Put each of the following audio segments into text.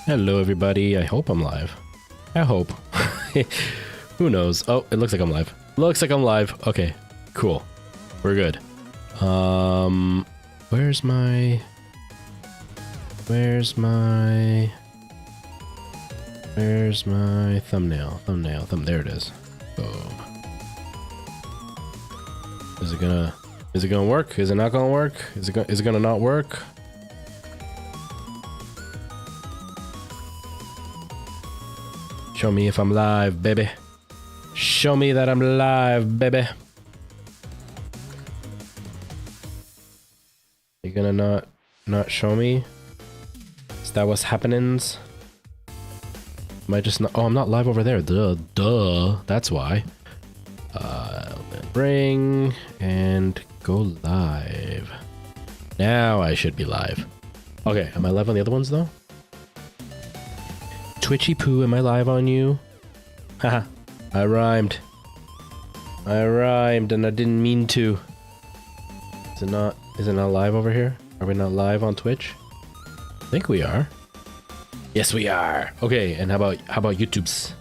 Hello, everybody. I hope I'm live. I hope. Who knows? Oh, it looks like I'm live. Looks like I'm live. Okay, cool. We're good. Where's my thumbnail? There it is. Boom. Is it gonna work? Is it not gonna work? Is it gonna not work? Show me if I'm live, baby. Show me that I'm live, baby. You gonna not show me? Is that what's happenings? Am I just not? Oh, I'm not live over there. Duh. That's why. Bring and go live. Now I should be live. Okay, am I live on the other ones though? Twitchy poo, am I live on you? Haha, I rhymed and I didn't mean to. Is it not live over here? Are we not live on Twitch? I think we are. Yes, we are. Okay, and how about YouTubes?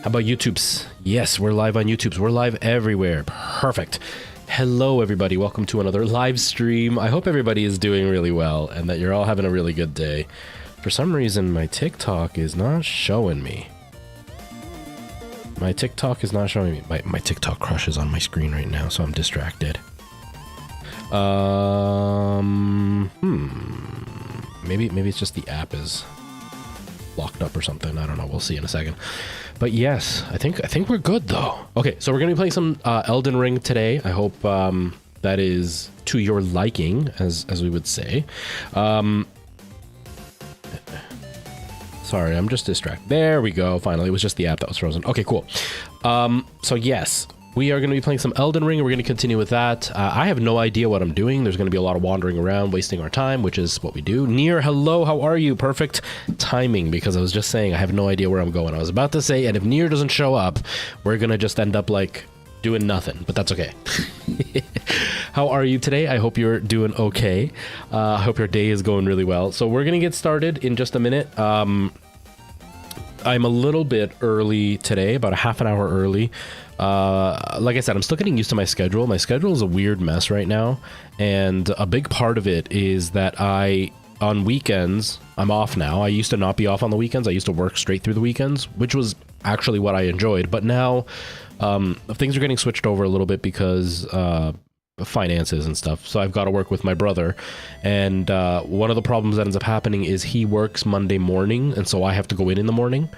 How about YouTubes? Yes, we're live on YouTubes. We're live everywhere. Perfect. Hello, everybody. Welcome to another live stream. I hope everybody is doing really well and that you're all having a really good day. For some reason, my TikTok is not showing me. My TikTok is not showing me. My TikTok crush is on my screen right now, so I'm distracted. Maybe it's just the app is locked up or something. I don't know. We'll see in a second. But yes, I think we're good though. Okay, so we're gonna be playing some Elden Ring today. I hope that is to your liking, as we would say. Sorry, I'm just distracted. There we go. Finally, it was just the app that was frozen. Okay, cool. So yes, we are going to be playing some Elden Ring. We're going to continue with that. I have no idea what I'm doing. There's going to be a lot of wandering around, wasting our time, which is what we do. Nier, hello, how are you? Perfect timing, because I was just saying I have no idea where I'm going. I was about to say, and if Nier doesn't show up, we're going to just end up like doing nothing, but that's okay. How are you today? I hope you're doing okay. I hope your day is going really well. So we're going to get started in just a minute. I'm a little bit early today, about a half an hour early. Like I said, I'm still getting used to my schedule. My schedule is a weird mess right now. And a big part of it is that on weekends, I'm off now. I used to not be off on the weekends. I used to work straight through the weekends, which was actually what I enjoyed. But now things are getting switched over a little bit because finances and stuff. So I've got to work with my brother. And one of the problems that ends up happening is he works Monday morning. And so I have to go in the morning.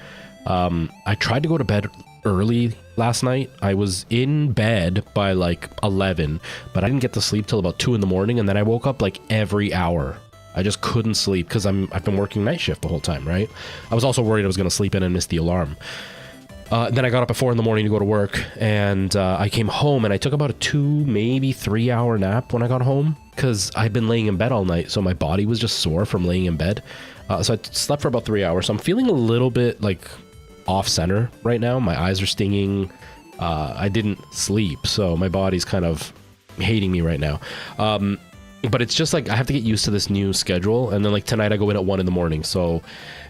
I tried to go to bed early last night. I was in bed by like 11, but I didn't get to sleep till about 2 in the morning. And then I woke up like every hour. I just couldn't sleep because I've been working night shift the whole time, right? I was also worried I was going to sleep in and miss the alarm. Then I got up at 4 in the morning to go to work, and I came home and I took about a 2, maybe 3 hour nap when I got home because I'd been laying in bed all night. So my body was just sore from laying in bed. So I slept for about 3 hours. So I'm feeling a little bit like off center right now. My eyes are stinging. I didn't sleep. So my body's kind of hating me right now. But it's just like I have to get used to this new schedule. And then like tonight I go in at 1 in the morning. So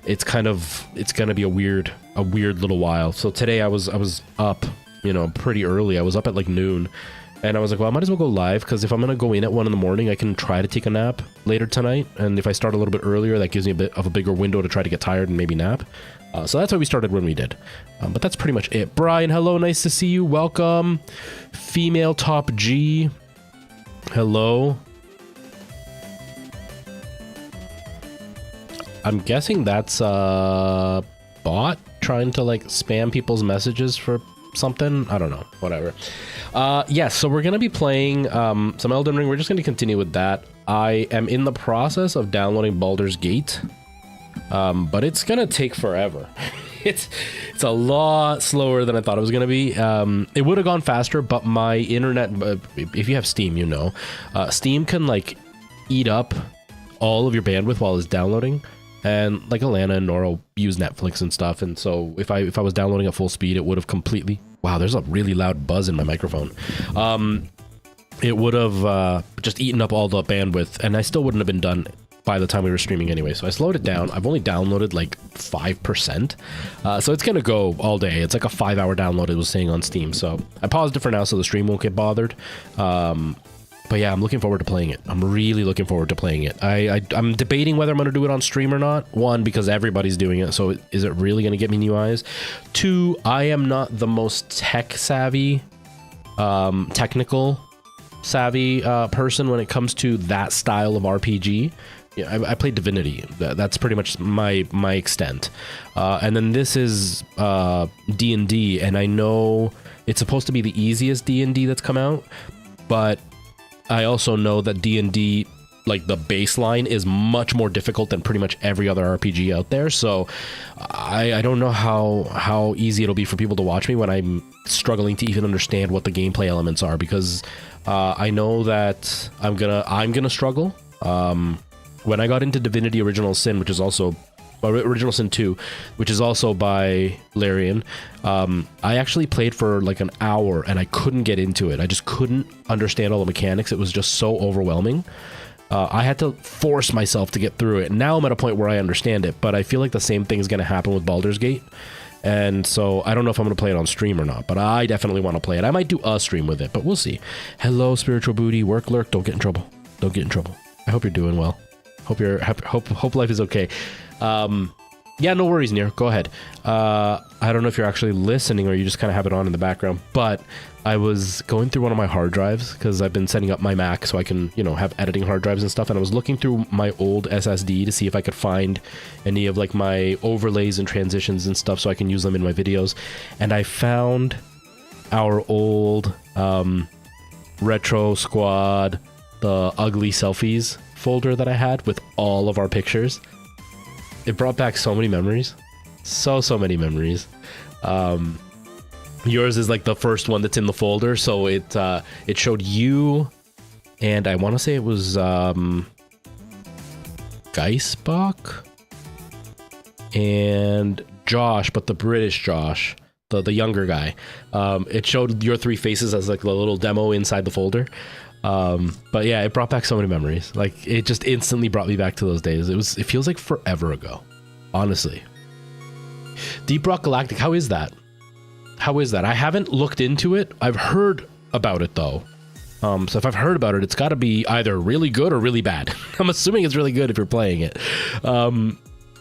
it's going to be a weird little while. So today I was up, pretty early. I was up at like noon. And I was like, well, I might as well go live because if I'm going to go in at 1 in the morning, I can try to take a nap later tonight. And if I start a little bit earlier, that gives me a bit of a bigger window to try to get tired and maybe nap. So that's why we started when we did. But that's pretty much it. Brian, hello. Nice to see you. Welcome. Female Top G. Hello. I'm guessing that's a bot trying to like spam people's messages for something. I don't know. Whatever. Yes, so we're going to be playing some Elden Ring. We're just going to continue with that. I am in the process of downloading Baldur's Gate, but it's going to take forever. It's a lot slower than I thought it was going to be. It would have gone faster, but my internet, if you have Steam, Steam can like eat up all of your bandwidth while it's downloading. And like Alana and Nora use Netflix and stuff, and so if I was downloading at full speed, it would have completely. Wow, there's a really loud buzz in my microphone. It would have just eaten up all the bandwidth, and I still wouldn't have been done by the time we were streaming anyway. So I slowed it down. I've only downloaded like 5%. So it's going to go all day. It's like a 5-hour download it was saying on Steam. So I paused it for now so the stream won't get bothered. But yeah, I'm looking forward to playing it. I'm really looking forward to playing it. I'm debating whether I'm going to do it on stream or not. One, because everybody's doing it. So is it really going to get me new eyes? Two, I am not the most tech savvy, technical savvy person when it comes to that style of RPG. Yeah, I played Divinity. That's pretty much my extent. And then this is D&D, and I know it's supposed to be the easiest D&D that's come out, but I also know that D&D, like the baseline, is much more difficult than pretty much every other RPG out there. So I don't know how easy it'll be for people to watch me when I'm struggling to even understand what the gameplay elements are, because I know that I'm gonna struggle. When I got into Divinity Original Sin, which is also Original Sin 2, which is also by Larian, I actually played for like an hour and I couldn't get into it. I just couldn't understand all the mechanics. It was just so overwhelming. I had to force myself to get through it. Now I'm at a point where I understand it, but I feel like the same thing is going to happen with Baldur's Gate. And so I don't know if I'm going to play it on stream or not, but I definitely want to play it. I might do a stream with it, but we'll see. Hello, Spiritual Booty. Work, lurk. Don't get in trouble. Don't get in trouble. I hope you're doing well. Hope life is okay. Yeah, no worries, Near. Go ahead. I don't know if you're actually listening or you just kind of have it on in the background, but I was going through one of my hard drives because I've been setting up my Mac so I can, have editing hard drives and stuff. And I was looking through my old SSD to see if I could find any of like my overlays and transitions and stuff so I can use them in my videos. And I found our old Retro Squad, the ugly selfies folder that I had with all of our pictures. It brought back so many memories. So many memories. Yours is like the first one that's in the folder, so it showed you, and I want to say it was Geisbach and Josh, but the British Josh, the younger guy. It showed your three faces as like the little demo inside the folder. But yeah, it brought back so many memories. Like, it just instantly brought me back to those days. It feels like forever ago, honestly. Deep Rock Galactic, how is that? I haven't looked into it. I've heard about it though. So if I've heard about it, it's got to be either really good or really bad. I'm assuming it's really good if you're playing it. But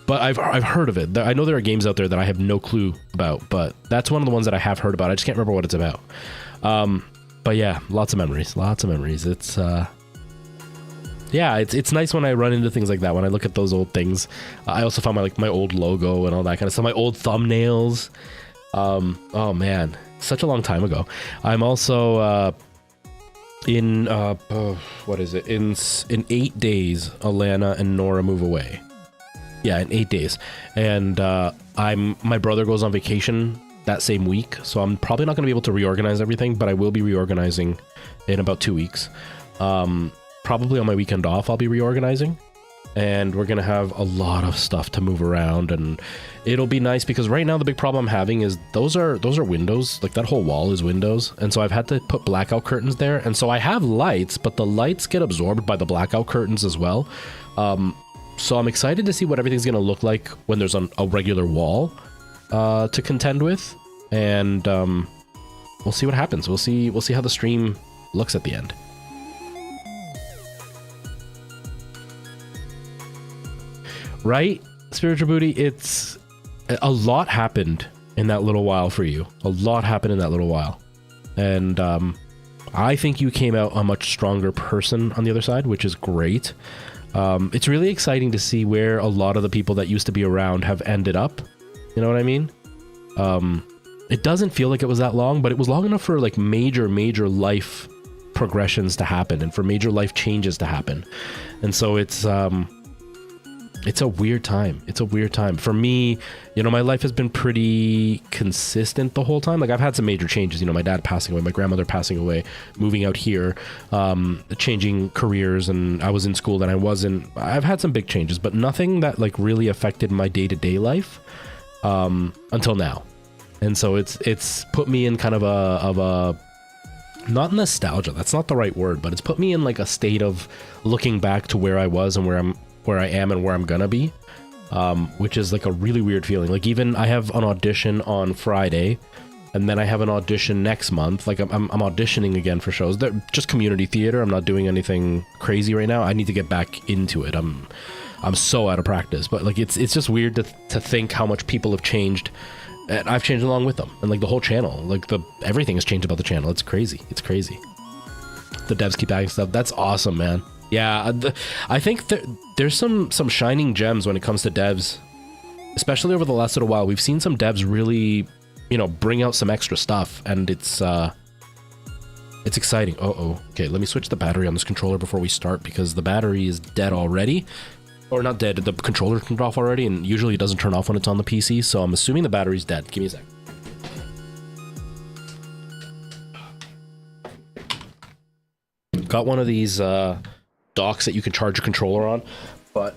I've heard of it. I know there are games out there that I have no clue about, but that's one of the ones that I have heard about. I just can't remember what it's about. But yeah, lots of memories. It's yeah, it's nice when I run into things like that, when I look at those old things. I also found my old logo and all that kind of stuff, my old thumbnails. Oh man, such a long time ago. I'm also in what is it? In 8 days, Alana and Nora move away. Yeah, in 8 days. And my brother goes on vacation that same week, so I'm probably not going to be able to reorganize everything, but I will be reorganizing in about 2 weeks. Probably on my weekend off I'll be reorganizing, and we're gonna have a lot of stuff to move around, and it'll be nice because right now the big problem I'm having is those are windows. Like, that whole wall is windows, and so I've had to put blackout curtains there, and so I have lights, but the lights get absorbed by the blackout curtains as well. So I'm excited to see what everything's gonna look like when there's a regular wall to contend with, and we'll see what happens. We'll see how the stream looks at the end. Right, Spiritual Booty? It's a lot happened in that little while for you. A lot happened in that little while, and I think you came out a much stronger person on the other side, which is great. It's really exciting to see where a lot of the people that used to be around have ended up. You know what I mean? It doesn't feel like it was that long, but it was long enough for like major life progressions to happen and for major life changes to happen. And so it's a weird time. It's a weird time for me. My life has been pretty consistent the whole time. Like, I've had some major changes, my dad passing away, my grandmother passing away, moving out here, changing careers, and I was in school, then I wasn't. I've had some big changes, but nothing that like really affected my day-to-day life until now. And so it's put me in kind of a not nostalgia, that's not the right word, but it's put me in like a state of looking back to where I was and where I'm where I am and where I'm gonna be, which is like a really weird feeling. Like even I have an audition on Friday, and then I have an audition next month. Like I'm auditioning again for shows. They're just community theater. I'm not doing anything crazy right now. I need to get back into it. I'm so out of practice, but like it's just weird to think how much people have changed, and I've changed along with them. And like the whole channel, like everything has changed about the channel. It's crazy. It's crazy. The devs keep adding stuff. That's awesome, man. Yeah, I think there's some shining gems when it comes to devs, especially over the last little while. We've seen some devs really, you know, bring out some extra stuff, and it's exciting. Okay, let me switch the battery on this controller before we start, because the battery is dead already. Or not dead, the controller turned off already, and usually it doesn't turn off when it's on the PC, so I'm assuming the battery's dead. Give me a sec. Got one of these docks that you can charge your controller on, but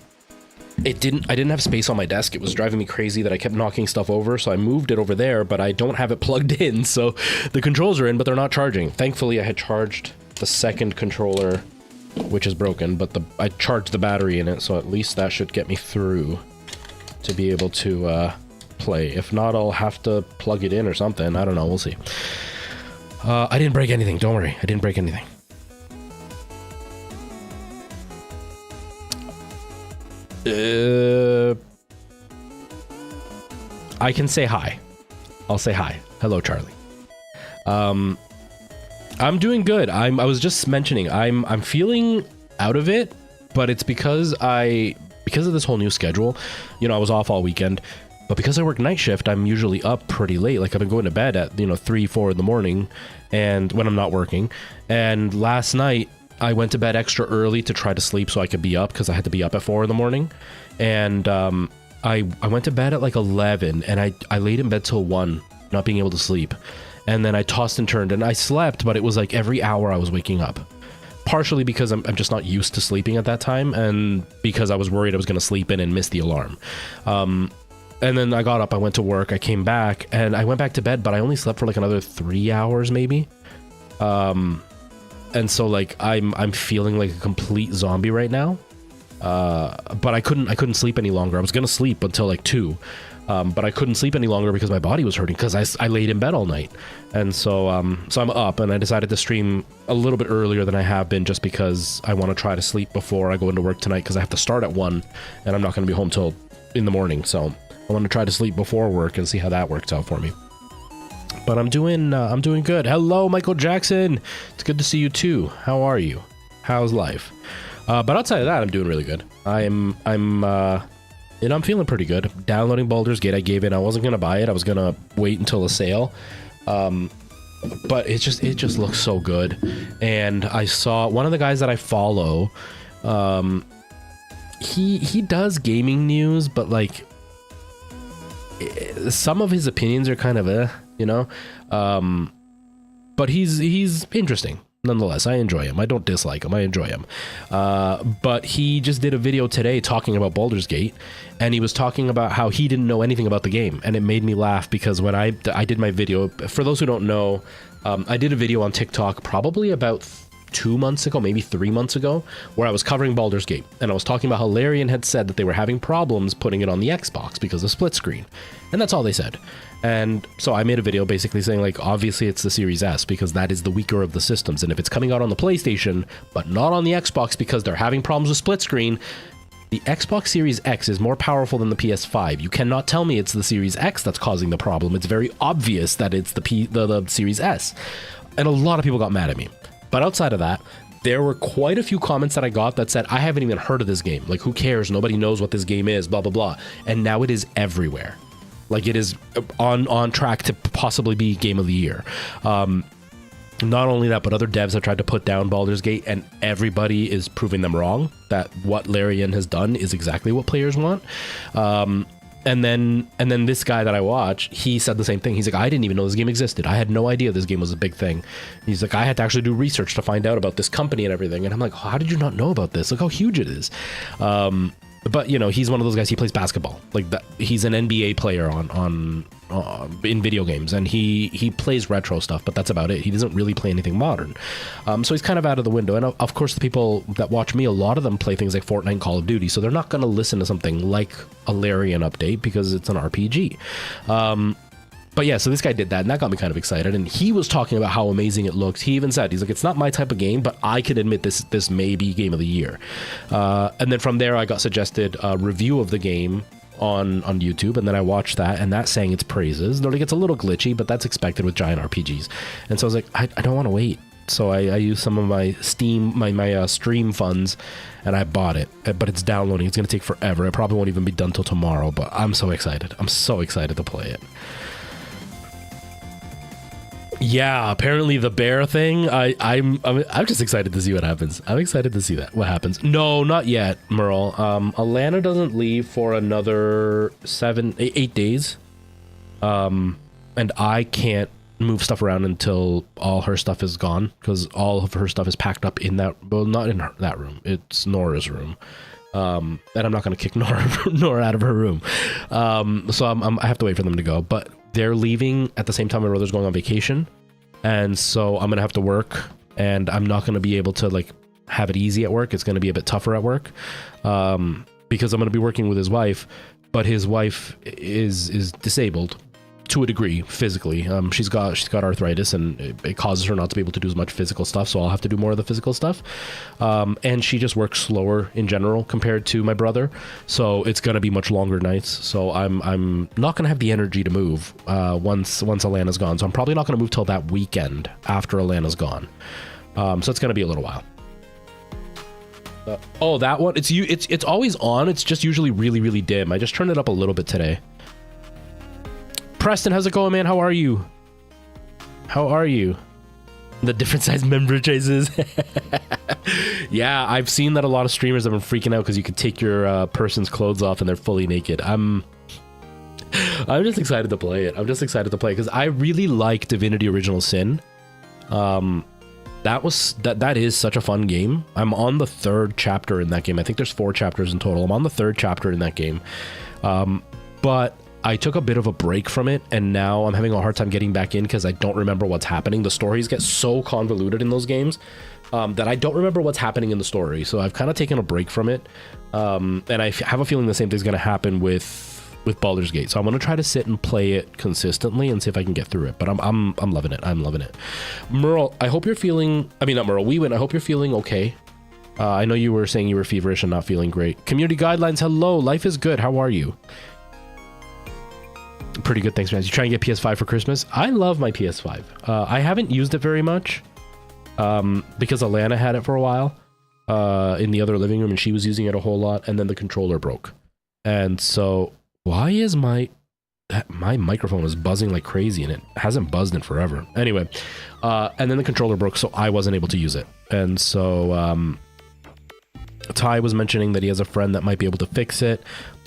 I didn't have space on my desk. It was driving me crazy that I kept knocking stuff over, so I moved it over there, but I don't have it plugged in, so the controls are in, but they're not charging. Thankfully, I had charged the second controller, which is broken, but I charged the battery in it, so at least that should get me through to be able to play. If not, I'll have to plug it in or something. I don't know. We'll see. I didn't break anything. Don't worry. I didn't break anything. I can say hi. I'll say hi. Hello, Charlie. I'm doing good. I was just mentioning I'm feeling out of it, but it's because of this whole new schedule. You know, I was off all weekend, but because I work night shift, I'm usually up pretty late. Like I've been going to bed at 3, 4 in the morning, and when I'm not working. And last night I went to bed extra early to try to sleep so I could be up, because I had to be up at 4 in the morning. And I went to bed at like 11, and I laid in bed till 1, not being able to sleep. And then I tossed and turned, and I slept, but it was like every hour I was waking up. Partially because I'm just not used to sleeping at that time, and because I was worried I was going to sleep in and miss the alarm. And then I got up, I went to work, I came back, and I went back to bed, but I only slept for like another 3 hours maybe. And so like I'm feeling like a complete zombie right now. But I couldn't sleep any longer. I was going to sleep until like 2. But I couldn't sleep any longer because my body was hurting, because I laid in bed all night. And so I'm up, and I decided to stream a little bit earlier than I have been, just because I want to try to sleep before I go into work tonight, because I have to start at 1, and I'm not going to be home till in the morning. So I want to try to sleep before work and see how that works out for me. But I'm doing good. Hello, Michael Jackson. It's good to see you too. How are you? How's life? But outside of that, I'm doing really good. I'm feeling pretty good. Downloading Baldur's Gate. I gave in. I wasn't gonna buy it. I was gonna wait until a sale. But it just looks so good. And I saw one of the guys that I follow. He does gaming news, but like some of his opinions are kind of you know. But he's interesting. Nonetheless, I enjoy him. I don't dislike him. I enjoy him. But he just did a video today talking about Baldur's Gate, and he was talking about how he didn't know anything about the game, and it made me laugh, because when I did my video, for those who don't know, I did a video on TikTok probably about 2 months ago, maybe 3 months ago, where I was covering Baldur's Gate, and I was talking about how Larian had said that they were having problems putting it on the Xbox because of split screen, and that's all they said. And so I made a video basically saying, like, obviously it's the Series S, because that is the weaker of the systems, and if it's coming out on the PlayStation but not on the Xbox because they're having problems with split screen, the Xbox Series X is more powerful than the PS5. You cannot tell me it's the Series X that's causing the problem. It's very obvious that it's the Series S. And a lot of people got mad at me. But outside of that, there were quite a few comments that I got that said, I haven't even heard of this game. Like, who cares? Nobody knows what this game is, blah, blah, blah. And now it is everywhere. Like, it is on track to possibly be Game of the Year. Not only that, but other devs have tried to put down Baldur's Gate, and everybody is proving them wrong, that what Larian has done is exactly what players want. And then this guy that I watch, he said the same thing. He's like, I didn't even know this game existed. I had no idea this game was a big thing. He's like, I had to actually do research to find out about this company and everything. And I'm like, how did you not know about this? Look how huge it is. But, you know, he's one of those guys, he plays basketball. Like, that, he's an NBA player on in video games, and he plays retro stuff, but that's about it. He doesn't really play anything modern. So he's kind of out of the window. And of course, the people that watch me, a lot of them play things like Fortnite and Call of Duty, so they're not going to listen to something like a Larian update because it's an RPG. But yeah, so this guy did that, and that got me kind of excited. And he was talking about how amazing it looks. He even said, he's like, it's not my type of game, but I can admit this may be game of the year. And then from there, I got suggested a review of the game on YouTube, and then I watched that, and that sang its praises. Though it gets a little glitchy, but that's expected with giant RPGs. And so I was like, I don't want to wait. So I used some of my stream funds, and I bought it. But it's downloading. It's going to take forever. It probably won't even be done till tomorrow, but I'm so excited. I'm so excited to play it. Yeah, apparently the bear thing, I'm just excited to see what happens. I'm excited to see what happens. No, not yet, Merle. Alana doesn't leave for another 8 days. And I can't move stuff around until all her stuff is gone, because all of her stuff is packed up in that, well, not in that room. It's Nora's room. And I'm not going to kick Nora out of her room. So I have to wait for them to go. But they're leaving at the same time my brother's going on vacation. And so I'm going to have to work, and I'm not going to be able to like have it easy at work. It's going to be a bit tougher at work because I'm going to be working with his wife, but his wife is disabled to a degree physically. She's got arthritis, and it causes her not to be able to do as much physical stuff, so I'll have to do more of the physical stuff. And she just works slower in general compared to my brother, so it's gonna be much longer nights. So I'm not gonna have the energy to move once Alana's gone. So I'm probably not gonna move till that weekend after Alana's gone. So it's gonna be a little while. Oh, that one, it's always on. It's just usually really, really dim. I just turned it up a little bit today. Preston, how's it going, man? How are you? How are you? The different size member traces. Yeah, I've seen that a lot of streamers have been freaking out because you can take your person's clothes off and they're fully naked. I'm just excited to play it. I'm just excited to play it because I really like Divinity Original Sin. That is such a fun game. I'm on the 3rd chapter in that game. I think there's 4 chapters in total. I'm on the 3rd chapter in that game. But I took a bit of a break from it, and now I'm having a hard time getting back in because I don't remember what's happening. The stories get so convoluted in those games that I don't remember what's happening in the story. So I've kind of taken a break from it, and I have a feeling the same thing's going to happen with Baldur's Gate. So I'm going to try to sit and play it consistently and see if I can get through it. But I'm loving it. I'm loving it. Merle, I hope you're feeling. I mean, not Merle. Wewin, I hope you're feeling okay. I know you were saying you were feverish and not feeling great. Community guidelines. Hello, life is good. How are you? Pretty good, thanks, man. You trying to get PS5 for Christmas? I love my PS5. I haven't used it very much because Alana had it for a while in the other living room, and she was using it a whole lot, and then the controller broke. And so, why is my microphone is buzzing like crazy, and it hasn't buzzed in forever. Anyway, and then the controller broke, so I wasn't able to use it. And so Ty was mentioning that he has a friend that might be able to fix it.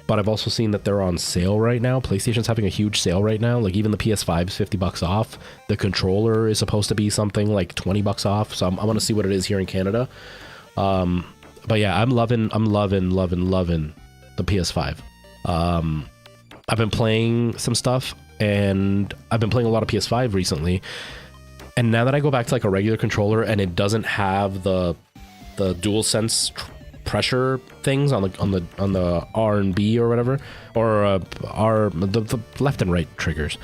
But I've also seen that they're on sale right now. PlayStation's having a huge sale right now. Like even the PS5 is $50 off. The controller is supposed to be something like $20 off. So I want to see what it is here in Canada. But yeah, I'm loving the PS5. I've been playing some stuff, and I've been playing a lot of PS5 recently. And now that I go back to like a regular controller and it doesn't have the DualSense pressure things on the R and B or whatever, or the left and right triggers,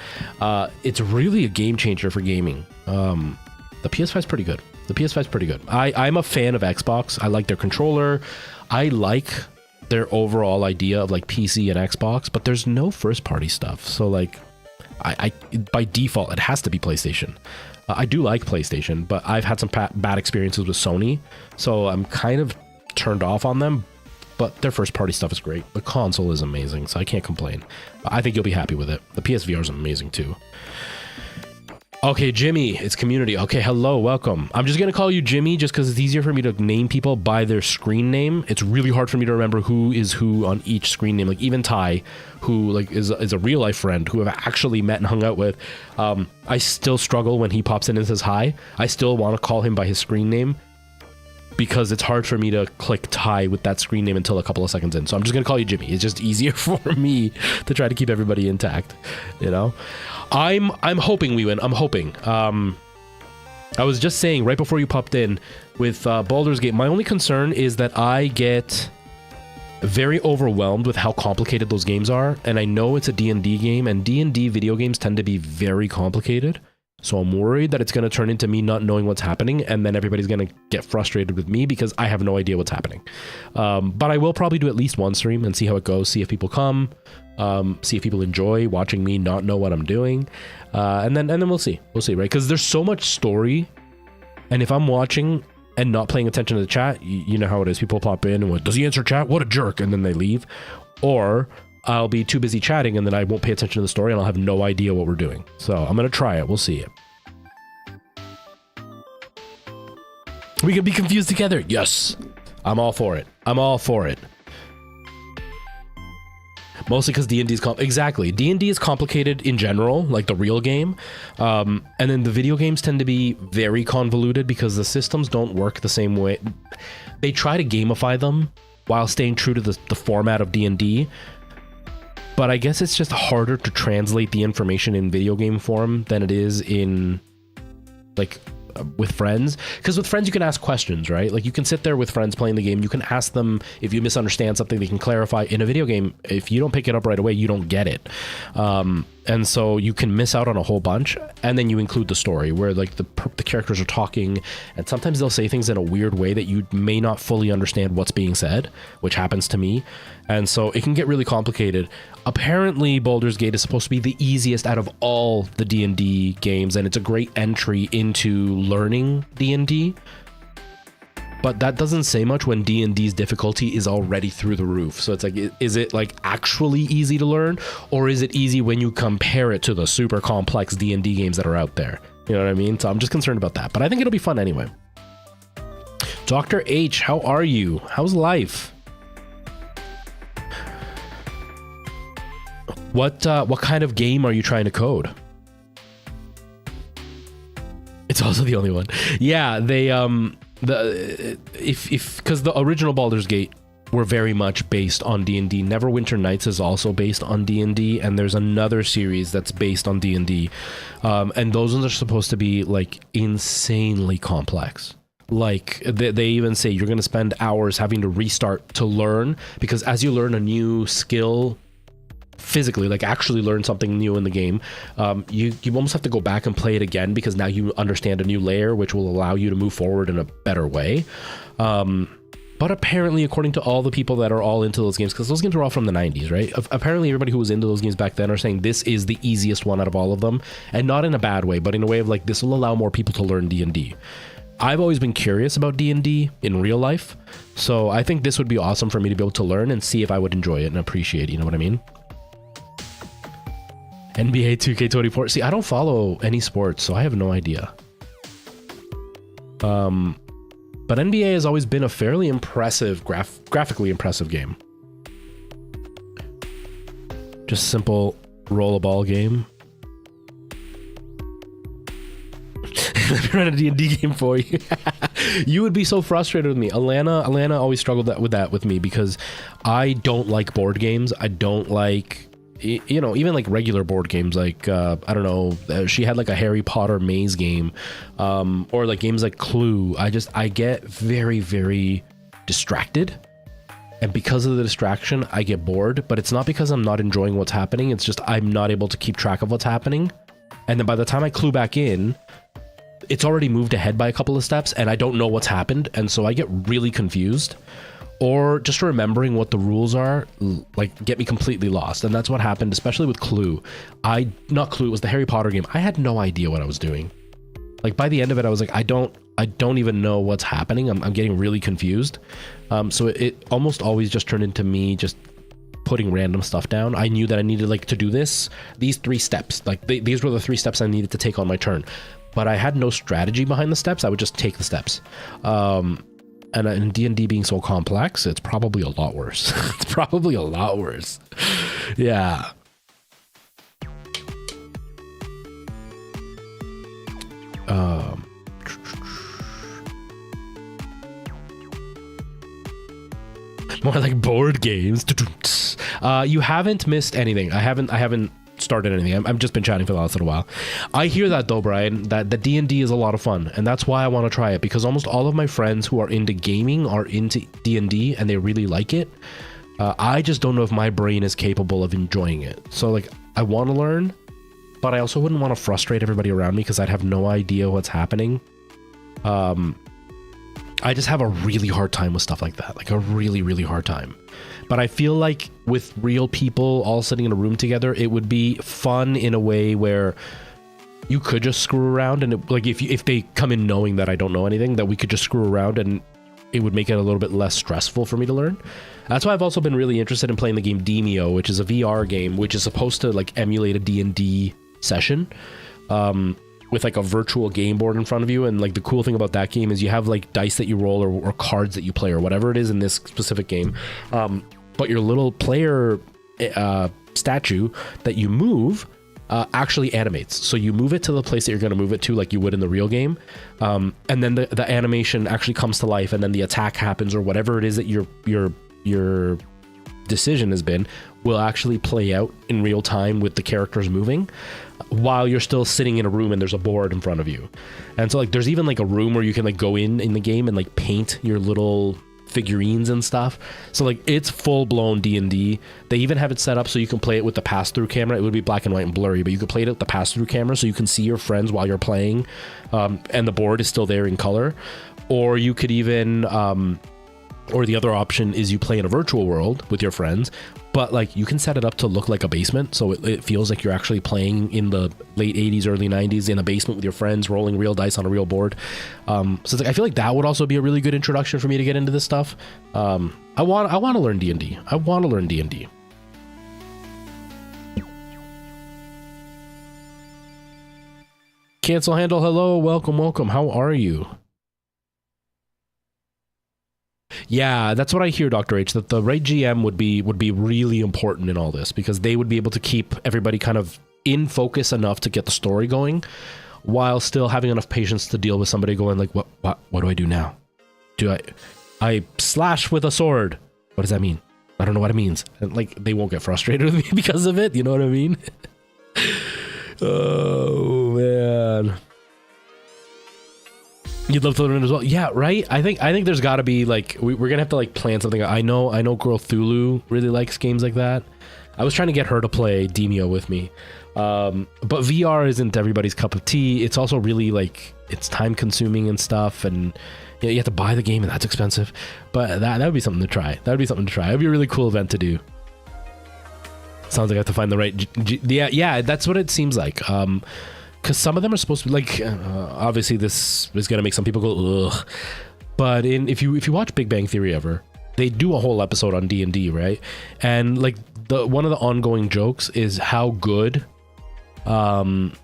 it's really a game changer for gaming. The PS5 is pretty good. I'm a fan of Xbox. I like their controller. I like their overall idea of like PC and Xbox, but there's no first party stuff. So like I by default it has to be PlayStation. I do like PlayStation, but I've had some bad experiences with Sony, so I'm kind of turned off on them, but their first party stuff is great. The console is amazing, so I can't complain. I think you'll be happy with it. The PSVR is amazing too. Okay, Jimmy, it's community. Okay, hello, welcome. I'm just gonna call you Jimmy just because it's easier for me to name people by their screen name. It's really hard for me to remember who is who on each screen name. Like even Ty, who like is a real life friend who I've actually met and hung out with. I still struggle when he pops in and says hi. I still want to call him by his screen name. because it's hard for me to click tie with that screen name until a couple of seconds in. So I'm just gonna call you Jimmy. It's just easier for me to try to keep everybody intact, you know? I'm hoping we win. I'm hoping. I was just saying right before you popped in with Baldur's Gate, my only concern is that I get very overwhelmed with how complicated those games are. And I know it's a D&D game, and D&D video games tend to be very complicated. So I'm worried that it's going to turn into me not knowing what's happening, and then everybody's going to get frustrated with me because I have no idea what's happening. But I will probably do at least one stream and see how it goes, see if people come, see if people enjoy watching me not know what I'm doing. And then we'll see. We'll see, right? Because there's so much story, and if I'm watching and not paying attention to the chat, you know how it is. People pop in and what, does he answer chat? What a jerk. And then they leave. Or I'll be too busy chatting and then I won't pay attention to the story and I'll have no idea what we're doing. So I'm going to try it. We'll see it. We can be confused together. Yes. I'm all for it. I'm all for it. Mostly because D&D is exactly. D&D is complicated in general, like the real game. And then the video games tend to be very convoluted because the systems don't work the same way. They try to gamify them while staying true to the format of D&D. But I guess it's just harder to translate the information in video game form than it is in, like, with friends. Because with friends you can ask questions, right? Like you can sit there with friends playing the game, you can ask them if you misunderstand something, they can clarify. In a video game, if you don't pick it up right away, you don't get it. And so you can miss out on a whole bunch, and then you include the story where like the characters are talking, and sometimes they'll say things in a weird way that you may not fully understand what's being said, which happens to me. And so it can get really complicated. Apparently Baldur's Gate is supposed to be the easiest out of all the D&D games, and it's a great entry into learning D&D. But that doesn't say much when D&D's difficulty is already through the roof. So it's like, is it like actually easy to learn, or is it easy when you compare it to the super complex D&D games that are out there? You know what I mean? So I'm just concerned about that, but I think it'll be fun anyway. Dr. H, how are you? How's life? What kind of game are you trying to code? It's also the only one. Yeah, they because the original Baldur's Gate were very much based on D&D. Neverwinter Nights is also based on D&D, and there's another series that's based on D&D. And those ones are supposed to be like insanely complex. Like they even say you're going to spend hours having to restart to learn, because as you learn a new skill physically, like actually learn something new in the game, you almost have to go back and play it again, because now you understand a new layer which will allow you to move forward in a better way. But apparently, according to all the people that are all into those games, because those games were all from the 90s, right? Apparently everybody who was into those games back then are saying this is the easiest one out of all of them, and not in a bad way, but in a way of like, this will allow more people to learn D&D. I've always been curious about D&D in real life, so I think this would be awesome for me to be able to learn and see if I would enjoy it and appreciate it, you know what I mean? NBA 2K24. See, I don't follow any sports, so I have no idea. But NBA has always been a fairly impressive, graphically impressive game. Just simple roll a ball game. Let me run a D&D game for you. You would be so frustrated with me. Alana always struggled with me because I don't like board games. I don't like, you know, even like regular board games, like I don't know, she had like a Harry Potter maze game, or like games like Clue. I get very, very distracted, and because of the distraction I get bored. But it's not because I'm not enjoying what's happening, it's just I'm not able to keep track of what's happening, and then by the time I clue back in, it's already moved ahead by a couple of steps and I don't know what's happened, and so I get really confused. Or just remembering what the rules are, like, get me completely lost. And that's what happened, especially with Clue. Not Clue, it was the Harry Potter game. I had no idea what I was doing. Like, by the end of it, I was like, I don't even know what's happening. I'm getting really confused. So it almost always just turned into me just putting random stuff down. I knew that I needed, like, to do these 3 steps. Like, these were the 3 steps I needed to take on my turn. But I had no strategy behind the steps. I would just take the steps. And in D&D being so complex, it's probably a lot worse. It's probably a lot worse. Yeah. More like board games. You haven't missed anything. I haven't started anything. I've just been chatting for the last little while. I hear that though, Brian, that the D&D is a lot of fun, and that's why I want to try it, because almost all of my friends who are into gaming are into D&D and they really like it. I just don't know if my brain is capable of enjoying it. So like, I want to learn, but I also wouldn't want to frustrate everybody around me because I'd have no idea what's happening. I just have a really hard time with stuff like that, like a really, really hard time. But I feel like with real people all sitting in a room together, it would be fun in a way where you could just screw around, and it, like if they come in knowing that I don't know anything, that we could just screw around and it would make it a little bit less stressful for me to learn. That's why I've also been really interested in playing the game Demio, which is a VR game, which is supposed to like emulate a D&D session. With like a virtual game board in front of you, and like the cool thing about that game is you have like dice that you roll or cards that you play or whatever it is in this specific game, but your little player statue that you move actually animates. So you move it to the place that you're going to move it to like you would in the real game, and then the animation actually comes to life, and then the attack happens or whatever it is that your decision has been will actually play out in real time with the characters moving while you're still sitting in a room and there's a board in front of you. And so like there's even like a room where you can like go in the game and like paint your little figurines and stuff. So like it's full-blown D&D. They even have it set up so you can play it with the pass-through camera. It would be black and white and blurry, but you could play it with the pass-through camera so you can see your friends while you're playing, and the board is still there in color. Or you could even or the other option is you play in a virtual world with your friends, but like you can set it up to look like a basement, so it feels like you're actually playing in the late 80s, early 90s in a basement with your friends, rolling real dice on a real board. So it's like, I feel like that would also be a really good introduction for me to get into this stuff. I want to learn D&D. I want to learn D&D. Cancel handle, hello, welcome. How are you? Yeah, that's what I hear, Dr. H, that the right GM would be really important in all this, because they would be able to keep everybody kind of in focus enough to get the story going while still having enough patience to deal with somebody going like, what do I do now? Do I slash with a sword? What does that mean? I don't know what it means. And like, they won't get frustrated with me because of it. You know what I mean? Oh, man. You'd love to learn as well. Yeah, right? I think there's got to be like, we're going to have to like plan something. I know Girl Thulu really likes games like that. I was trying to get her to play Demio with me. But VR isn't everybody's cup of tea. It's also really like, it's time consuming and stuff. And you have to buy the game, and that's expensive. But that would be something to try. That would be something to try. It would be a really cool event to do. Sounds like I have to find the right... Yeah, that's what it seems like. Because some of them are supposed to be like, obviously this is going to make some people go, ugh. But if you watch Big Bang Theory ever, they do a whole episode on D&D, right? And like one of the ongoing jokes is how good, what's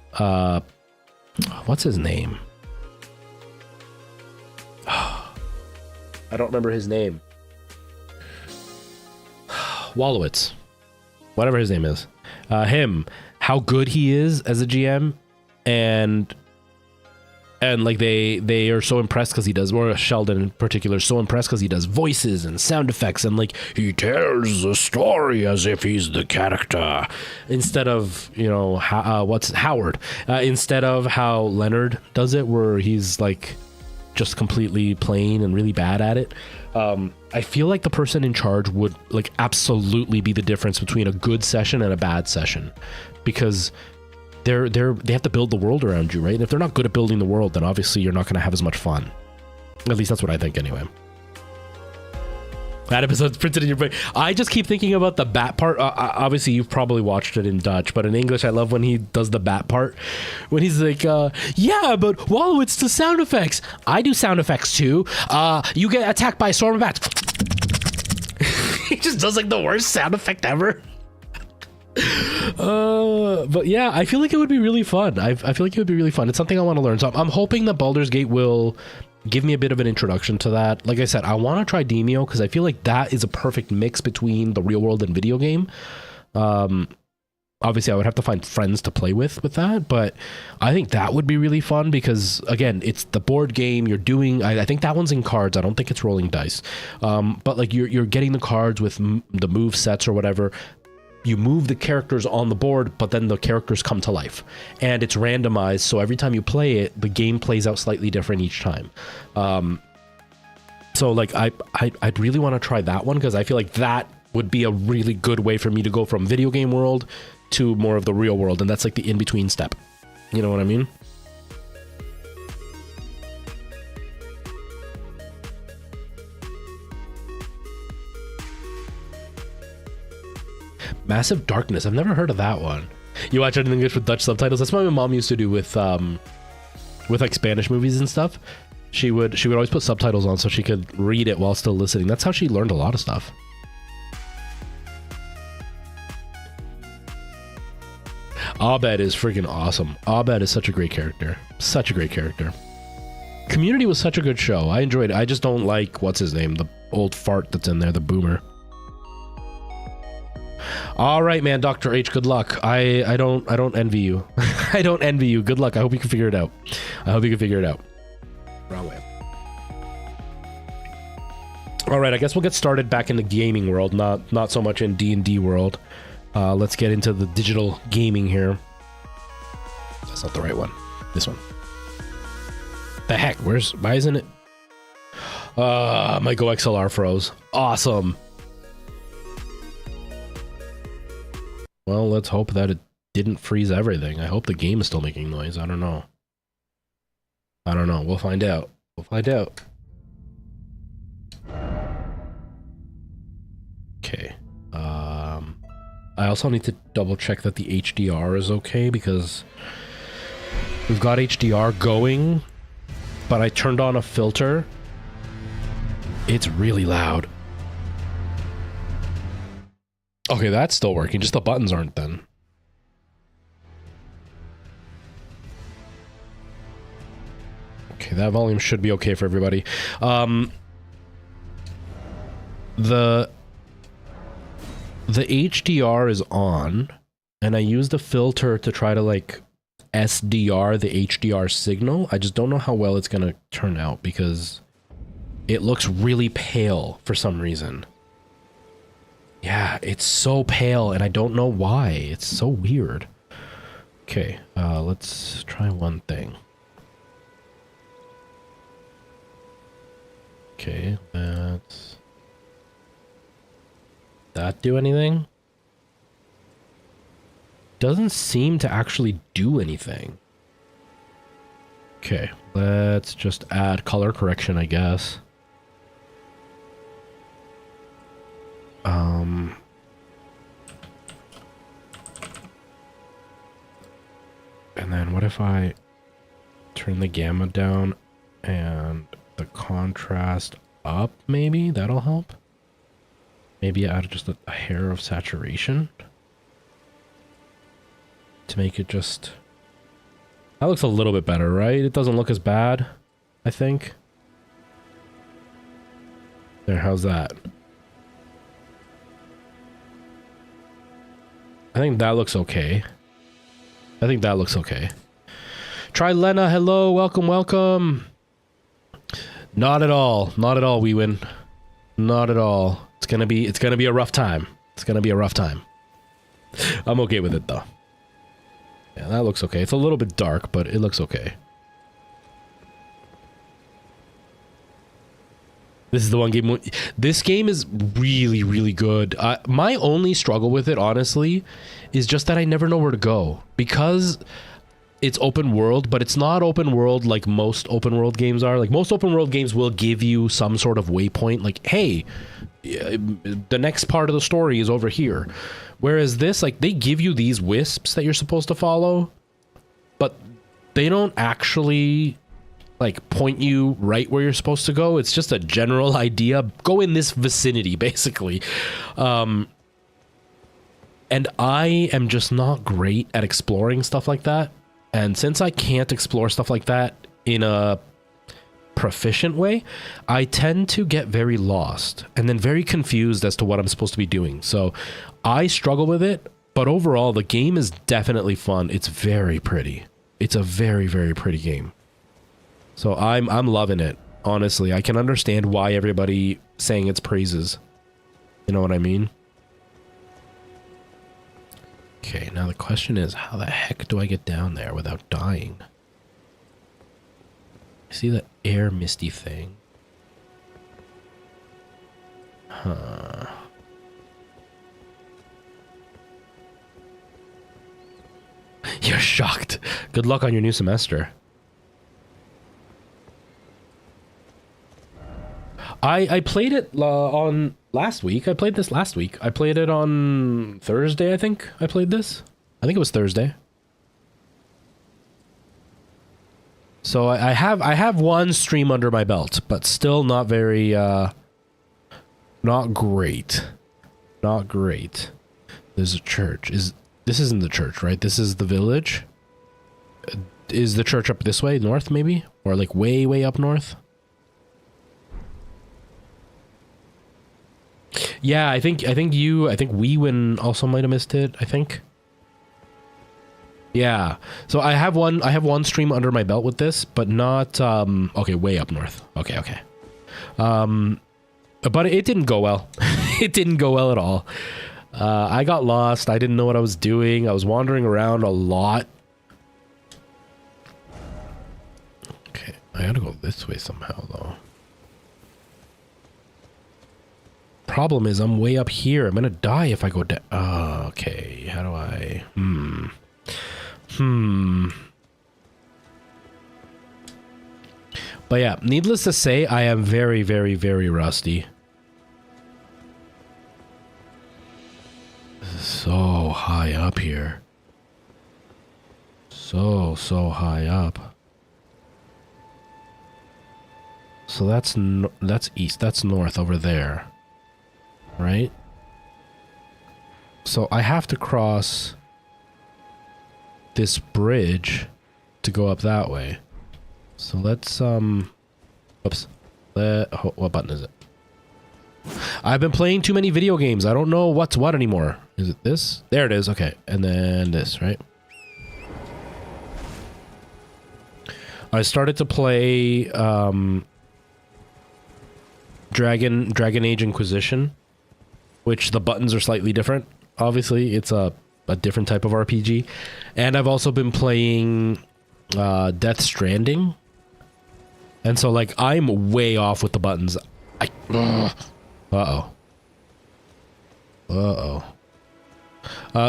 his name? I don't remember his name. Wallowitz, whatever his name is, how good he is as a GM. And like they are so impressed because he does, or Sheldon in particular, so impressed because he does voices and sound effects, and like he tells the story as if he's the character, instead of, you know, what's Howard, instead of how Leonard does it, where he's like just completely plain and really bad at it. I feel like the person in charge would like absolutely be the difference between a good session and a bad session, because they have to build the world around you, right? And if they're not good at building the world, then obviously you're not going to have as much fun. At least that's what I think anyway. That episode's printed in your brain. I just keep thinking about the bat part. Obviously, you've probably watched it in Dutch, but in English, I love when he does the bat part. When he's like, yeah, but Wallowitz does sound effects. I do sound effects too. You get attacked by a swarm of bats. He just does like the worst sound effect ever. But yeah, I feel like it would be really fun. I feel like it would be really fun. It's something I want to learn. So I'm hoping that Baldur's Gate will give me a bit of an introduction to that. Like I said, I want to try Demio because I feel like that is a perfect mix between the real world and video game. Obviously, I would have to find friends to play with that, but I think that would be really fun because, again, it's the board game you're doing. I think that one's in cards. I don't think it's rolling dice. But like you're getting the cards with the move sets or whatever. You move the characters on the board, but then the characters come to life. And it's randomized, so every time you play it, the game plays out slightly different each time. So like I'd really want to try that one because I feel like that would be a really good way for me to go from video game world to more of the real world, and that's like the in-between step. You know what I mean? Massive Darkness. I've never heard of that one. You watch it in English with Dutch subtitles? That's what my mom used to do with like Spanish movies and stuff. She would always put subtitles on so she could read it while still listening. That's how she learned a lot of stuff. Abed is freaking awesome. Abed is such a great character. Such a great character. Community was such a good show. I enjoyed it. I just don't like, what's his name? The old fart that's in there, the boomer. All right, man, Dr. H, good luck. I don't envy you. I don't envy you. Good luck. I hope you can figure it out. I hope you can figure it out. Wrong way. All right, I guess we'll get started back in the gaming world, not so much in D&D world. Let's get into the digital gaming here. That's not the right one. This one. The heck? Why isn't it? My Go XLR froze. Awesome. Well, let's hope that it didn't freeze everything. I hope the game is still making noise. I don't know. I don't know. We'll find out. We'll find out. Okay. I also need to double check that the HDR is okay because we've got HDR going, but I turned on a filter. It's really loud. Okay, that's still working. Just the buttons aren't then. Okay, that volume should be okay for everybody. The HDR is on, and I used a filter to try to like SDR the HDR signal. I just don't know how well it's gonna turn out because it looks really pale for some reason. Yeah, it's so pale, and I don't know why. It's so weird. Okay, let's try one thing. Okay, let's... that do anything? Doesn't seem to actually do anything. Okay, let's just add color correction, I guess. And then what if I turn the gamma down and the contrast up, maybe? That'll help. Maybe add just a hair of saturation to make it just... that looks a little bit better, right? It doesn't look as bad, I think. There, how's that? I think that looks okay. I think that looks okay. Try Lena, hello, welcome, welcome. Not at all, not at all, we win. Not at all. It's gonna be a rough time. It's gonna be a rough time. I'm okay with it though. Yeah, that looks okay. It's a little bit dark, but it looks okay. This is the one game. This game is really, really good. My only struggle with it, honestly, is just that I never know where to go. Because it's open world, but it's not open world like most open world games are. Like, most open world games will give you some sort of waypoint. Like, hey, the next part of the story is over here. Whereas this, like, they give you these wisps that you're supposed to follow, but they don't actually... like point you right where you're supposed to go. It's just a general idea. Go in this vicinity, basically. And I am just not great at exploring stuff like that. And since I can't explore stuff like that in a proficient way, I tend to get very lost and then very confused as to what I'm supposed to be doing. So I struggle with it But overall, the game is definitely fun. It's very pretty. It's a very, very pretty game. So I'm loving it. Honestly, I can understand why everybody saying its praises. You know what I mean? Okay, now the question is, how the heck do I get down there without dying? I see the air misty thing. Huh. You're shocked. Good luck on your new semester. I played it on last week. I played this last week. I played it on Thursday, I think. I played this. I think it was Thursday. So I have one stream under my belt, but still not very not great. Not great. There's a church. This isn't the church, right? This is the village. Is the church up this way, north maybe? Or like way, way up north? Yeah, I think Weewin also might have missed it, I think. Yeah. So I have one stream under my belt with this, but not okay, way up north. Okay. But it didn't go well. It didn't go well at all. I got lost. I didn't know what I was doing. I was wandering around a lot. Okay, I gotta go this way somehow, though. Problem is, I'm way up here. I'm gonna die if I go down. Oh, okay. How do I... But yeah, needless to say, I am very, very, very rusty. This is so high up here. So high up. So that's east. That's north over there. Right? So I have to cross this bridge to go up that way. So let's oops. What button is it? I've been playing too many video games. I don't know what's what anymore. Is it this? There it is. Okay. And then this, right? I started to play Dragon Age Inquisition, which the buttons are slightly different. Obviously, it's a different type of RPG. And I've also been playing Death Stranding. And so, like, I'm way off with the buttons. Uh-oh.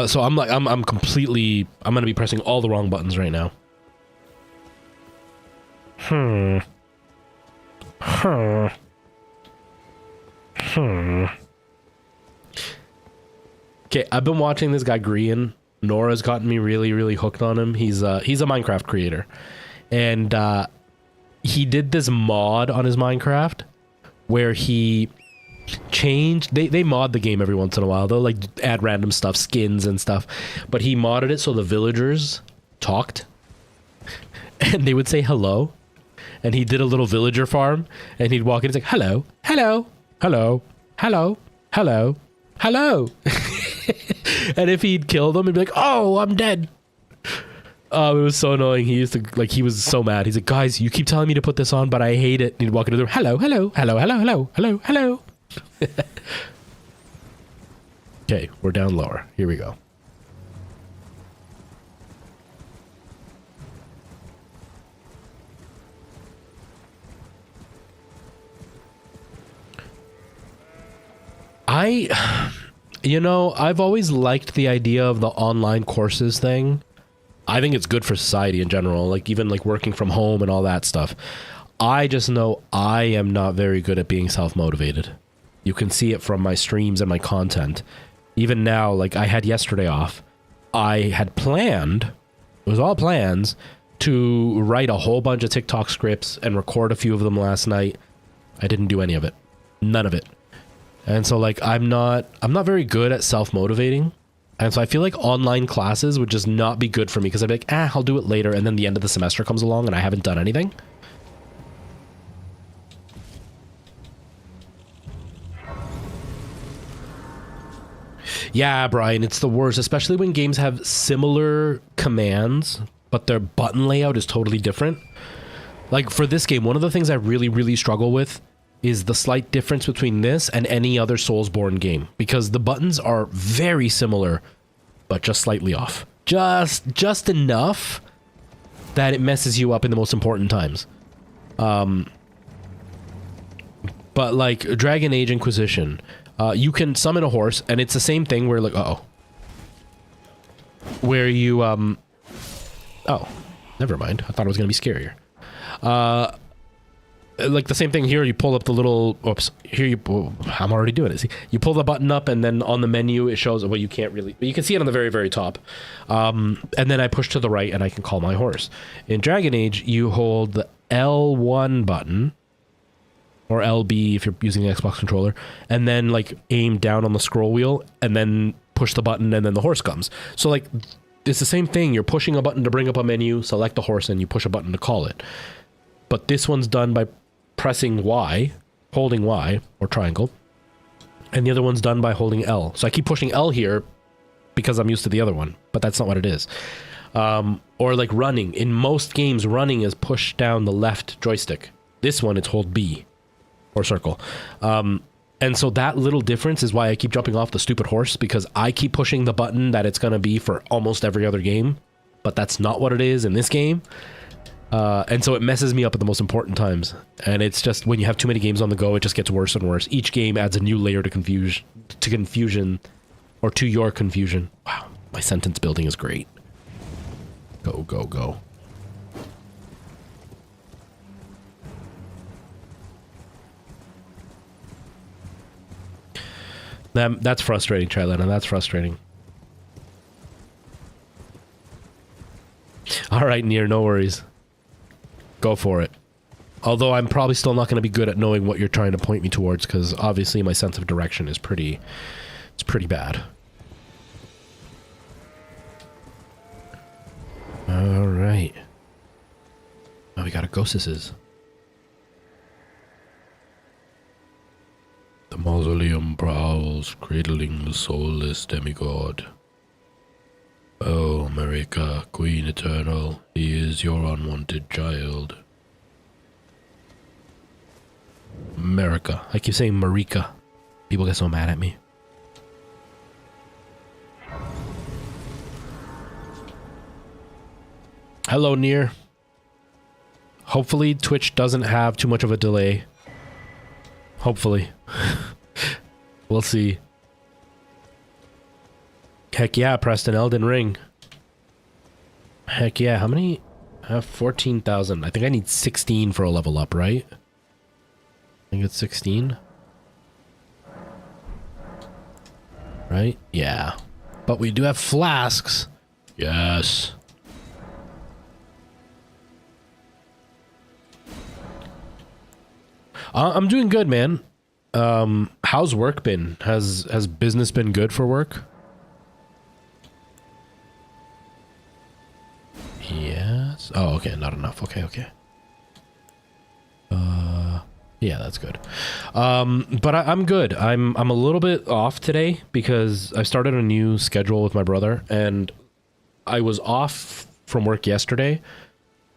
So I'm completely... I'm gonna be pressing all the wrong buttons right now. Okay, I've been watching this guy Grian. Nora's gotten me really, really hooked on him. He's a Minecraft creator. And he did this mod on his Minecraft where he changed... They mod the game every once in a while. They'll like add random stuff, skins and stuff. But he modded it so the villagers talked. And they would say hello. And he did a little villager farm. And he'd walk in and say, hello, hello, hello, hello, hello, hello. And if he'd kill them, he'd be like, oh, I'm dead. It was so annoying. He used to, like, he was so mad. He's like, guys, you keep telling me to put this on, but I hate it. And he'd walk into the room, hello, hello, hello, hello, hello, hello, hello. Okay, we're down lower. Here we go. You know, I've always liked the idea of the online courses thing. I think it's good for society in general, like even like working from home and all that stuff. I just know I am not very good at being self-motivated. You can see it from my streams and my content. Even now, like I had yesterday off. I had planned, it was all plans, to write a whole bunch of TikTok scripts and record a few of them last night. I didn't do any of it. None of it. And so like I'm not very good at self-motivating. And so I feel like online classes would just not be good for me because I'd be like, I'll do it later, and then the end of the semester comes along and I haven't done anything. Yeah, Brian, it's the worst, especially when games have similar commands, but their button layout is totally different. Like for this game, one of the things I really, really struggle with is the slight difference between this and any other Soulsborne game, because the buttons are very similar, but just slightly off. Just enough that it messes you up in the most important times. But like Dragon Age Inquisition, you can summon a horse, and it's the same thing where like, where you, oh, never mind. I thought it was going to be scarier. Like the same thing here, you pull up the little, I'm already doing it. See, you pull the button up, and then on the menu, it shows, well, you can't really, you can see it on the very, very top. And then I push to the right, and I can call my horse. In Dragon Age, you hold the L1 button, or LB if you're using the Xbox controller, and then like aim down on the scroll wheel, and then push the button, and then the horse comes. So like, it's the same thing. You're pushing a button to bring up a menu, select the horse, and you push a button to call it. But this one's done by pressing Y, holding Y, or triangle, and the other one's done by holding L. So I keep pushing L here because I'm used to the other one, but that's not what it is. Or like running. In most games, running is push down the left joystick. This one, it's hold B, or circle. And so that little difference is why I keep jumping off the stupid horse, because I keep pushing the button that it's going to be for almost every other game, but that's not what it is in this game. And so it messes me up at the most important times. And it's just, when you have too many games on the go, it just gets worse and worse. Each game adds a new layer to confusion, or to your confusion. Wow, my sentence building is great. Go, go, go. That's frustrating, Trilena. That's frustrating. All right, Nier, no worries. Go for it. Although I'm probably still not going to be good at knowing what you're trying to point me towards, because obviously my sense of direction is pretty bad. All right. Oh, we got a Ghostesses. The mausoleum prowls, cradling the soulless demigod. Oh, Marika, Queen Eternal, he is your unwanted child. Marika. I keep saying Marika. People get so mad at me. Hello, Nier. Hopefully Twitch doesn't have too much of a delay. Hopefully. We'll see. Heck yeah, Preston, Elden Ring. Heck yeah, how many? I have 14,000. I think I need 16 for a level up, right? I think it's 16. Right? Yeah. But we do have flasks. Yes. I'm doing good, man. How's work been? Has business been good for work? Yes. Oh, okay, not enough. Okay, okay. Yeah, that's good. But I'm good. I'm a little bit off today because I started a new schedule with my brother, and I was off from work yesterday,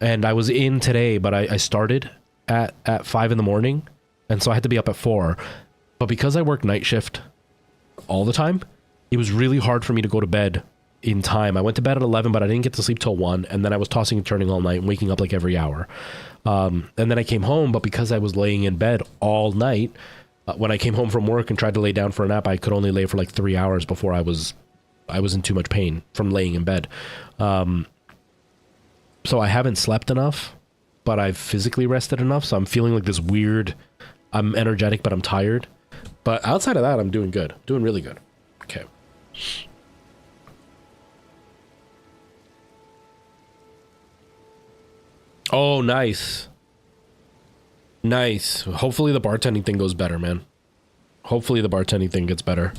and I was in today, but I started at 5 in the morning, and so I had to be up at 4. But because I work night shift all the time, it was really hard for me to go to bed in time. I went to bed at 11, but I didn't get to sleep till 1, and then I was tossing and turning all night and waking up like every hour. And then I came home, but because I was laying in bed all night, when I came home from work and tried to lay down for a nap, I could only lay for like 3 hours before I was in too much pain from laying in bed. So I haven't slept enough, but I've physically rested enough, so I'm feeling like this weird, I'm energetic, but I'm tired. But outside of that, I'm doing good. Doing really good. Okay. Oh, nice. Nice. Hopefully the bartending thing goes better, man. Hopefully the bartending thing gets better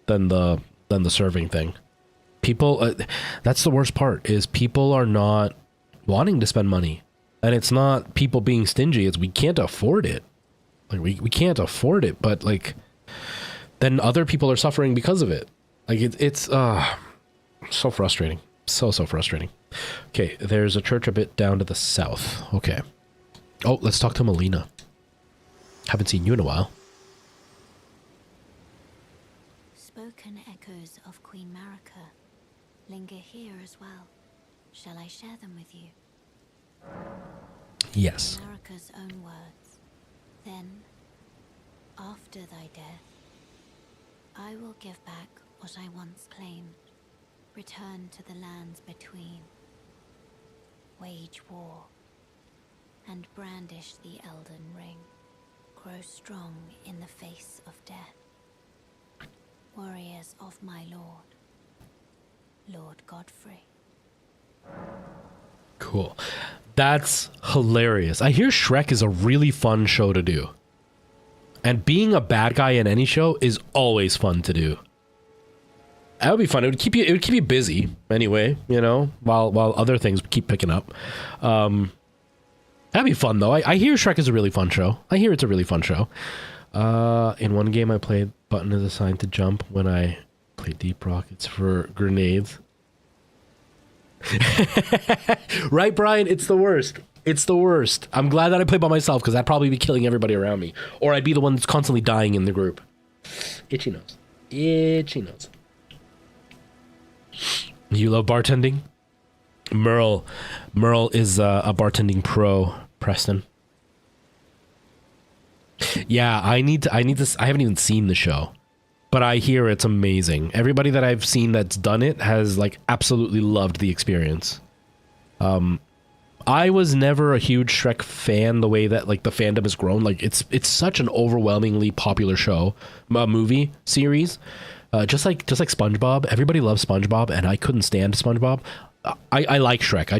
than the serving thing. People, that's the worst part, is people are not wanting to spend money. And it's not people being stingy, it's we can't afford it. Like we can't afford it, but like then other people are suffering because of it. Like it's so frustrating. So frustrating. Okay, there's a church a bit down to the south. Okay. Oh, let's talk to Melina. Haven't seen you in a while. Spoken echoes of Queen Marika linger here as well. Shall I share them with you? Yes. Marika's own words. Then, after thy death, I will give back what I once claimed. Return to the lands between. Wage war. And brandish the Elden ring. Grow strong in the face of death. Warriors of my lord. Lord Godfrey. Cool. That's hilarious. I hear Shrek is a really fun show to do. And being a bad guy in any show is always fun to do. That would be fun. It would keep you busy anyway, you know, while other things keep picking up. That'd be fun though. I hear Shrek is a really fun show. I hear it's a really fun show. In one game I played, button is assigned to jump when I play deep rockets for grenades. Right, Brian? It's the worst. It's the worst. I'm glad that I play by myself because I'd probably be killing everybody around me. Or I'd be the one that's constantly dying in the group. Itchy nose. Itchy nose. You love bartending? Merle is a bartending pro, Preston. Yeah, I need to. I haven't even seen the show, but I hear it's amazing. Everybody that I've seen that's done it has like absolutely loved the experience. I was never a huge Shrek fan the way that like the fandom has grown. Like it's such an overwhelmingly popular show, movie series. Just like SpongeBob, everybody loves SpongeBob, and I couldn't stand SpongeBob. I like Shrek. I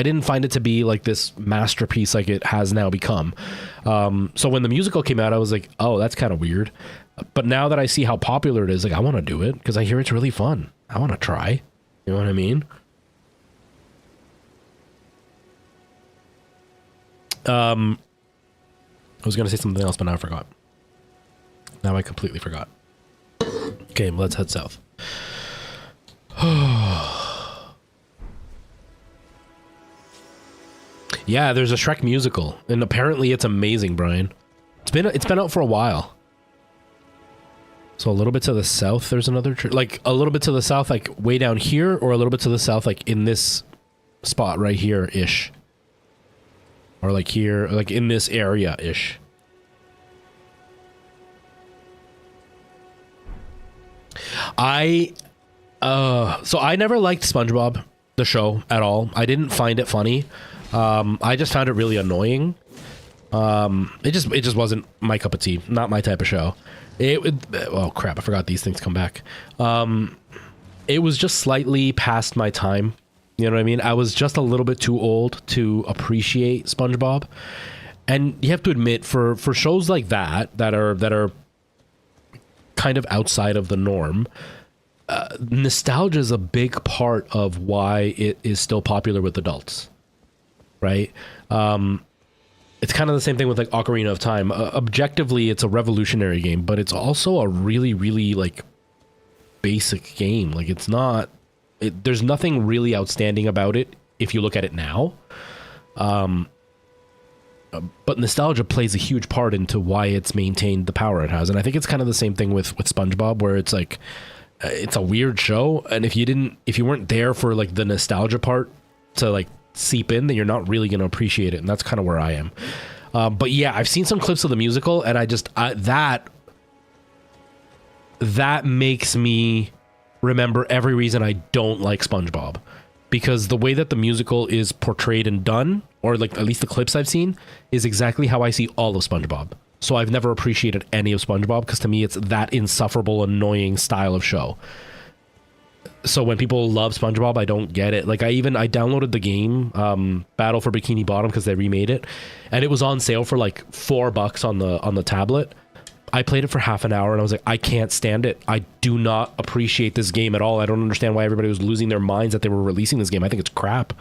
didn't find it to be like this masterpiece like it has now become. So when the musical came out, I was like, oh, that's kind of weird. But now that I see how popular it is, like I want to do it because I hear it's really fun. I want to try. You know what I mean? I was going to say something else, but now I forgot. Now I completely forgot. Okay, let's head south. Yeah, there's a Shrek musical, and apparently it's amazing, Brian. It's been out for a while. So a little bit to the south, there's another like a little bit to the south, like way down here, or a little bit to the south, like in this spot right here ish, or like here, like in this area ish. So I never liked SpongeBob, the show, at all. I didn't find it funny. I just found it really annoying. It just wasn't my cup of tea. Not my type of show. Oh crap, I forgot these things come back. It was just slightly past my time. You know what I mean? I was just a little bit too old to appreciate SpongeBob. And you have to admit, for shows like that are kind of outside of the norm, nostalgia is a big part of why it is still popular with adults, right? It's kind of the same thing with like Ocarina of Time. Objectively, it's a revolutionary game, but it's also a really, really like basic game. Like it's not, there's nothing really outstanding about it if you look at it now. But nostalgia plays a huge part into why it's maintained the power it has. And I think it's kind of the same thing with SpongeBob, where it's like, it's a weird show. And if you weren't there for like the nostalgia part to like seep in, then you're not really going to appreciate it. And that's kind of where I am. But yeah, I've seen some clips of the musical, and that makes me remember every reason I don't like SpongeBob, because the way that the musical is portrayed and done, or like at least the clips I've seen, is exactly how I see all of SpongeBob. So I've never appreciated any of SpongeBob, because to me it's that insufferable, annoying style of show. So when people love SpongeBob, I don't get it. Like I downloaded the game, Battle for Bikini Bottom, because they remade it, and it was on sale for like $4 on the tablet. I played it for half an hour and I was like, I can't stand it. I do not appreciate this game at all. I don't understand why everybody was losing their minds that they were releasing this game. I think it's crap.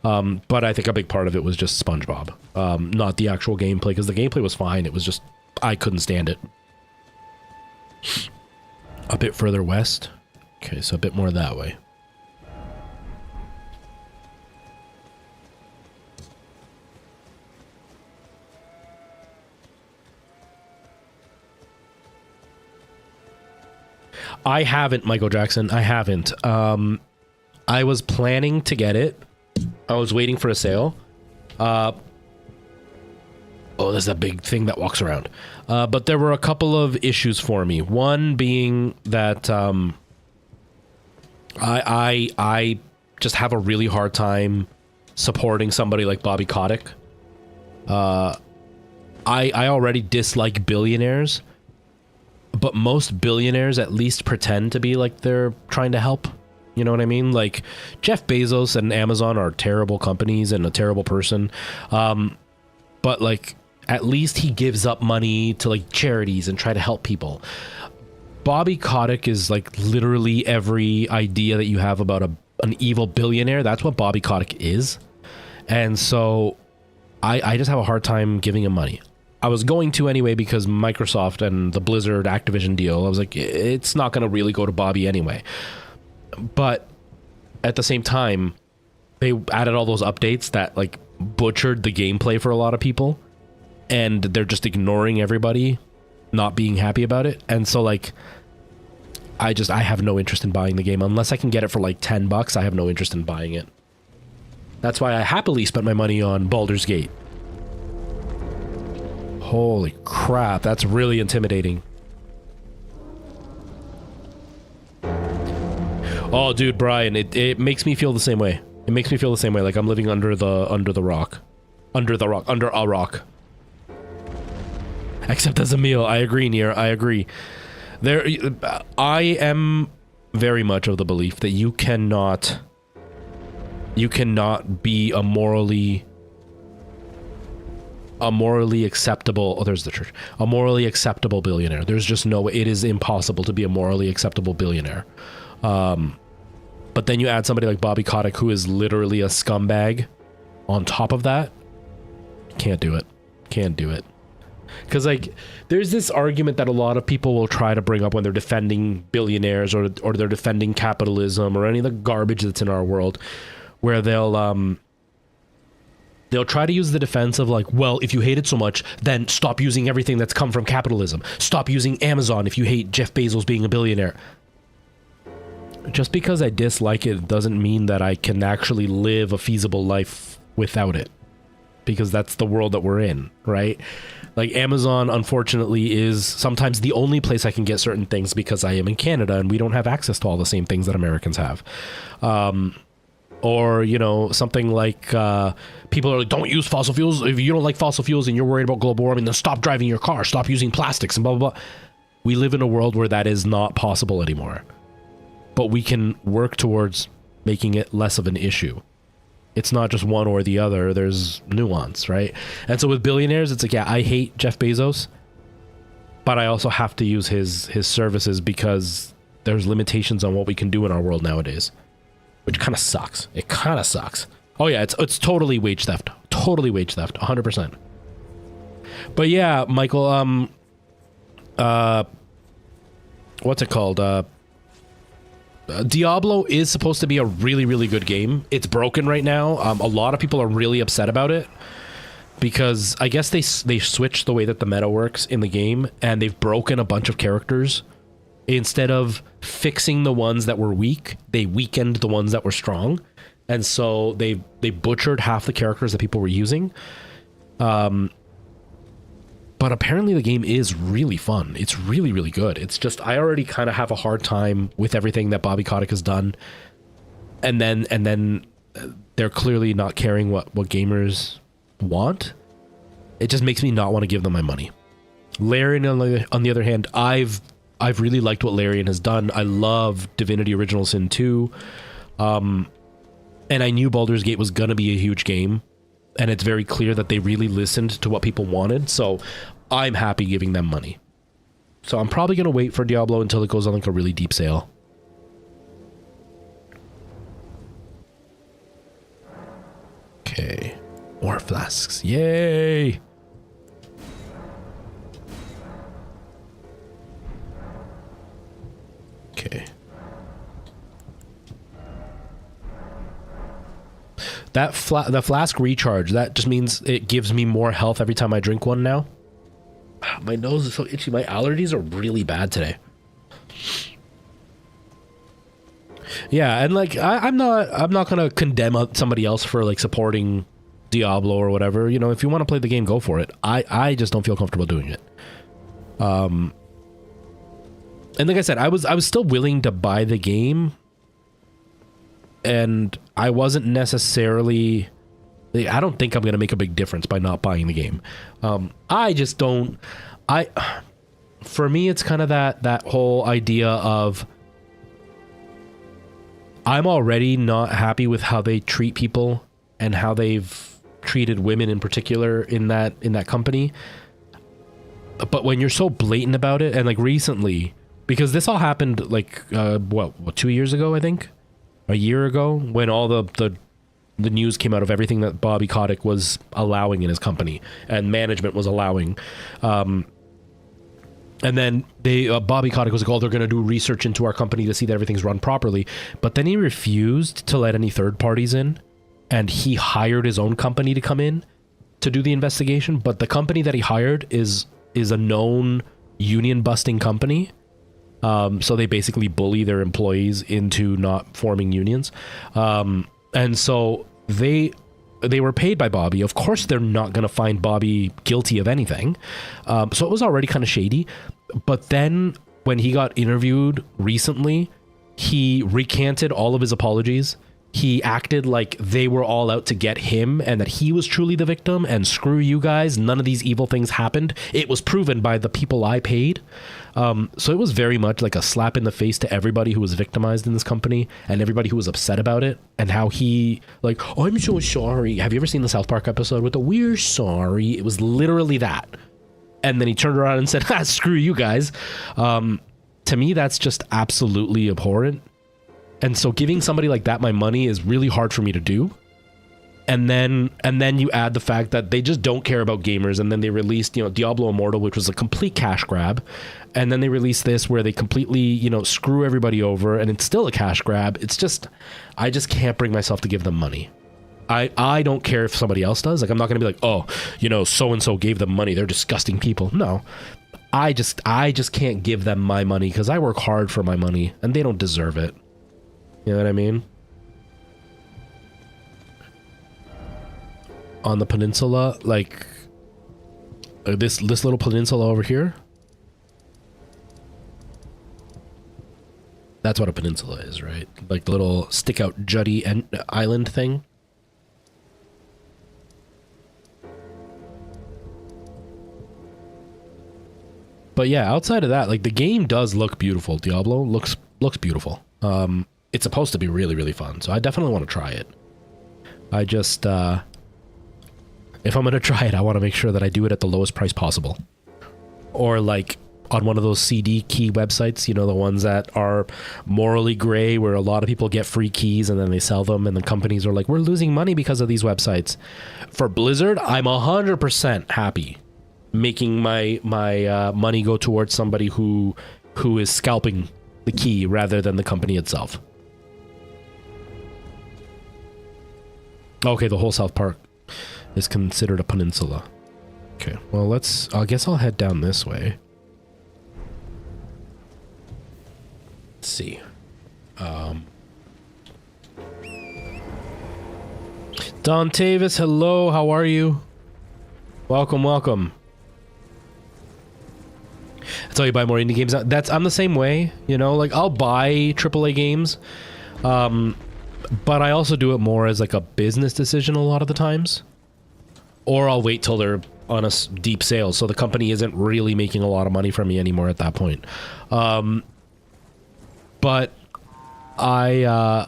But I think a big part of it was just SpongeBob, not the actual gameplay, because the gameplay was fine. It was just, I couldn't stand it. A bit further west. Okay, so a bit more that way. I haven't, Michael Jackson. I haven't. I was planning to get it. I was waiting for a sale. Oh, there's that big thing that walks around. But there were a couple of issues for me. One being that I just have a really hard time supporting somebody like Bobby Kotick. I already dislike billionaires, but most billionaires at least pretend to be like they're trying to help. You know what I mean? Like Jeff Bezos and Amazon are terrible companies and a terrible person. But like at least he gives up money to like charities and try to help people. Bobby Kotick is like literally every idea that you have about an evil billionaire. That's what Bobby Kotick is. And so I just have a hard time giving him money. I was going to anyway because Microsoft and the Blizzard Activision deal, I was like, it's not going to really go to Bobby anyway. But at the same time, they added all those updates that like butchered the gameplay for a lot of people. And they're just ignoring everybody, not being happy about it. And so like, I have no interest in buying the game. Unless I can get it for like $10, I have no interest in buying it. That's why I happily spent my money on Baldur's Gate. Holy crap, that's really intimidating. Oh, dude, Brian, it makes me feel the same way. It makes me feel the same way, like I'm living under a rock. Except as a meal. I agree, Nier. I agree. I am very much of the belief that you cannot be a morally acceptable. Oh, there's the church. A morally acceptable billionaire. There's just no way. It is impossible to be a morally acceptable billionaire. But then you add somebody like Bobby Kotick, who is literally a scumbag on top of that. Can't do it. Can't do it. Because like there's this argument that a lot of people will try to bring up when they're defending billionaires or they're defending capitalism or any of the garbage that's in our world, where they'll try to use the defense of like, well, if you hate it so much, then stop using everything that's come from capitalism. Stop using Amazon if you hate Jeff Bezos being a billionaire. Just because I dislike it doesn't mean that I can actually live a feasible life without it. Because that's the world that we're in, right? Like Amazon, unfortunately, is sometimes the only place I can get certain things because I am in Canada and we don't have access to all the same things that Americans have. Or, you know, something like people are like, don't use fossil fuels. If you don't like fossil fuels and you're worried about global warming, then stop driving your car, stop using plastics and blah, blah, blah. We live in a world where that is not possible anymore. But we can work towards making it less of an issue. It's not just one or the other. There's nuance, right? And so with billionaires, it's like, yeah, I hate Jeff Bezos, but I also have to use his services because there's limitations on what we can do in our world nowadays, which kind of sucks. It kind of sucks. Oh yeah, it's totally wage theft. Totally wage theft, 100%. But yeah, Michael, what's it called? Diablo is supposed to be a really, really good game. It's broken right now. A lot of people are really upset about it because I guess they switched the way that the meta works in the game and they've broken a bunch of characters. Instead of fixing the ones that were weak, they weakened the ones that were strong. And so they butchered half the characters that people were using. But apparently the game is really fun. It's really, really good. It's just, I already kind of have a hard time with everything that Bobby Kotick has done. And then they're clearly not caring what gamers want. It just makes me not want to give them my money. Larian, on the other hand, I've really liked what Larian has done. I love Divinity Original Sin 2. And I knew Baldur's Gate was going to be a huge game. And it's very clear that they really listened to what people wanted. So I'm happy giving them money. So I'm probably going to wait for Diablo until it goes on like a really deep sale. Okay. More flasks. Yay! Okay. That the flask recharge, that just means it gives me more health every time I drink one now. My nose is so itchy. My allergies are really bad today. Yeah, and like I'm not gonna condemn somebody else for like supporting Diablo or whatever. You know, if you want to play the game, go for it. I just don't feel comfortable doing it. And like I said, I was still willing to buy the game, and I wasn't necessarily. I don't think I'm gonna make a big difference by not buying the game. I just don't. For me, it's kind of that whole idea of I'm already not happy with how they treat people and how they've treated women in particular in that company. But when you're so blatant about it, and like recently, because this all happened like what 2 years ago, I think, a year ago, when all the news came out of everything that Bobby Kotick was allowing in his company and management was allowing. And then Bobby Kotick was like, oh, they're going to do research into our company to see that everything's run properly. But then he refused to let any third parties in, and he hired his own company to come in to do the investigation. But the company that he hired is a known union busting company. So they basically bully their employees into not forming unions. And so they were paid by Bobby. Of course, they're not going to find Bobby guilty of anything. So it was already kind of shady. But then when he got interviewed recently, he recanted all of his apologies. He acted like they were all out to get him and that he was truly the victim, and screw you guys, none of these evil things happened. It was proven by the people I paid. So it was very much like a slap in the face to everybody who was victimized in this company and everybody who was upset about it, and how he like, oh, I'm so sorry. Have you ever seen the South Park episode with the we're sorry? It was literally that. And then he turned around and said, screw you guys. To me, that's just absolutely abhorrent. And so giving somebody like that my money is really hard for me to do. And then you add the fact that they just don't care about gamers. And then they released, Diablo Immortal, which was a complete cash grab. And then they released this where they completely, screw everybody over, and it's still a cash grab. It's just, I just can't bring myself to give them money. I don't care if somebody else does. Like, I'm not going to be like, oh, so-and-so gave them money, they're disgusting people. No, I just can't give them my money because I work hard for my money and they don't deserve it. You know what I mean? On the peninsula, like this little peninsula over here. That's what a peninsula is, right? Like the little stick out jutty island thing. But yeah, outside of that, like the game does look beautiful. Diablo looks beautiful. It's supposed to be really, really fun, so I definitely want to try it. I just, if I'm going to try it, I want to make sure that I do it at the lowest price possible. Or like on one of those CD key websites, the ones that are morally gray, where a lot of people get free keys and then they sell them, and the companies are like, we're losing money because of these websites. For Blizzard, I'm 100% happy making my money go towards somebody who is scalping the key rather than the company itself. Okay, the whole South Park is considered a peninsula. Okay, well, I guess I'll head down this way. Let's see. Don Tavis, hello, how are you? Welcome. That's how you buy more indie games. I'm the same way, like I'll buy AAA games, but I also do it more as like a business decision a lot of the times, or I'll wait till they're on a deep sale, so the company isn't really making a lot of money from me anymore at that point. But I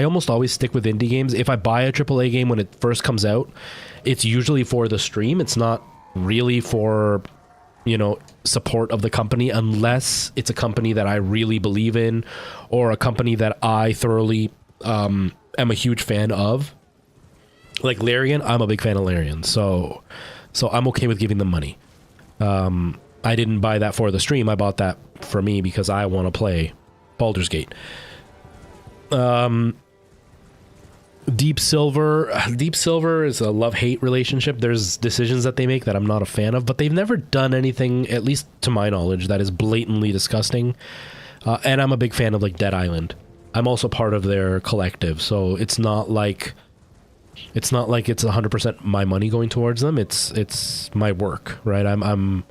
almost always stick with indie games. If I buy a AAA game when it first comes out, it's usually for the stream. It's not really for support of the company, unless it's a company that I really believe in, or a company that I thoroughly am a huge fan of. Like Larian, I'm a big fan of Larian, so I'm okay with giving them money. I didn't buy that for the stream. I bought that for me because I want to play Baldur's Gate. Deep Silver is a love-hate relationship. There's decisions that they make that I'm not a fan of, but they've never done anything, at least to my knowledge, that is blatantly disgusting. And I'm a big fan of like Dead Island. I'm also part of their collective, so it's not like it's 100% my money going towards them. It's my work, right? I'm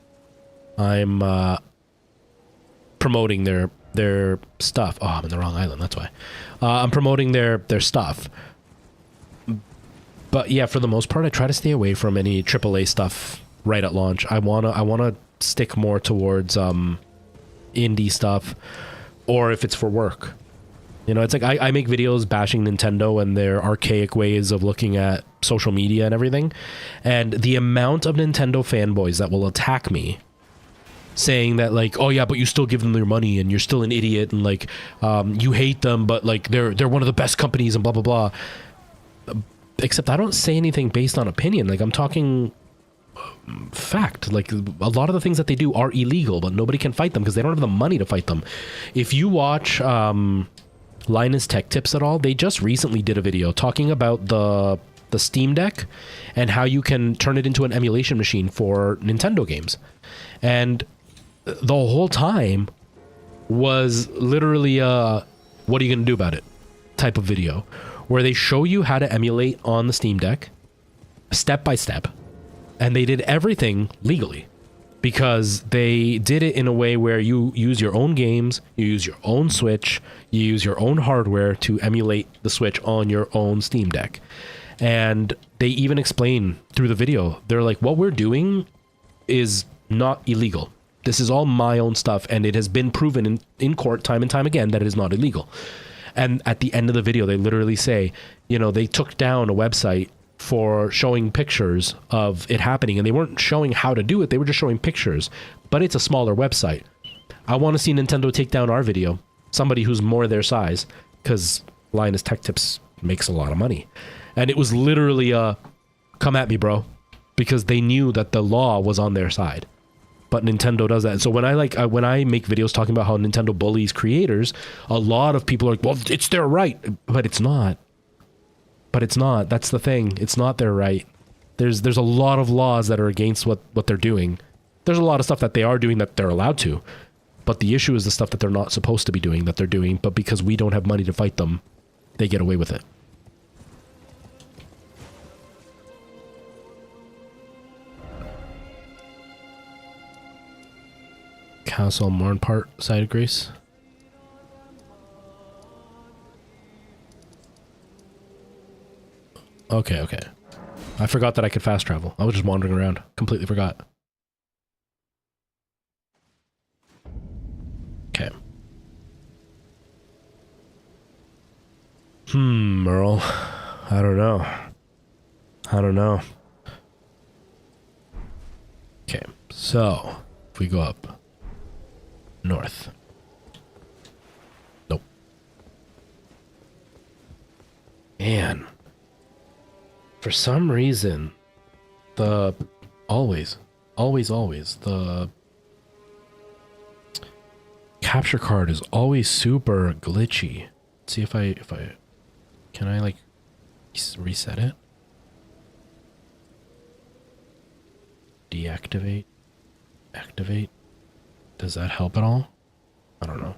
promoting their stuff. Oh, I'm in the wrong island. That's why. I'm promoting their stuff. But yeah, for the most part, I try to stay away from any AAA stuff right at launch. I wanna stick more towards indie stuff, or if it's for work. You know, it's like I make videos bashing Nintendo and their archaic ways of looking at social media and everything, and the amount of Nintendo fanboys that will attack me, saying that like, oh yeah, but you still give them their money and you're still an idiot, and like you hate them, but like they're one of the best companies and blah blah blah. Except I don't say anything based on opinion. Like, I'm talking fact. Like, a lot of the things that they do are illegal, but nobody can fight them because they don't have the money to fight them. If you watch Linus Tech Tips at all, they just recently did a video talking about the Steam Deck and how you can turn it into an emulation machine for Nintendo games. And the whole time was literally what are you going to do about it type of video, where they show you how to emulate on the Steam Deck, step by step, and they did everything legally because they did it in a way where you use your own games, you use your own Switch, you use your own hardware to emulate the Switch on your own Steam Deck. And they even explain through the video, they're like, what we're doing is not illegal. This is all my own stuff, and it has been proven in court time and time again that it is not illegal. And at the end of the video, they literally say, you know, they took down a website for showing pictures of it happening, and they weren't showing how to do it. They were just showing pictures, but it's a smaller website. I want to see Nintendo take down our video, somebody who's more their size, because Linus Tech Tips makes a lot of money. And it was literally come at me, bro, because they knew that the law was on their side. But Nintendo does that. So when I make videos talking about how Nintendo bullies creators, a lot of people are like, well, it's their right. But it's not. That's the thing. It's not their right. There's a lot of laws that are against what they're doing. There's a lot of stuff that they are doing that they're allowed to. But the issue is the stuff that they're not supposed to be doing that they're doing. But because we don't have money to fight them, they get away with it. Castle Mornpart, side of Grace. Okay. I forgot that I could fast travel. I was just wandering around. Completely forgot. Okay. Merle. I don't know. Okay, so if we go up north. Nope. Man. For some reason, always, the capture card is always super glitchy. Let's see if I can I like reset it? Deactivate? Activate? Does that help at all? I don't know.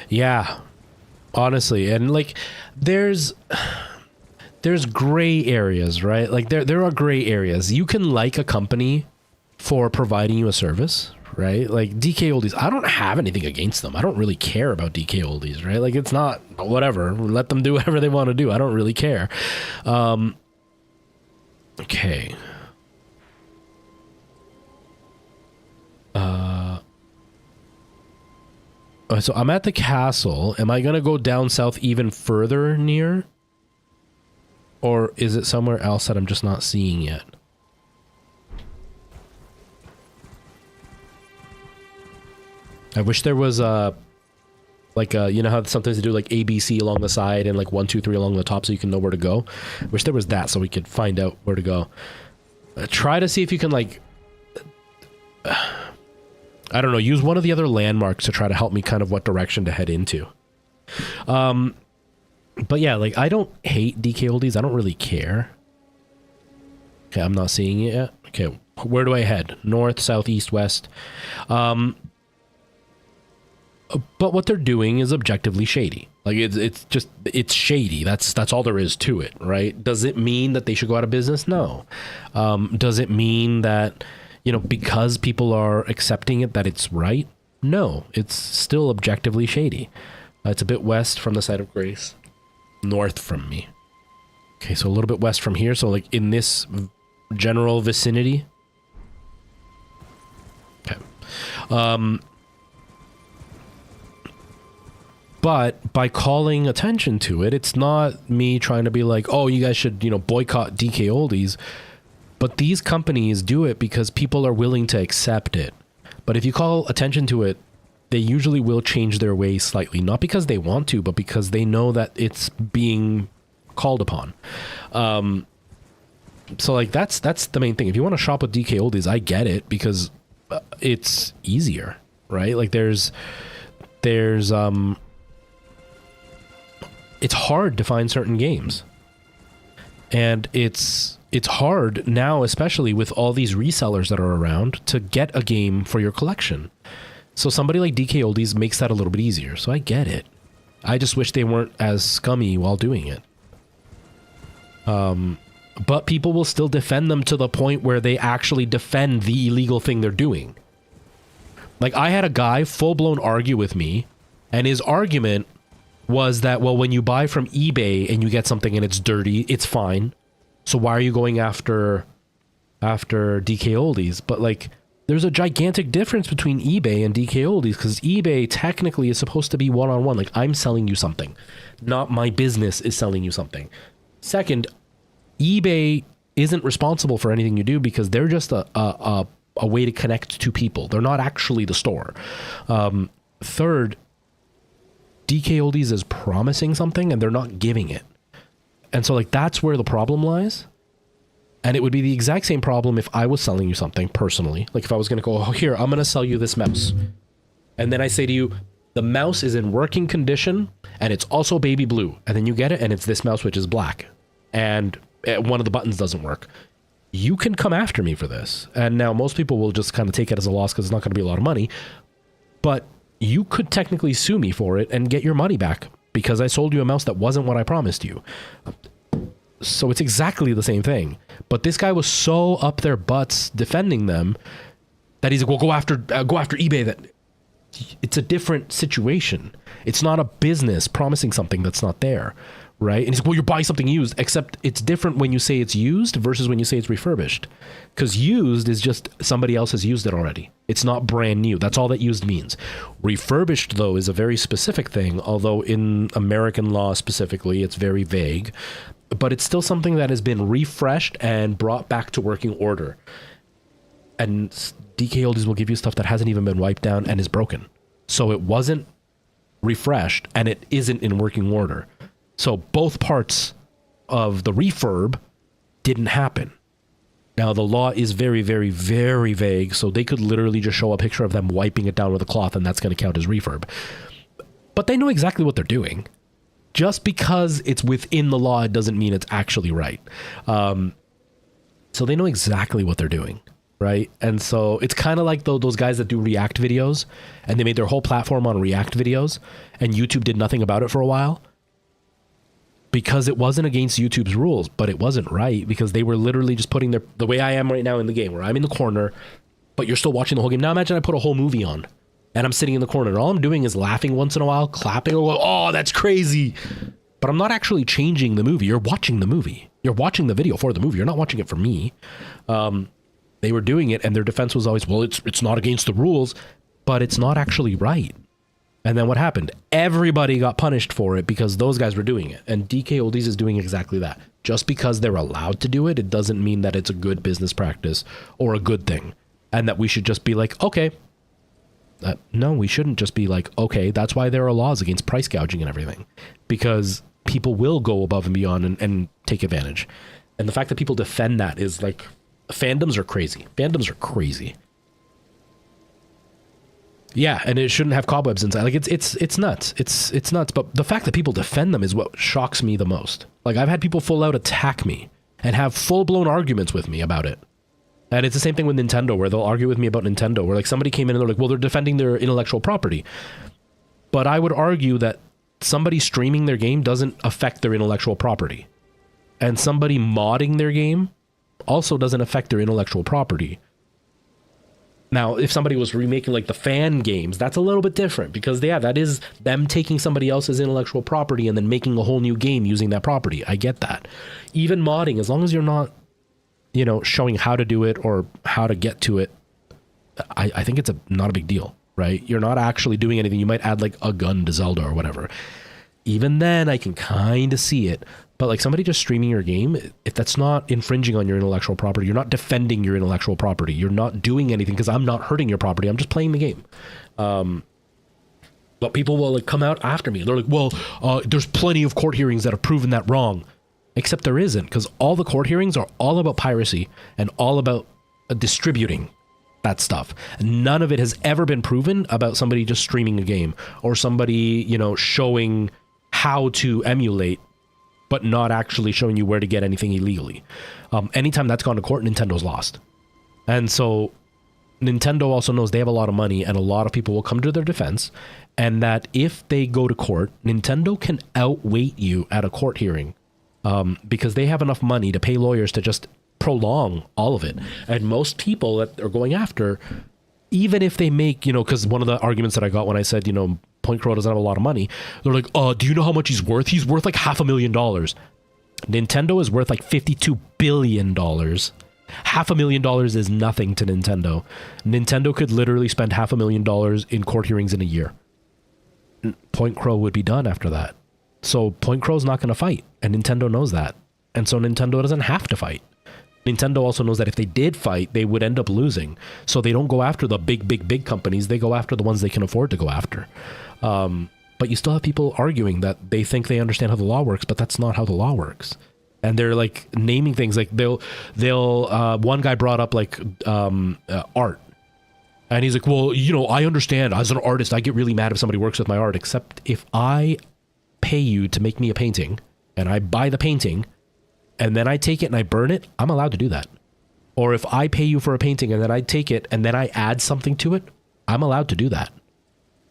Yeah, honestly, and like there's gray areas, right? Like there are gray areas. You can like a company for providing you a service, right? Like DK Oldies, I don't have anything against them. I don't really care about DK Oldies, right? Like it's not whatever. Let them do whatever they want to do. I don't really care. Okay. So I'm at the castle. Am I gonna go down south even further near? Or is it somewhere else that I'm just not seeing yet? I wish there was a Like, you know how sometimes they do like ABC along the side and like 1, 2, 3 along the top so you can know where to go? I wish there was that so we could find out where to go. Try to see if you can like, I don't know, use one of the other landmarks to try to help me kind of what direction to head into. But yeah, like I don't hate DK oldies. I don't really care. Okay, I'm not seeing it yet. Okay, where do I head? North, south, east, west. But what they're doing is objectively shady. Like it's shady. That's all there is to it, right? Does it mean that they should go out of business? No. Does it mean that, you know, because people are accepting it that it's right? No, it's still objectively shady. It's a bit west from the site of grace, north from me. Okay, so a little bit west from here. So like in this general vicinity. Okay. But by calling attention to it, it's not me trying to be like, oh, you guys should, you know, boycott DK oldies. But these companies do it because people are willing to accept it. But if you call attention to it, they usually will change their ways slightly. Not because they want to, but because they know that it's being called upon. So like that's the main thing. If you want to shop with DK oldies, I get it because it's easier, right? Like there's it's hard to find certain games. And it's hard now, especially with all these resellers that are around, to get a game for your collection. So somebody like DK oldies makes that a little bit easier. So I get it. I just wish they weren't as scummy while doing it. But people will still defend them to the point where they actually defend the illegal thing they're doing. Like I had a guy full-blown argue with me, and his argument was that, well, when you buy from eBay and you get something and it's dirty, it's fine. So why are you going after DK oldies? But like, there's a gigantic difference between eBay and DK oldies, because eBay technically is supposed to be one-on-one. Like I'm selling you something, not my business is selling you something. Second, eBay isn't responsible for anything you do because they're just a way to connect to people. They're not actually the store. Third, DK oldies is promising something and they're not giving it. And so like that's where the problem lies. And it would be the exact same problem if I was selling you something personally. Like if I was going to go, oh, here, I'm going to sell you this mouse. And then I say to you, the mouse is in working condition and it's also baby blue. And then you get it and it's this mouse, which is black. And one of the buttons doesn't work. You can come after me for this. And now most people will just kind of take it as a loss because it's not going to be a lot of money. But you could technically sue me for it and get your money back because I sold you a mouse that wasn't what I promised you. So it's exactly the same thing. But this guy was so up their butts defending them that he's like, well, go after eBay. That it's a different situation. It's not a business promising something that's not there, right? And he's like, well, you're buying something used, except it's different when you say it's used versus when you say it's refurbished. Because used is just somebody else has used it already. It's not brand new. That's all that used means. Refurbished, though, is a very specific thing, although in American law specifically, it's very vague. But it's still something that has been refreshed and brought back to working order. And DK oldies will give you stuff that hasn't even been wiped down and is broken. So it wasn't refreshed and it isn't in working order. So both parts of the refurb didn't happen. Now the law is very, very, very vague. So they could literally just show a picture of them wiping it down with a cloth and that's going to count as refurb. But they know exactly what they're doing. Just because it's within the law, it doesn't mean it's actually right. So they know exactly what they're doing, right? And so it's kind of like those guys that do React videos, and they made their whole platform on React videos, and YouTube did nothing about it for a while because it wasn't against YouTube's rules, but it wasn't right because they were literally just putting the way I am right now in the game, where I'm in the corner, but you're still watching the whole game. Now imagine I put a whole movie on. And I'm sitting in the corner and all I'm doing is laughing once in a while, clapping, or going, oh, that's crazy. But I'm not actually changing the movie. You're watching the movie. You're watching the video for the movie. You're not watching it for me. They were doing it and their defense was always, well, it's not against the rules, but it's not actually right. And then what happened? Everybody got punished for it because those guys were doing it. And DK Oldies is doing exactly that. Just because they're allowed to do it, it doesn't mean that it's a good business practice or a good thing. And that we should just be like, okay, No, we shouldn't just be like, okay, that's why there are laws against price gouging and everything, because people will go above and beyond and take advantage. And the fact that people defend that is like, fandoms are crazy. Fandoms are crazy. Yeah, and it shouldn't have cobwebs inside. Like it's nuts. It's nuts. But the fact that people defend them is what shocks me the most. Like I've had people full out attack me and have full blown arguments with me about it. And it's the same thing with Nintendo, where they'll argue with me about Nintendo, where like somebody came in and they're like, well, they're defending their intellectual property. But I would argue that somebody streaming their game doesn't affect their intellectual property. And somebody modding their game also doesn't affect their intellectual property. Now, if somebody was remaking like the fan games, that's a little bit different, because yeah, that is them taking somebody else's intellectual property and then making a whole new game using that property. I get that. Even modding, as long as you're not, you know, showing how to do it or how to get to it, I think it's not a big deal, right? You're not actually doing anything. You might add like a gun to Zelda or whatever. Even then, I can kind of see it. But like somebody just streaming your game, if that's not infringing on your intellectual property, you're not defending your intellectual property, you're not doing anything, because I'm not hurting your property, I'm just playing the game. But people will like come out after me. They're like, well, there's plenty of court hearings that have proven that wrong. Except there isn't, because all the court hearings are all about piracy and all about distributing that stuff. None of it has ever been proven about somebody just streaming a game or somebody, you know, showing how to emulate, but not actually showing you where to get anything illegally. Anytime that's gone to court, Nintendo's lost. And so Nintendo also knows they have a lot of money and a lot of people will come to their defense, and that if they go to court, Nintendo can outweight you at a court hearing. Because they have enough money to pay lawyers to just prolong all of it. And most people that are going after, even if they make, you know, because one of the arguments that I got when I said, you know, Point Crow doesn't have a lot of money, they're like, do you know how much he's worth? He's worth like $500,000. Nintendo is worth like $52 billion. $500,000 is nothing to Nintendo. Nintendo could literally spend $500,000 in court hearings in a year. Point Crow would be done after that. So Point Crow's not going to fight, and Nintendo knows that. And so Nintendo doesn't have to fight. Nintendo also knows that if they did fight, they would end up losing. So they don't go after the big companies. They go after the ones they can afford to go after. But you still have people arguing that they think they understand how the law works, but that's not how the law works. And they're like naming things like they'll one guy brought up like art. And he's like, well, you know, I understand as an artist, I get really mad if somebody works with my art, except if I pay you to make me a painting and I buy the painting and then I take it and I burn it, I'm allowed to do that. Or if I pay you for a painting and then I take it and then I add something to it, I'm allowed to do that.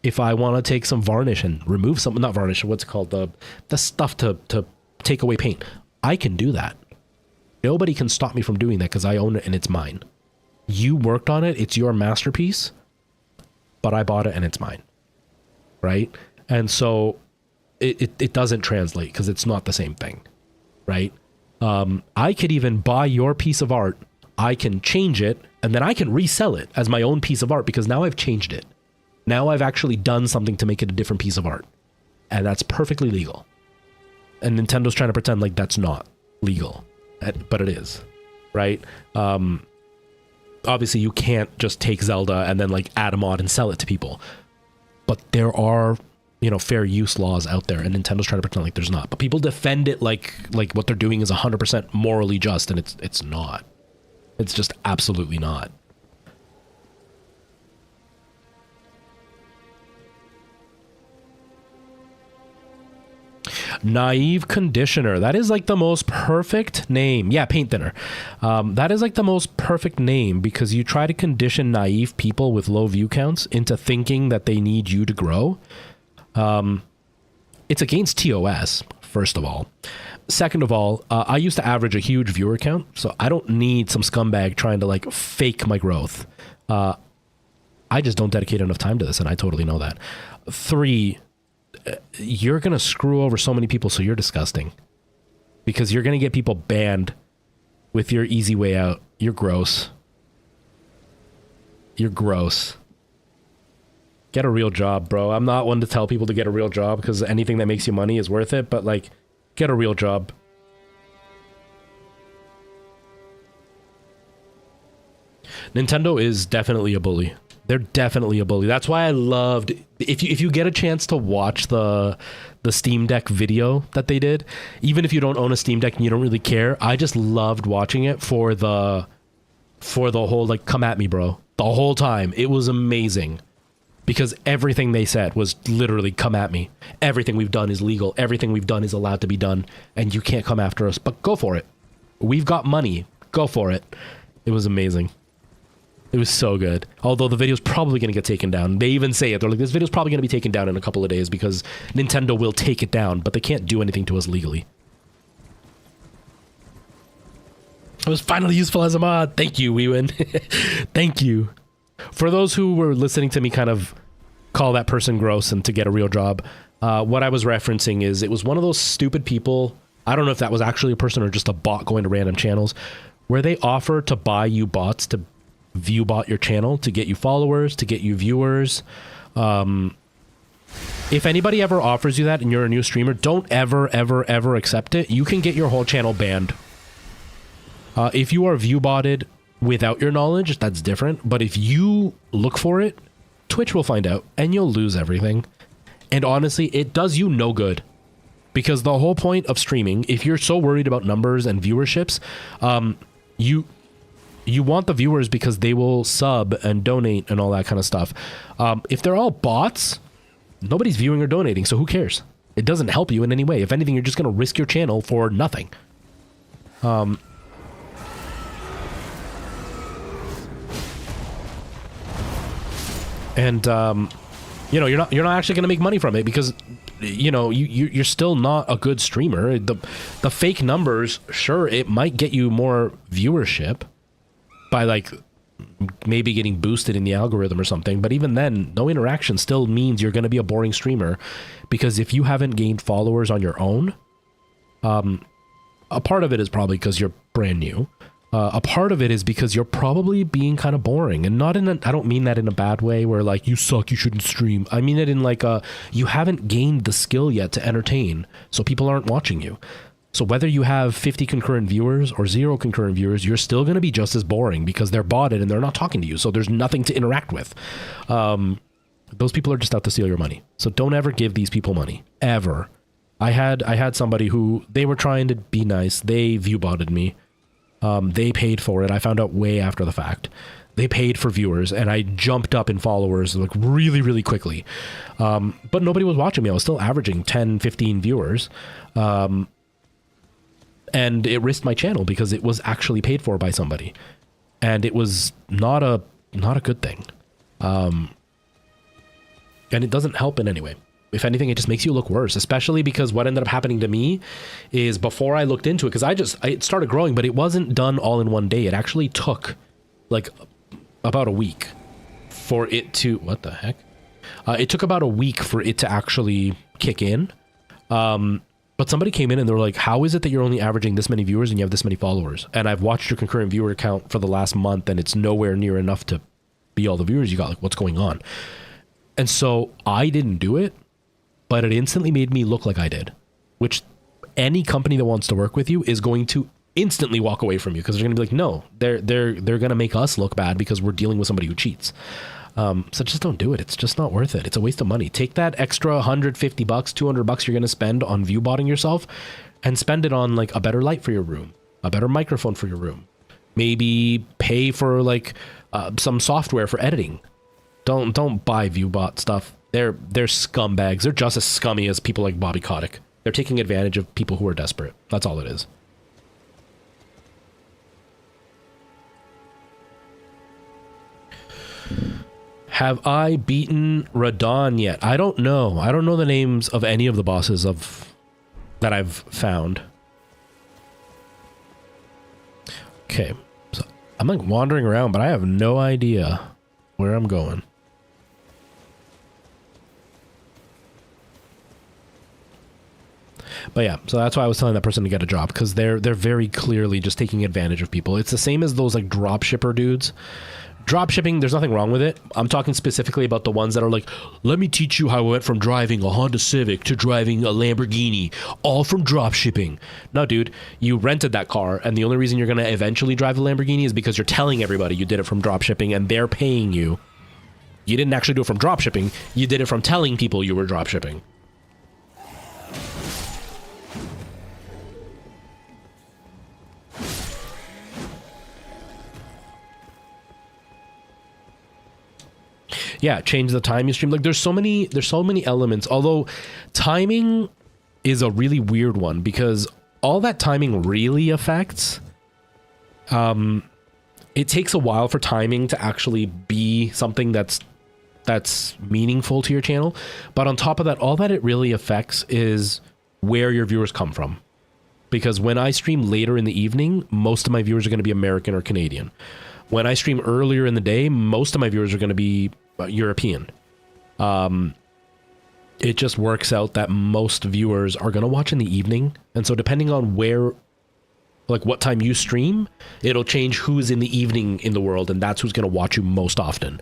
If I want to take some varnish and remove something, not varnish, what's it called, the stuff to take away paint, I can do that. Nobody can stop me from doing that because I own it and it's mine. You worked on it, it's your masterpiece, but I bought it and it's mine, right? And so it doesn't translate because it's not the same thing, right? I could even buy your piece of art, I can change it, and then I can resell it as my own piece of art because now I've changed it. Now I've actually done something to make it a different piece of art, and that's perfectly legal. And Nintendo's trying to pretend like that's not legal, but it is, right? Obviously you can't just take Zelda and then like add a mod and sell it to people, but there are, you know, fair use laws out there, and Nintendo's trying to pretend like there's not. But people defend it like what they're doing is 100% morally just, and it's not. It's just absolutely not. Naive Conditioner. That is like the most perfect name. Yeah, paint thinner. That is like the most perfect name because you try to condition naive people with low view counts into thinking that they need you to grow. It's against TUES, first of all. Second of all, I used to average a huge viewer count, so I don't need some scumbag trying to like fake my growth. I just don't dedicate enough time to this, and I totally know that. 3, you're going to screw over so many people, so you're disgusting. Because you're going to get people banned with your easy way out. You're gross. You're gross. Get a real job, bro. I'm not one to tell people to get a real job because anything that makes you money is worth it, but like, get a real job. Nintendo is definitely a bully. They're definitely a bully. That's why I loved, if you get a chance to watch the Steam Deck video that they did, even if you don't own a Steam Deck and you don't really care, I just loved watching it for the whole like come at me bro the whole time. It was amazing because everything they said was literally come at me. Everything we've done is legal. Everything we've done is allowed to be done, and you can't come after us, but go for it. We've got money. Go for it. It was amazing. It was so good. Although the video's probably going to get taken down. They even say it. They're like, this video's probably going to be taken down in a couple of days because Nintendo will take it down, but they can't do anything to us legally. It was finally useful as a mod. Thank you, Wewin. Thank you. For those who were listening to me kind of call that person gross and to get a real job, what I was referencing is it was one of those stupid people. I don't know if that was actually a person or just a bot going to random channels where they offer to buy you bots to view bot your channel to get you followers, to get you viewers. If anybody ever offers you that and you're a new streamer, don't ever accept it. You can get your whole channel banned. If you are view botted without your knowledge, that's different. But if you look for it, Twitch will find out and you'll lose everything. And honestly, it does you no good. Because the whole point of streaming, if you're so worried about numbers and viewerships, you want the viewers because they will sub and donate and all that kind of stuff. If they're all bots, nobody's viewing or donating, so who cares? It doesn't help you in any way. If anything, you're just going to risk your channel for nothing. You know, you're not actually going to make money from it because, you know, you're still not a good streamer. The fake numbers, sure, it might get you more viewership by like maybe getting boosted in the algorithm or something, but even then no interaction still means you're going to be a boring streamer because if you haven't gained followers on your own, a part of it is probably because you're brand new. A part of it is because you're probably being kind of boring, and not in I don't mean that in a bad way where like you suck, you shouldn't stream. I mean it in like you haven't gained the skill yet to entertain, so people aren't watching you. So whether you have 50 concurrent viewers or 0 concurrent viewers, you're still going to be just as boring because they're botted and they're not talking to you. So there's nothing to interact with. Those people are just out to steal your money. So don't ever give these people money, ever. I had somebody who, they were trying to be nice. They view botted me. They paid for it. I found out way after the fact. They paid for viewers and I jumped up in followers like really, really quickly. But nobody was watching me. I was still averaging 10, 15 viewers. And it risked my channel because it was actually paid for by somebody. And it was not a good thing. And it doesn't help in any way. If anything, it just makes you look worse, especially because what ended up happening to me is before I looked into it, because it started growing, but it wasn't done all in one day. It actually took like about a week for it to, what the heck? It took about a week for it to actually kick in. But somebody came in and they were like, how is it that you're only averaging this many viewers and you have this many followers? And I've watched your concurrent viewer count for the last month and it's nowhere near enough to be all the viewers you got. Like, what's going on? And so I didn't do it, but it instantly made me look like I did, which any company that wants to work with you is going to instantly walk away from you because they're going to be like, no, they're going to make us look bad because we're dealing with somebody who cheats. So just don't do it. It's just not worth it. It's a waste of money. Take that extra $150, $200 you're going to spend on view botting yourself and spend it on like a better light for your room, a better microphone for your room. Maybe pay for like some software for editing. Don't buy view bot stuff. They're scumbags. They're just as scummy as people like Bobby Kotick. They're taking advantage of people who are desperate. That's all it is. Have I beaten Radon yet? I don't know. I don't know the names of any of the bosses that I've found. Okay. So I'm like wandering around, but I have no idea where I'm going. But yeah, so that's why I was telling that person to get a job, because they're very clearly just taking advantage of people. It's the same as those like drop shipper dudes. Drop shipping, there's nothing wrong with it. I'm talking specifically about the ones that are like, let me teach you how I went from driving a Honda Civic to driving a Lamborghini, all from drop shipping. No, dude, you rented that car, and the only reason you're going to eventually drive a Lamborghini is because you're telling everybody you did it from drop shipping, and they're paying you You didn't actually do it from drop shipping. You did it from telling people you were drop shipping. Yeah, change the time you stream. Like there's so many elements. Although timing is a really weird one because all that timing really affects, it takes a while for timing to actually be something that's meaningful to your channel. But on top of that, all that it really affects is where your viewers come from. Because when I stream later in the evening, most of my viewers are going to be American or Canadian. When I stream earlier in the day, most of my viewers are going to be European. It just works out that most viewers are going to watch in the evening. And so depending on where, like what time you stream, it'll change who's in the evening in the world. And that's who's going to watch you most often.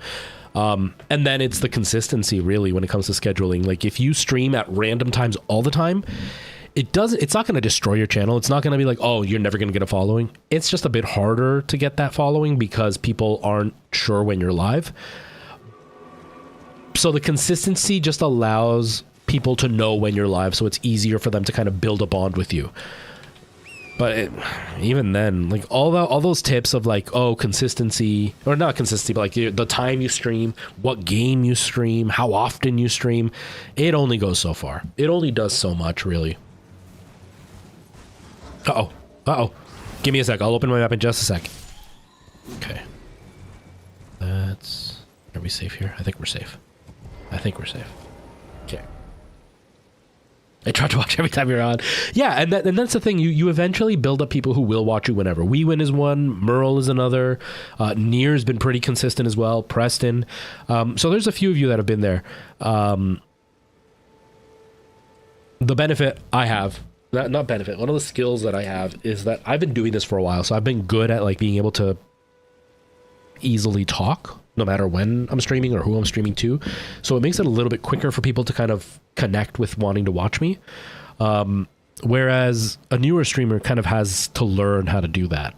And then it's the consistency really when it comes to scheduling. Like if you stream at random times all the time, it's not going to destroy your channel. It's not going to be like, oh, you're never going to get a following. It's just a bit harder to get that following because people aren't sure when you're live. So the consistency just allows people to know when you're live, so it's easier for them to kind of build a bond with you. But even then, like all those tips of like, oh, consistency, or not consistency, but like the time you stream, what game you stream, how often you stream, it only goes so far. It only does so much, really. Uh-oh. Give me a sec. I'll open my map in just a sec. Okay. Are we safe here? I think we're safe. Okay. I tried to watch every time you're on. Yeah, and that's the thing. You eventually build up people who will watch you whenever. WeWin is one. Merle is another. Nier's been pretty consistent as well. Preston. So there's a few of you that have been there. The benefit I have, not benefit, one of the skills that I have is that I've been doing this for a while. So I've been good at like being able to easily talk no matter when I'm streaming or who I'm streaming to. So it makes it a little bit quicker for people to kind of connect with wanting to watch me. Whereas a newer streamer kind of has to learn how to do that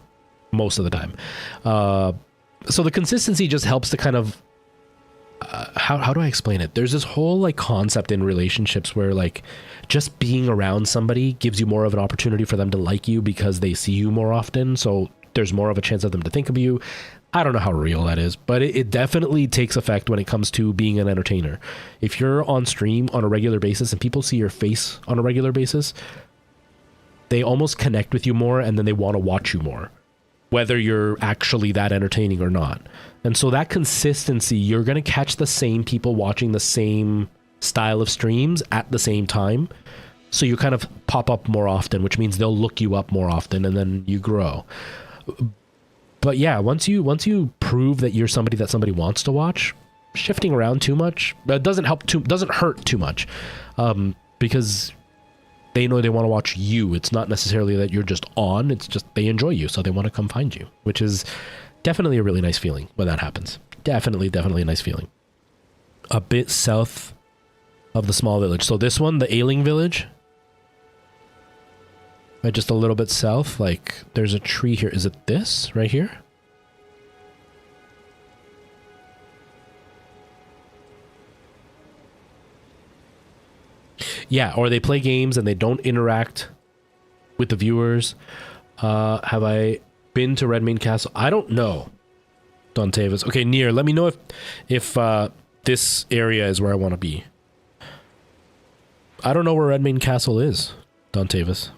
most of the time. So the consistency just helps to kind of, how do I explain it? There's this whole like concept in relationships where like just being around somebody gives you more of an opportunity for them to like you because they see you more often. So there's more of a chance of them to think of you. I don't know how real that is, but it definitely takes effect when it comes to being an entertainer. If you're on stream on a regular basis and people see your face on a regular basis, they almost connect with you more and then they want to watch you more, whether you're actually that entertaining or not. And so that consistency, you're going to catch the same people watching the same style of streams at the same time. So you kind of pop up more often, which means they'll look you up more often and then you grow. But yeah, once you prove that you're somebody that somebody wants to watch, shifting around too much doesn't hurt too much, because they know they want to watch you. It's not necessarily that you're just on. It's just they enjoy you, so they want to come find you, which is definitely a really nice feeling when that happens. Definitely a nice feeling. A bit south of the small village. So this one, the Ailing village. Right, just a little bit south, like there's a tree here. Is it this right here? Yeah, or they play games and they don't interact with the viewers. Have I been to Redmane Castle? I don't know. Don Tavis. Okay, Nier, let me know if this area is where I want to be. I don't know where Redmane Castle is, Don Tavis.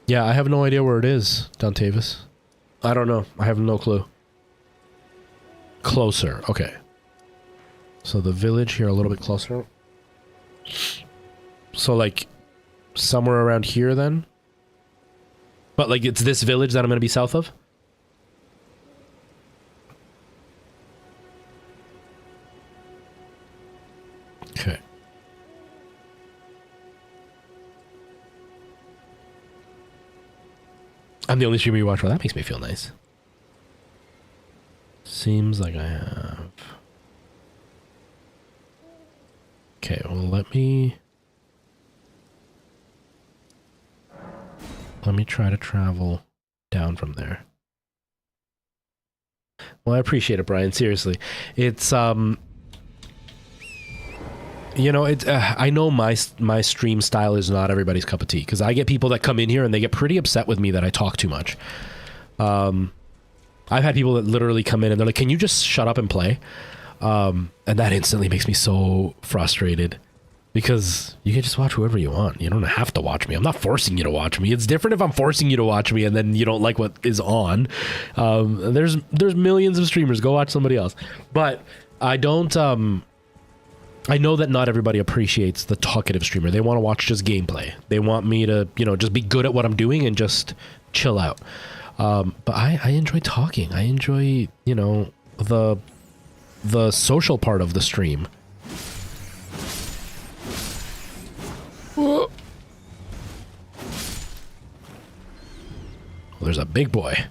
Yeah, I have no idea where it is, Don Tavis. I don't know. I have no clue. Closer. Okay. So the village here a little bit closer. So like somewhere around here then? But like it's this village that I'm going to be south of? Okay. I'm the only streamer you watch. Well, that makes me feel nice. Seems like I have. let me try to travel down from there. Well, I appreciate it, Brian. Seriously. It's, you know, I know my stream style is not everybody's cup of tea, because I get people that come in here and they get pretty upset with me that I talk too much. I've had people that literally come in and they're like, can you just shut up and play? And that instantly makes me so frustrated, because you can just watch whoever you want. You don't have to watch me. I'm not forcing you to watch me. It's different if I'm forcing you to watch me and then you don't like what is on. There's millions of streamers. Go watch somebody else. But I don't... I know that not everybody appreciates the talkative streamer. They want to watch just gameplay. They want me to, you know, just be good at what I'm doing and just chill out. But I enjoy talking. I enjoy, you know, the social part of the stream. Whoa. Well, there's a big boy.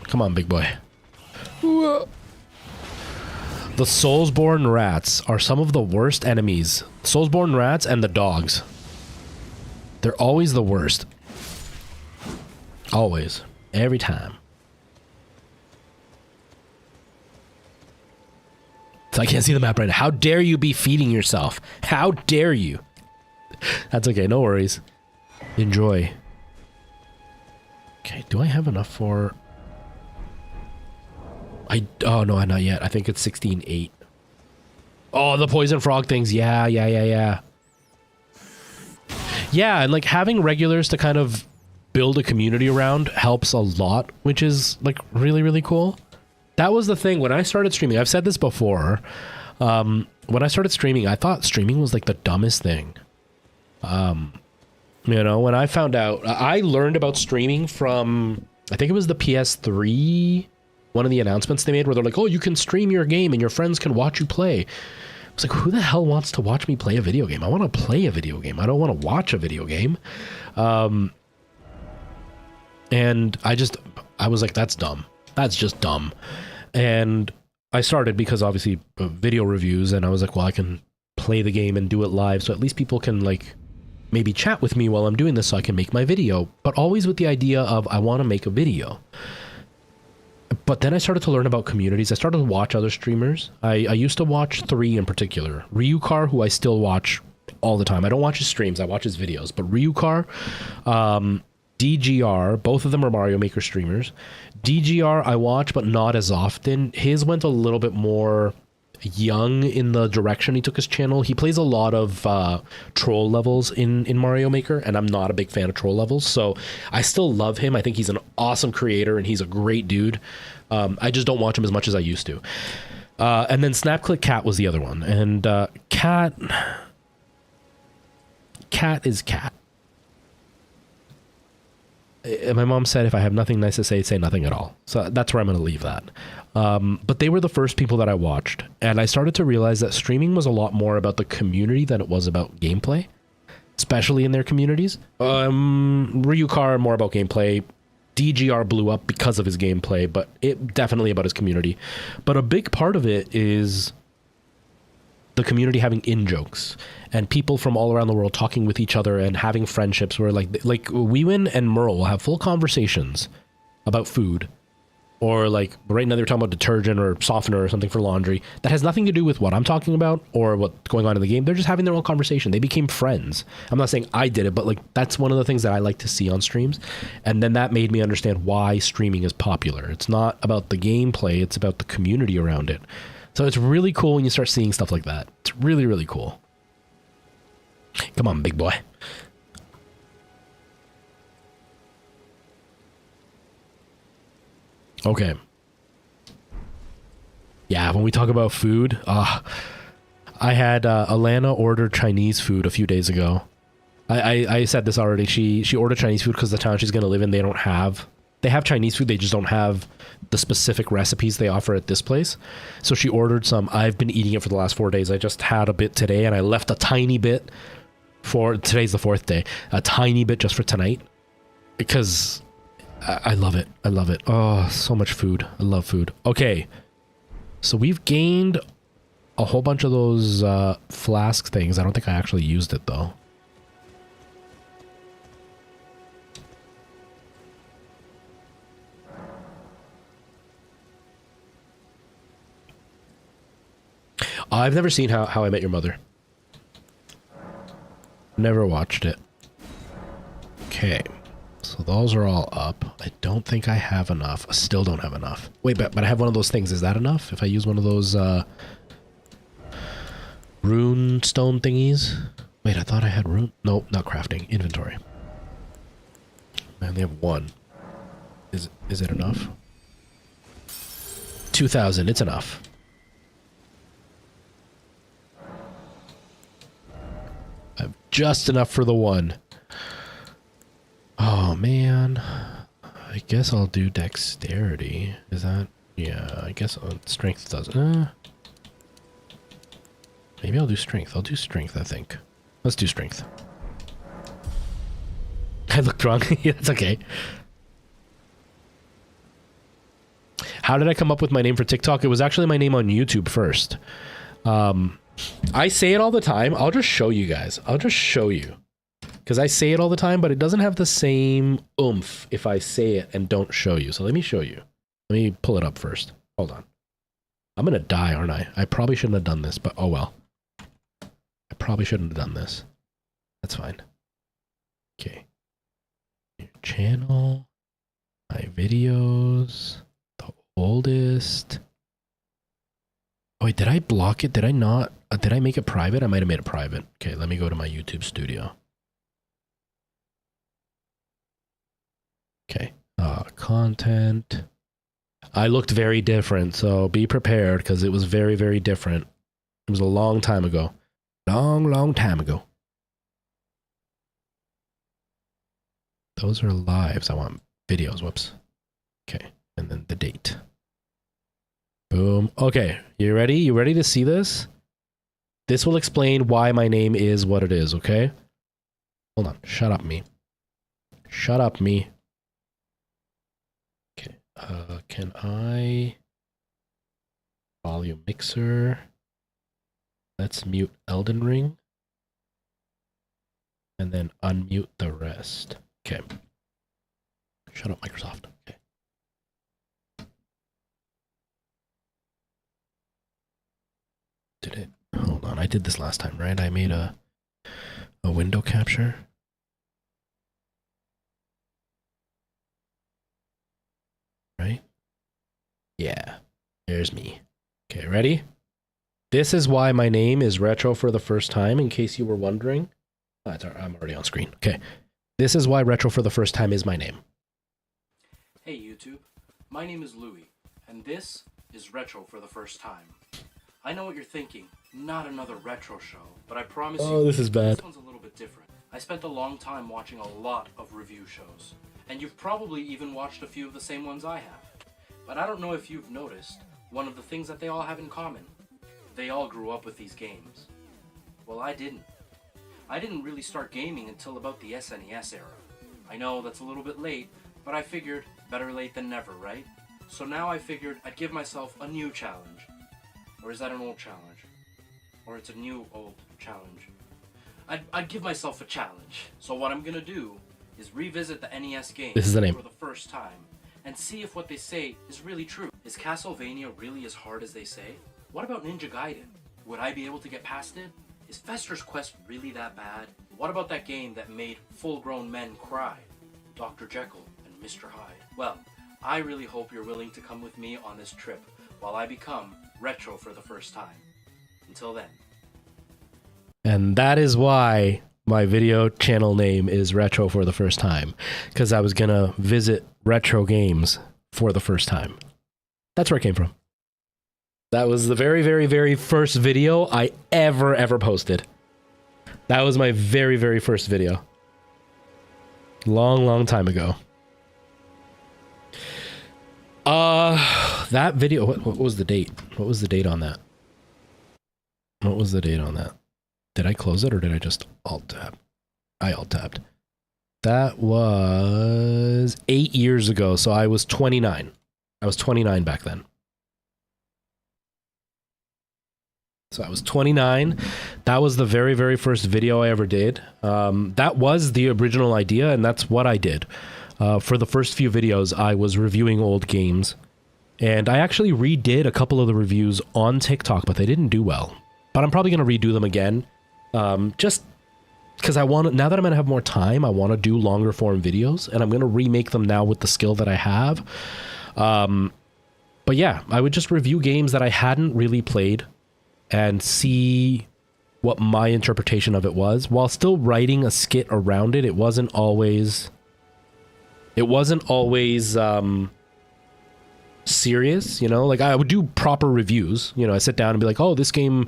Come on, big boy. Whoa. The Soulsborne rats are some of the worst enemies. Soulsborne rats and the dogs. They're always the worst. Always. Every time. So I can't see the map right now. How dare you be feeding yourself? How dare you? That's okay. No worries. Enjoy. Okay. Do I have enough for... Oh, no, not yet. I think it's 16.8. Oh, the poison frog things. Yeah. Yeah, and like having regulars to kind of build a community around helps a lot, which is like really, really cool. That was the thing when I started streaming. I've said this before. When I started streaming, I thought streaming was like the dumbest thing. You know, when I found out, I learned about streaming from, I think it was the PS3, one of the announcements they made where they're like, oh, you can stream your game and your friends can watch you play. I was like, who the hell wants to watch me play a video game? I want to play a video game. I don't want to watch a video game. And I was like, that's dumb. That's just dumb. And I started because obviously video reviews, and I was like, well, I can play the game and do it live. So at least people can like maybe chat with me while I'm doing this so I can make my video, but always with the idea of I want to make a video. But then I started to learn about communities. I started to watch other streamers. I used to watch 3 in particular. Ryukar, who I still watch all the time. I don't watch his streams, I watch his videos. But Ryukar, DGR, both of them are Mario Maker streamers. DGR I watch, but not as often. His went a little bit more young in the direction he took his channel. He plays a lot of troll levels in Mario Maker, and I'm not a big fan of troll levels, so I still love him. I think he's an awesome creator and he's a great dude. I just don't watch him as much as I used to. And then SnapClick Cat was the other one, and Cat is Cat. My mom said if I have nothing nice to say nothing at all. So that's where I'm going to leave that. But they were the first people that I watched. And I started to realize that streaming was a lot more about the community than it was about gameplay, especially in their communities. Ryukar, more about gameplay. DGR blew up because of his gameplay, but it definitely about his community. But a big part of it is the community having in-jokes and people from all around the world talking with each other and having friendships where like Wewin and Merle will have full conversations about food, or like right now they're talking about detergent or softener or something for laundry that has nothing to do with what I'm talking about or what's going on in the game. They're just having their own conversation. They became friends. I'm not saying I did it, but like that's one of the things that I like to see on streams. And then that made me understand why streaming is popular. It's not about the gameplay, it's about the community around it. So it's really cool when you start seeing stuff like that. It's really, really cool. Come on, big boy. Okay. Yeah, when we talk about food, I had Alana order Chinese food a few days ago. I said this already. She ordered Chinese food because the town she's going to live in, they have Chinese food, they just don't have the specific recipes they offer at this place. So she ordered some. I've been eating it for the last 4 days. I just had a bit today, and I left a tiny bit for today's the 4th day. A tiny bit just for tonight because I love it. I love it. Oh, so much food. I love food. Okay. So we've gained a whole bunch of those flask things. I don't think I actually used it though. I've never seen How I Met Your Mother. Never watched it. Okay. So those are all up. I don't think I have enough. I still don't have enough. Wait, but I have one of those things. Is that enough? If I use one of those rune stone thingies? Wait, I thought I had rune. Nope, not crafting. Inventory. I only have one. Is it enough? 2,000. It's enough. I have just enough for the one. Oh, man. I guess I'll do dexterity. Is that... Yeah, I guess strength doesn't... Maybe I'll do strength. I'll do strength, I think. Let's do strength. I looked wrong. Yeah, that's okay. How did I come up with my name for TikTok? It was actually my name on YouTube first. I say it all the time. I'll just show you guys. I'll just show you. Because I say it all the time, but it doesn't have the same oomph if I say it and don't show you. So let me show you. Let me pull it up first. Hold on. I'm going to die, aren't I? I probably shouldn't have done this, but oh well. I probably shouldn't have done this. That's fine. Okay. Your channel. My videos. The oldest. Oh, wait, did I block it? Did I not? Did I make it private? I might have made it private. Okay, let me go to my YouTube studio. Okay, content. I looked very different, so be prepared because it was very, very different. It was a long time ago. Long time ago. Those are lives. I want videos. Whoops. Okay, and then the date. Boom. Okay, you ready? You ready to see this? This will explain why my name is what it is, okay? Hold on. Shut up, me. Shut up, me. Okay. Can I... Volume mixer. Let's mute Elden Ring. And then unmute the rest. Okay. Shut up, Microsoft. Okay. Did it? Hold on. I did this last time, right? I made a window capture. Right? Yeah. There's me. Okay, ready? This is why my name is Retro for the first time, in case you were wondering. Oh, I'm already on screen. Okay. This is why Retro for the first time is my name. Hey YouTube, my name is Louie, and this is Retro for the first time. I know what you're thinking, not another retro show, but I promise you, this is bad. This one's a little bit different. I spent a long time watching a lot of review shows, and you've probably even watched a few of the same ones I have. But I don't know if you've noticed, one of the things that they all have in common. They all grew up with these games. Well, I didn't. I didn't really start gaming until about the SNES era. I know that's a little bit late, but I figured better late than never, right? So now I figured I'd give myself a new challenge. Or is that an old challenge? Or it's a new old challenge? I'd give myself a challenge. So what I'm gonna do is revisit the NES game This is the name. for the first time and see if what they say is really true. Is Castlevania really as hard as they say? What about Ninja Gaiden? Would I be able to get past it? Is Fester's Quest really that bad? What about that game that made full-grown men cry? Dr. Jekyll and Mr. Hyde. Well, I really hope you're willing to come with me on this trip while I become Retro for the first time. Until then. And that is why my video channel name is Retro for the first time. Because I was going to visit retro games for the first time. That's where it came from. That was the very, very, very first video I ever posted. That was my very, very first video. Long time ago. That video, what was the date? What was the date on that? What was the date on that? Did I close it or did I just alt-tab? I alt-tabbed. That was 8 years ago, so I was 29. I was 29 back then. So I was 29. That was the very, very first video I ever did. That was the original idea, and that's what I did. For the first few videos, I was reviewing old games. And I actually redid a couple of the reviews on TikTok, but they didn't do well. But I'm probably going to redo them again. Just because I want to, now that I'm going to have more time, I want to do longer form videos. And I'm going to remake them now with the skill that I have. But yeah, I would just review games that I hadn't really played and see what my interpretation of it was, while still writing a skit around it. It wasn't always serious, you know? Like, I would do proper reviews, you know. I sit down and be like, oh, this game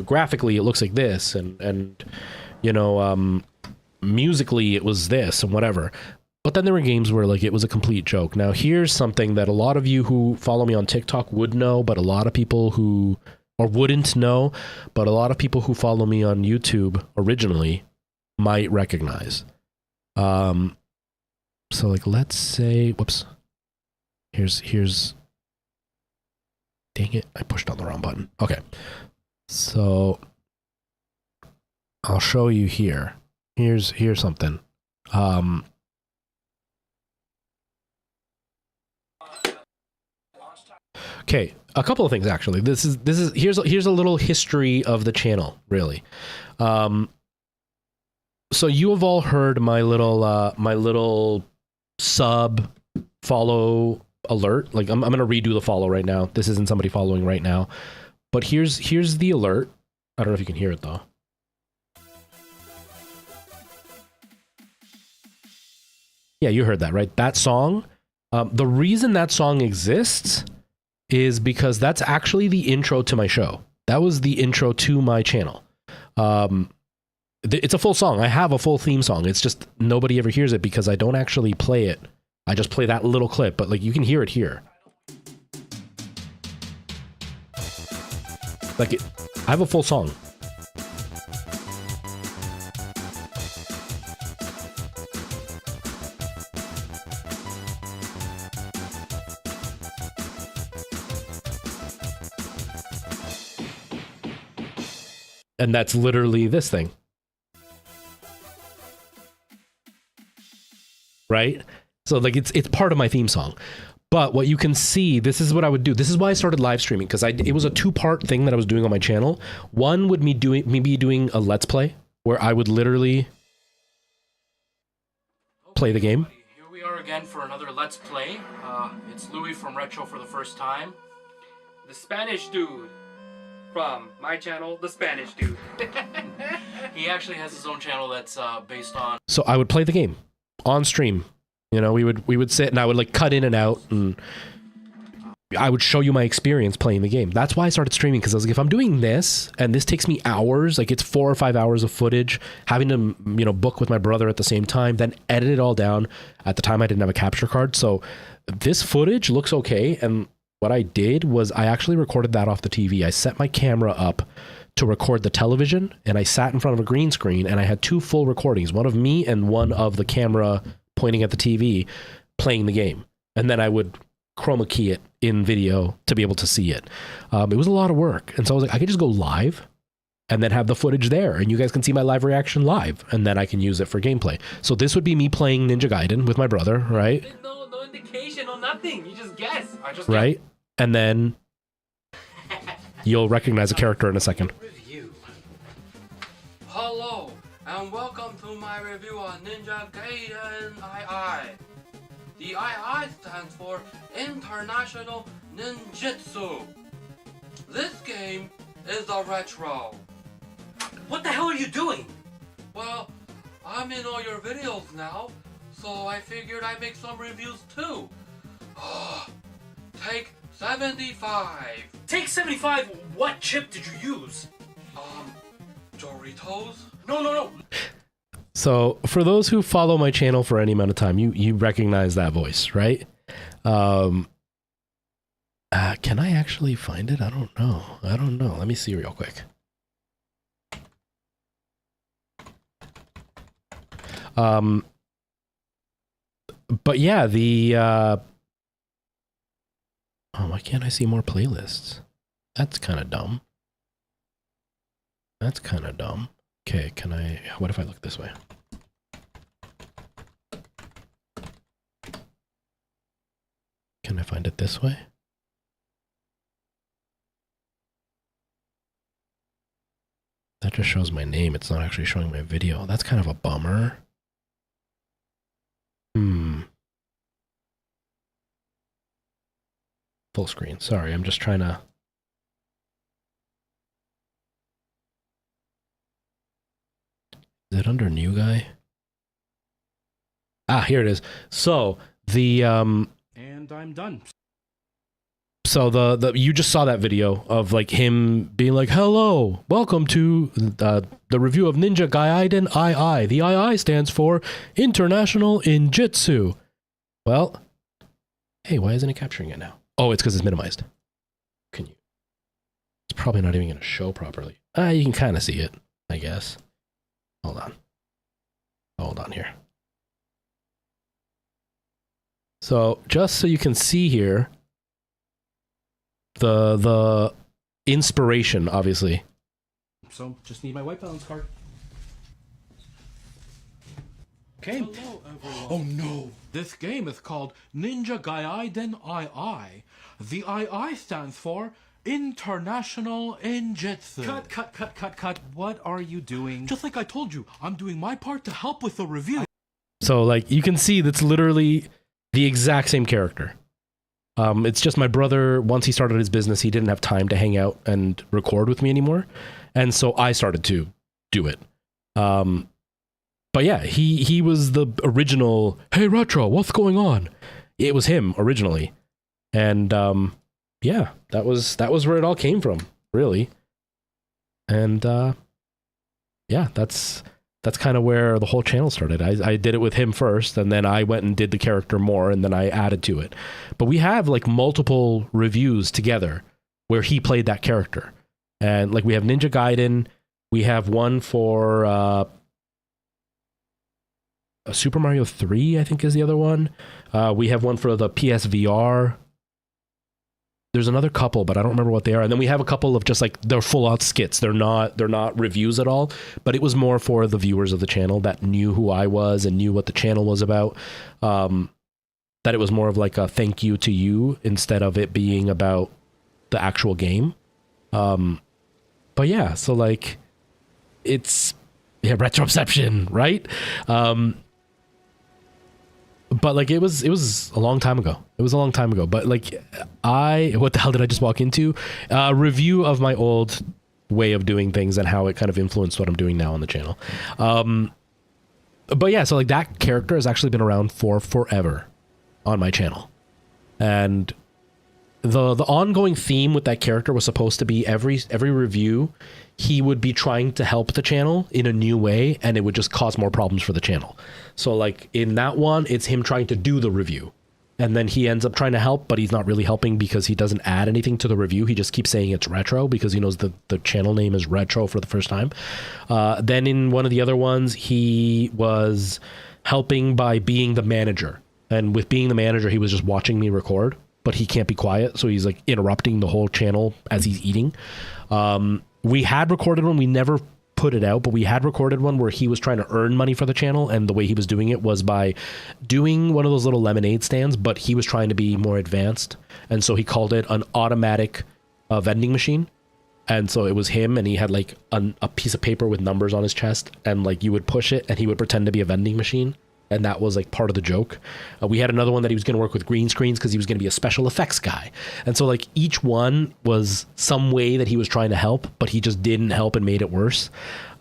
graphically it looks like this, and you know, musically it was this and whatever. But then there were games where like it was a complete joke. Now here's something that a lot of you who follow me on TikTok would know, but a lot of people who or wouldn't know, but a lot of people who follow me on YouTube originally might recognize. So like, let's say, whoops. Here's, dang it, I pushed on the wrong button. Okay. So I'll show you here. Here's something. Okay, a couple of things actually. Here's a little history of the channel, really. So you have all heard my little sub follow alert. Like I'm gonna redo the follow right now. This isn't somebody following right now, but here's the alert. I don't know if you can hear it though. Yeah, you heard that, right? That song. The reason that song exists is because that's actually the intro to my show. That was the intro to my channel. It's a full song. I have a full theme song. It's just nobody ever hears it because I don't actually play it. I just play that little clip, but like you can hear it here. Like I have a full song. And that's literally this thing. Right? So like it's part of my theme song. But what you can see, this is what I would do. This is why I started live streaming, because it was a two-part thing that I was doing on my channel. One would be doing a let's play where I would literally play the game. Here we are again for another let's play. It's Louis from Retro for the first time. The Spanish dude from my channel, The Spanish Dude. He actually has his own channel that's based on. So I would play the game on stream. You know, we would sit and I would like cut in and out and I would show you my experience playing the game. That's why I started streaming, because I was like, if I'm doing this and this takes me hours, like it's 4 or 5 hours of footage, having to, you know, book with my brother at the same time, then edit it all down. At the time I didn't have a capture card. So this footage looks okay. And what I did was I actually recorded that off the TV. I set my camera up to record the television and I sat in front of a green screen and I had 2 full recordings, one of me and one of the camera pointing at the TV playing the game. And then I would chroma key it in video to be able to see it. It was a lot of work. And so I was like, I could just go live and then have the footage there and you guys can see my live reaction live and then I can use it for gameplay. So this would be me playing Ninja Gaiden with my brother, right? No indication, no nothing. You just guess. Right? And then you'll recognize a character in a second. Review. Hello, and welcome to my review on Ninja Gaiden II. The II stands for International Ninjutsu. This game is a retro. What the hell are you doing? Well, I'm in all your videos now, so I figured I'd make some reviews too. Take 75. Take 75? What chip did you use? Doritos? No. So for those who follow my channel for any amount of time, you recognize that voice, right? Can I actually find it? I don't know. Let me see real quick. But yeah, oh, why can't I see more playlists? That's kind of dumb. That's kind of dumb. Okay, can I... What if I look this way? Can I find it this way? That just shows my name. It's not actually showing my video. That's kind of a bummer. Full screen. Sorry, I'm just trying to... Is it under new guy? Ah, here it is. So, the... And I'm done. So the you just saw that video of like him being like, hello, welcome to the review of Ninja Gaiden II. The II stands for International Injitsu. Well, hey, why isn't it capturing it now? Oh, it's because it's minimized. Can you? It's probably not even going to show properly. You can kind of see it, I guess. Hold on. Hold on here. So just so you can see here, the inspiration, obviously. So, just need my white balance card. Okay. Hello, everyone. Oh no! This game is called Ninja Gaiden II. The II stands for International Injitsu. Cut. What are you doing? Just like I told you, I'm doing my part to help with the review. So, like, you can see that's literally the exact same character. It's just my brother, once he started his business, he didn't have time to hang out and record with me anymore. And so I started to do it. But yeah, he was the original, hey, Retro, what's going on? It was him originally. And yeah, that was where it all came from, really. And yeah, that's kind of where the whole channel started. I did it with him first, and then I went and did the character more, and then I added to it. But we have like multiple reviews together where he played that character. And like we have Ninja Gaiden, we have one for Super Mario 3, I think is the other one. We have one for the PSVR. There's another couple, but I don't remember what they are. And then we have a couple of just like, they're full out skits. They're not reviews at all, but it was more for the viewers of the channel that knew who I was and knew what the channel was about. That it was more of like a thank you to you instead of it being about the actual game. But yeah, so like it's, yeah, retroception, right? But like it was a long time ago. It was a long time ago. But like what the hell did I just walk into? Review of my old way of doing things and how it kind of influenced what I'm doing now on the channel. But yeah, so like that character has actually been around for forever on my channel. And the ongoing theme with that character was supposed to be every review he would be trying to help the channel in a new way, and it would just cause more problems for the channel. So like in that one, it's him trying to do the review, and then he ends up trying to help, but he's not really helping because he doesn't add anything to the review. He just keeps saying it's retro because he knows the channel name is retro for the first time. Then in one of the other ones, he was helping by being the manager, and with being the manager, he was just watching me record, but he can't be quiet, so he's like interrupting the whole channel as he's eating. We had recorded one, we never put it out, but we had recorded one where he was trying to earn money for the channel, and the way he was doing it was by doing one of those little lemonade stands, but he was trying to be more advanced, and so he called it an automatic vending machine. And so it was him, and he had like a piece of paper with numbers on his chest, and like you would push it and he would pretend to be a vending machine. And that was like part of the joke. We had another one that he was going to work with green screens because he was going to be a special effects guy. And so like each one was some way that he was trying to help, but he just didn't help and made it worse.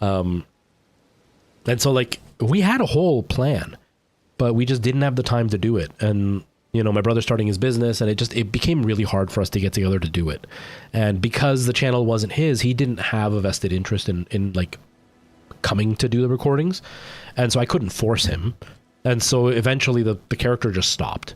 And so like we had a whole plan, but we just didn't have the time to do it. And you know, my brother starting his business, and it became really hard for us to get together to do it. And because the channel wasn't his, he didn't have a vested interest in like coming to do the recordings. And so I couldn't force him. And so eventually the character just stopped,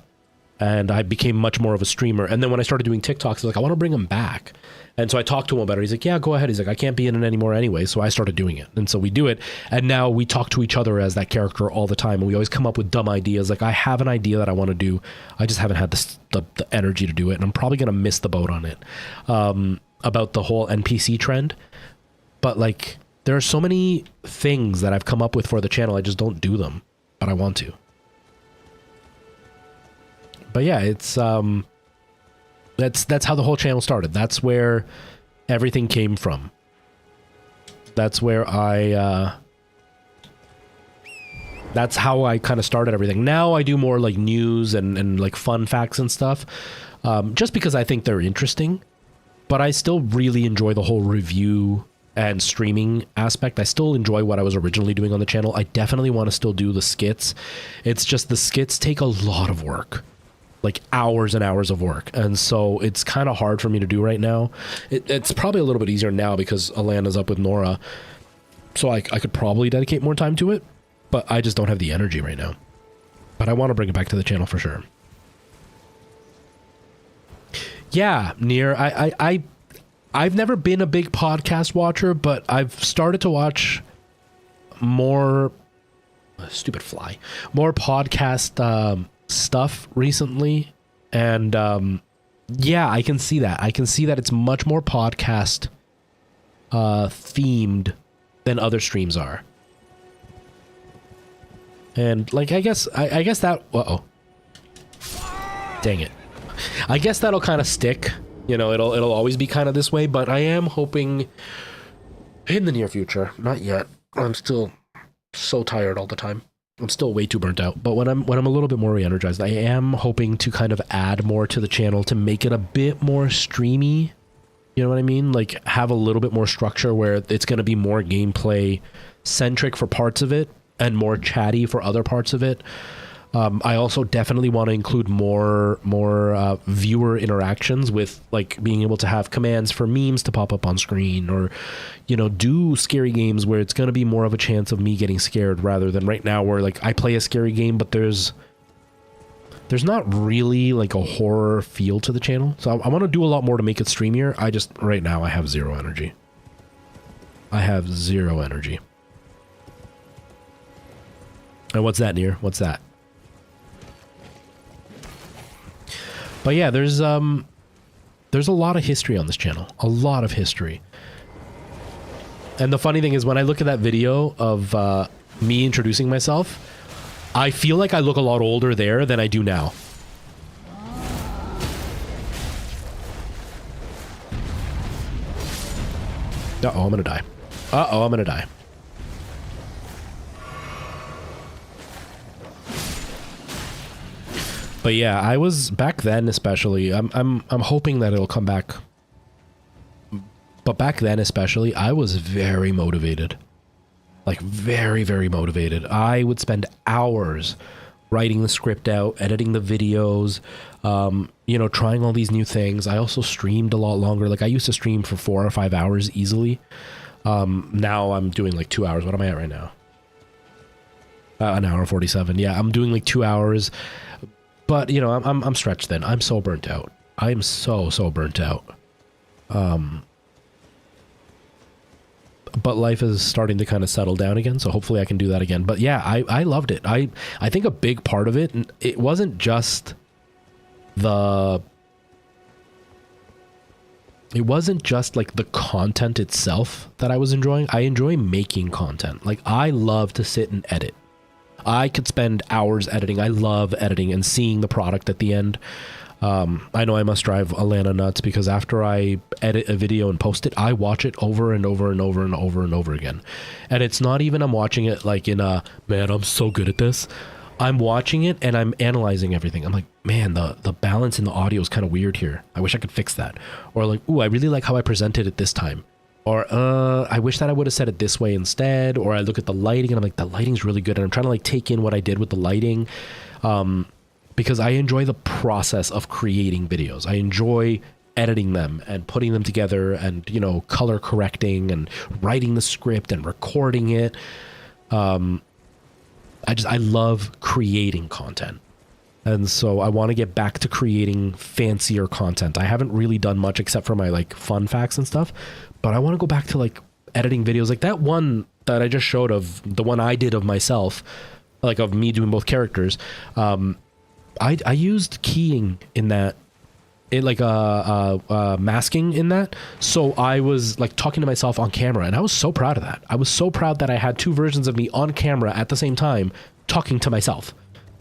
and I became much more of a streamer. And then when I started doing TikToks, I was like, I want to bring him back. And so I talked to him about it. He's like, yeah, go ahead. He's like, I can't be in it anymore anyway. So I started doing it. And so we do it. And now we talk to each other as that character all the time. And we always come up with dumb ideas. Like I have an idea that I want to do. I just haven't had the energy to do it. And I'm probably going to miss the boat on it. About the whole NPC trend. but like there are so many things that I've come up with for the channel. I just don't do them, but I want to. But yeah, it's that's how the whole channel started. That's where everything came from. That's where that's how I kind of started everything. Now I do more like news and like fun facts and stuff, just because I think they're interesting. But I still really enjoy the whole review and streaming aspect. I still enjoy what I was originally doing on the channel. I definitely want to still do the skits. It's just the skits take a lot of work, like hours and hours of work. And so it's kind of hard for me to do right now. It's probably a little bit easier now because Alana's up with Nora. So I could probably dedicate more time to it, but I just don't have the energy right now. But I want to bring it back to the channel for sure. Yeah, Nier, I've never been a big podcast watcher, but I've started to watch more stupid fly, more podcast stuff recently, and yeah, I can see that. I can see that it's much more podcast themed than other streams are. And like I guess that dang it. I guess that'll kind of stick. You know, it'll always be kind of this way, but I am hoping in the near future, not yet. I'm still so tired all the time. I'm still way too burnt out. But when I'm a little bit more re-energized, I am hoping to kind of add more to the channel to make it a bit more streamy. You know what I mean? Like have a little bit more structure where it's going to be more gameplay centric for parts of it and more chatty for other parts of it. I also definitely want to include more viewer interactions with like being able to have commands for memes to pop up on screen, or, you know, do scary games where it's going to be more of a chance of me getting scared rather than right now where like I play a scary game, but there's not really like a horror feel to the channel. So I want to do a lot more to make it streamier. I just, right now I have zero energy. I have zero energy. And what's that, Nier? What's that? But yeah, there's a lot of history on this channel. A lot of history. And the funny thing is when I look at that video of me introducing myself, I feel like I look a lot older there than I do now. Uh-oh, I'm gonna die. Uh-oh, I'm gonna die. But yeah, I was back then especially. I'm hoping that it'll come back. But back then especially, I was very motivated. Like very, very motivated. I would spend hours writing the script out, editing the videos, you know, trying all these new things. I also streamed a lot longer. Like I used to stream for 4 or 5 hours easily. Now I'm doing like 2 hours. What am I at right now? An hour and 47. Yeah, I'm doing like 2 hours. But, you know, I'm stretched then. I'm so burnt out. I'm so burnt out. But life is starting to kind of settle down again, so hopefully I can do that again. But yeah, I loved it. I think a big part of it, it wasn't just like the content itself that I was enjoying. I enjoy making content. Like I love to sit and edit. I could spend hours editing. I love editing and seeing the product at the end. I know I must drive Alana nuts because after I edit a video and post it, I watch it over and over and over and over and over again. And it's not even I'm watching it like in a, man, I'm so good at this. I'm watching it and I'm analyzing everything. I'm like, man, the balance in the audio is kind of weird here. I wish I could fix that. Or like, ooh, I really like how I presented it this time. Or, I wish that I would have said it this way instead. Or I look at the lighting and I'm like, the lighting's really good. And I'm trying to like take in what I did with the lighting. Because I enjoy the process of creating videos. I enjoy editing them and putting them together and, you know, color correcting and writing the script and recording it. I love creating content. And so I want to get back to creating fancier content. I haven't really done much except for my like fun facts and stuff. But I want to go back to like editing videos like that one that I just showed of the one I did of myself, like of me doing both characters. I used keying in that masking in that. So I was like talking to myself on camera, and I was so proud of that. I was so proud that I had two versions of me on camera at the same time talking to myself,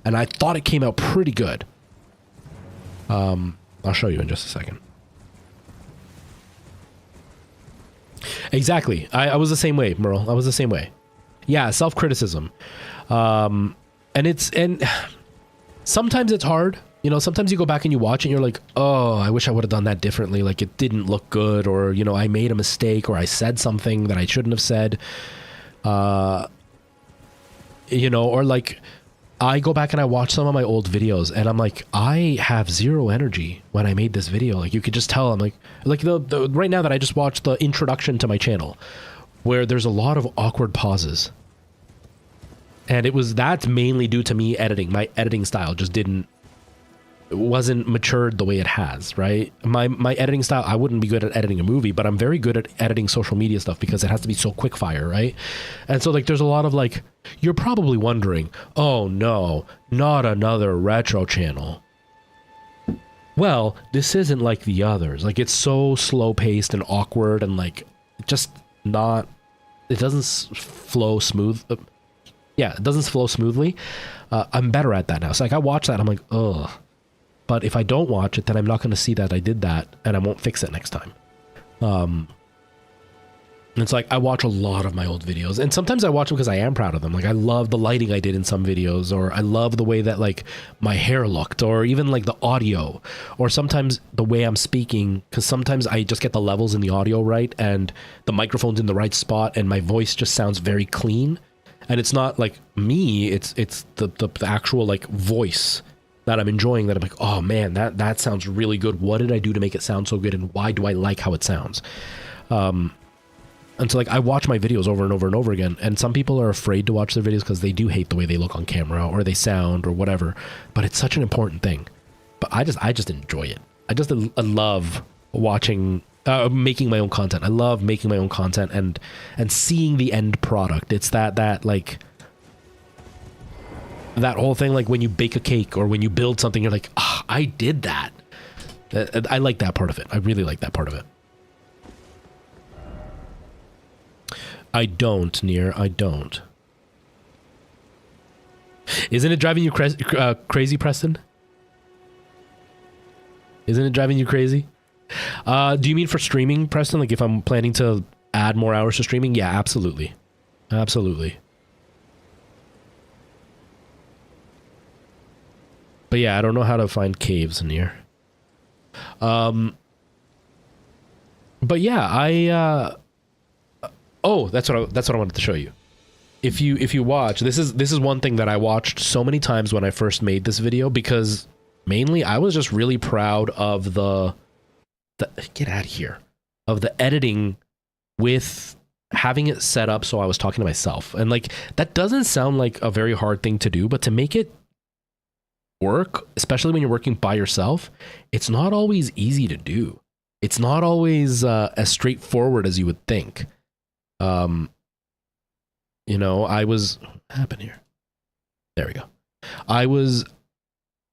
and I thought it came out pretty good. I'll show you in just a second. Exactly. I was the same way, Merle. I was the same way. Yeah, self-criticism. And sometimes it's hard. You know, sometimes you go back and you watch it and you're like, oh, I wish I would have done that differently. Like, it didn't look good, or, you know, I made a mistake, or I said something that I shouldn't have said. You know, or like, I go back and I watch some of my old videos and I'm like, I have zero energy when I made this video. Like, you could just tell. I'm like the right now that I just watched the introduction to my channel, where there's a lot of awkward pauses. And that's mainly due to me editing. My editing style just wasn't matured the way it has, right? My editing style, I wouldn't be good at editing a movie, but I'm very good at editing social media stuff because it has to be so quick fire, right? And so like there's a lot of like, you're probably wondering, oh no, not another retro channel. Well, this isn't like the others. Like, it's so slow paced and awkward and like just not, it doesn't flow smooth. Yeah, it doesn't flow smoothly. I'm better at that now. So like I watch that, I'm like, ugh. But if I don't watch it, then I'm not going to see that I did that, and I won't fix it next time. It's like I watch a lot of my old videos, and sometimes I watch them because I am proud of them. Like, I love the lighting I did in some videos, or I love the way that like my hair looked, or even like the audio, or sometimes the way I'm speaking, because sometimes I just get the levels in the audio right, and the microphone's in the right spot, and my voice just sounds very clean. And it's not like me, it's the actual like voice that I'm enjoying, that I'm like, oh man, that sounds really good. What did I do to make it sound so good, and why do I like how it sounds? And so like I watch my videos over and over and over again, and some people are afraid to watch their videos because they do hate the way they look on camera, or they sound, or whatever. But it's such an important thing. But I just enjoy it. I love watching, making my own content. I love making my own content and seeing the end product. It's that like, that whole thing, like when you bake a cake or when you build something, you're like, ah, I did that. I like that part of it. I really like that part of it. I don't, Nier. I don't. Isn't it driving you crazy, Preston? Isn't it driving you crazy? Do you mean for streaming, Preston? Like if I'm planning to add more hours to streaming? Yeah, absolutely. Absolutely. But yeah, I don't know how to find caves in here. But yeah, oh, that's what I wanted to show you. If you watch, this is one thing that I watched so many times when I first made this video, because mainly I was just really proud of the get out of here, of the editing with having it set up so I was talking to myself. And like, that doesn't sound like a very hard thing to do, but to make it work, especially when you're working by yourself, it's not always easy to do. It's not always as straightforward as you would think. You know, what happened here? There we go. I was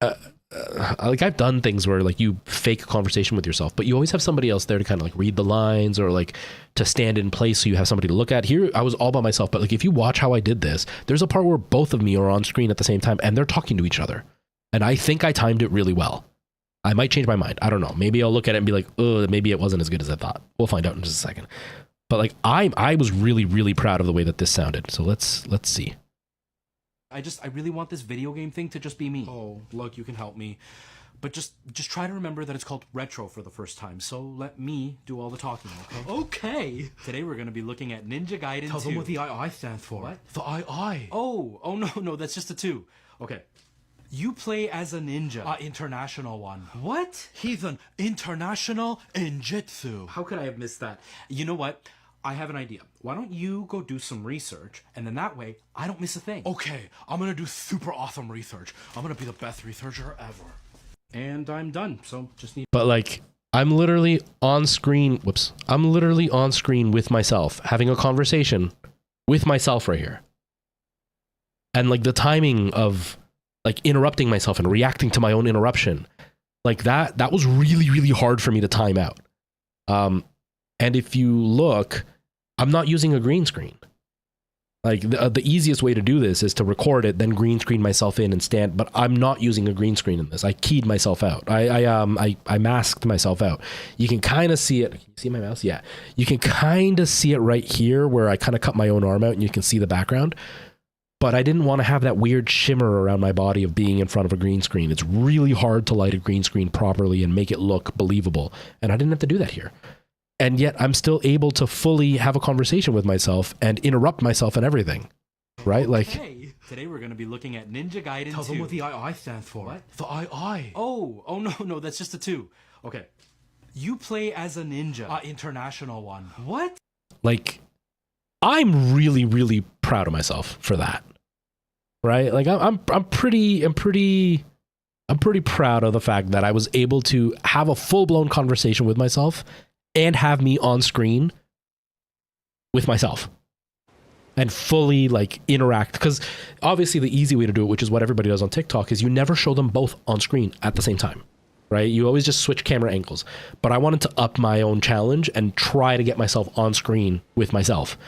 like, I've done things where like you fake a conversation with yourself, but you always have somebody else there to kind of like read the lines, or like to stand in place so you have somebody to look at. Here I was all by myself, but like if you watch how I did this, there's a part where both of me are on screen at the same time and they're talking to each other. And I think I timed it really well. I might change my mind. I don't know. Maybe I'll look at it and be like, oh, maybe it wasn't as good as I thought. We'll find out in just a second. But like, I was really, really proud of the way that this sounded. So let's see. I really want this video game thing to just be me. Oh, look, you can help me. But just try to remember that it's called retro for the first time. So let me do all the talking, okay? Okay. Today we're going to be looking at Ninja Gaiden 2. Tell them what the II stands for. What? The II. Oh, no, that's just a 2. Okay. You play as a ninja. International one. What? Heathen International Ninjutsu. How could I have missed that? You know what? I have an idea. Why don't you go do some research, and then that way, I don't miss a thing. Okay, I'm gonna do super awesome research. I'm gonna be the best researcher ever. And I'm done, so just need... But like, I'm literally on screen, I'm literally on screen with myself, having a conversation with myself right here. And like the timing of like interrupting myself and reacting to my own interruption, Like that was really, really hard for me to time out. And if you look, I'm not using a green screen. Like the easiest way to do this is to record it, then green screen myself in and stand. But I'm not using a green screen in this. I keyed myself out. I masked myself out. You can kind of see it. Can you see my mouse? Yeah. You can kind of see it right here where I kind of cut my own arm out and you can see the background. But I didn't want to have that weird shimmer around my body of being in front of a green screen. It's really hard to light a green screen properly and make it look believable. And I didn't have to do that here. And yet I'm still able to fully have a conversation with myself and interrupt myself and everything. Right? Okay. Like, today we're going to be looking at Ninja Gaiden 2. Tell them what the II stands for. What? The II. Oh, no, that's just a 2. Okay. You play as a ninja. International one. What? like, I'm really, really proud of myself for that. Right? Like I'm pretty proud of the fact that I was able to have a full-blown conversation with myself and have me on screen with myself and fully like interact. Because obviously the easy way to do it, which is what everybody does on TikTok, is you never show them both on screen at the same time, right? You always just switch camera angles. But I wanted to up my own challenge and try to get myself on screen with myself.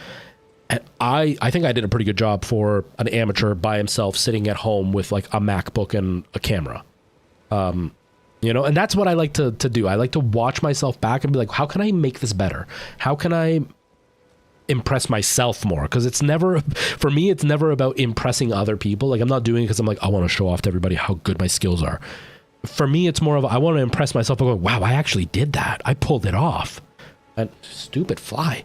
And I think I did a pretty good job for an amateur by himself sitting at home with like a MacBook and a camera. You know, and that's what I like to do. I like to watch myself back and be like, how can I make this better? How can I impress myself more? Because it's never, for me, it's never about impressing other people. Like I'm not doing it because I'm like, I want to show off to everybody how good my skills are. For me, it's more of, I want to impress myself by going, wow, I actually did that. I pulled it off. And stupid fly.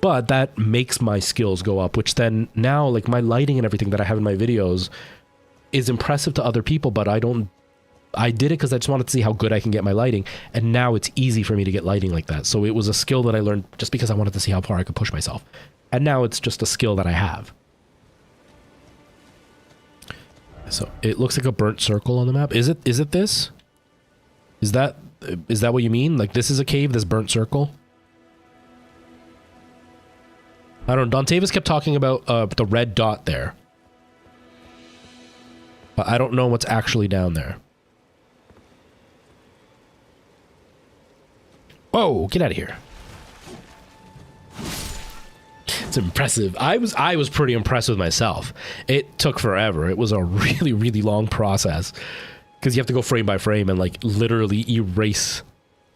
But that makes my skills go up, which then now, like my lighting and everything that I have in my videos is impressive to other people, but I did it because I just wanted to see how good I can get my lighting. And now it's easy for me to get lighting like that. So it was a skill that I learned just because I wanted to see how far I could push myself. And now it's just a skill that I have. So it looks like a burnt circle on the map. Is it this? Is that what you mean? Like this is a cave, this burnt circle? I don't know. Dontavis kept talking about the red dot there. But I don't know what's actually down there. Whoa, get out of here. It's impressive. I was pretty impressed with myself. It took forever. It was a really, really long process. Because you have to go frame by frame and like literally erase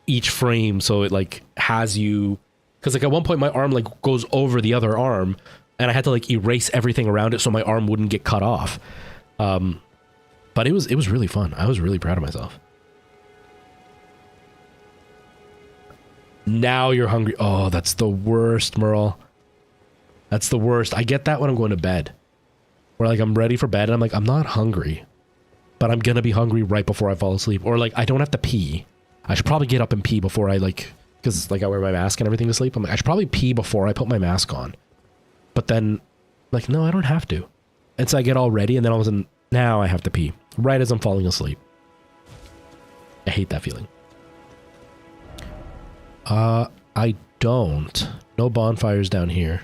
each frame so it like has you... Because like at one point my arm like goes over the other arm and I had to like erase everything around it so my arm wouldn't get cut off. But it was really fun. I was really proud of myself. Now you're hungry. Oh, that's the worst, Merle. That's the worst. I get that when I'm going to bed. Where like I'm ready for bed and I'm like, I'm not hungry. But I'm gonna be hungry right before I fall asleep. Or like I don't have to pee. I should probably get up and pee before I like... Because like I wear my mask and everything to sleep. I'm like, I should probably pee before I put my mask on. But then, like, no, I don't have to. And so I get all ready and then all of a sudden, now I have to pee. Right as I'm falling asleep. I hate that feeling. I don't. No bonfires down here.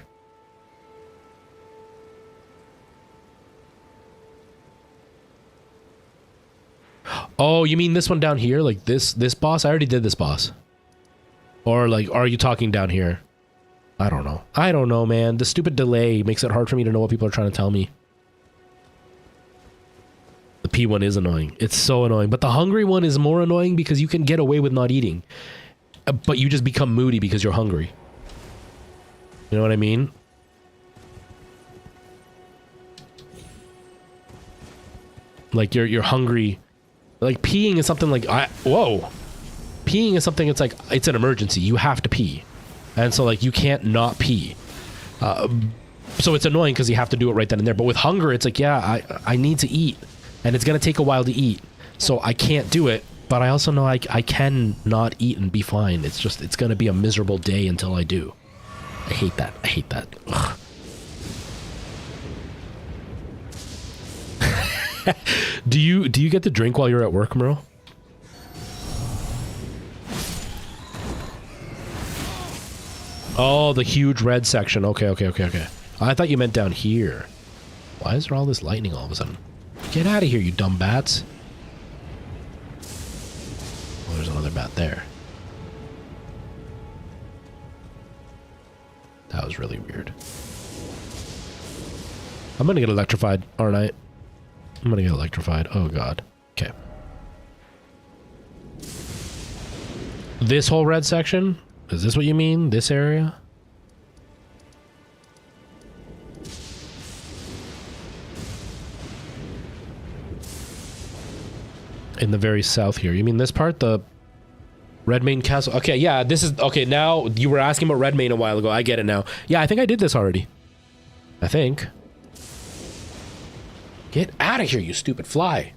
Oh, you mean this one down here? Like this boss? I already did this boss. Or like, are you talking down here? I don't know. I don't know, man. The stupid delay makes it hard for me to know what people are trying to tell me. The P one is annoying. It's so annoying. But the hungry one is more annoying because you can get away with not eating. But you just become moody because you're hungry. You know what I mean? Like you're hungry. Like peeing is something like whoa. Peeing is something, it's like, it's an emergency. You have to pee. And so, like, you can't not pee. So it's annoying because you have to do it right then and there. But with hunger, it's like, yeah, I need to eat. And it's going to take a while to eat. So I can't do it. But I also know I can not eat and be fine. It's just, it's going to be a miserable day until I do. I hate that. I hate that. Do you get to drink while you're at work, Merle? Oh, the huge red section. Okay. I thought you meant down here. Why is there all this lightning all of a sudden? Get out of here, you dumb bats. another mat there. That was really weird. I'm gonna get electrified, aren't I? I'm gonna get electrified. Oh god. Okay. This whole red section? Is this what you mean? This area? In the very south here. You mean this part? The Redmane Castle? Okay, yeah, this is... Okay, now you were asking about Redmane a while ago. I get it now. Yeah, I think I did this already. I think. Get out of here, you stupid fly.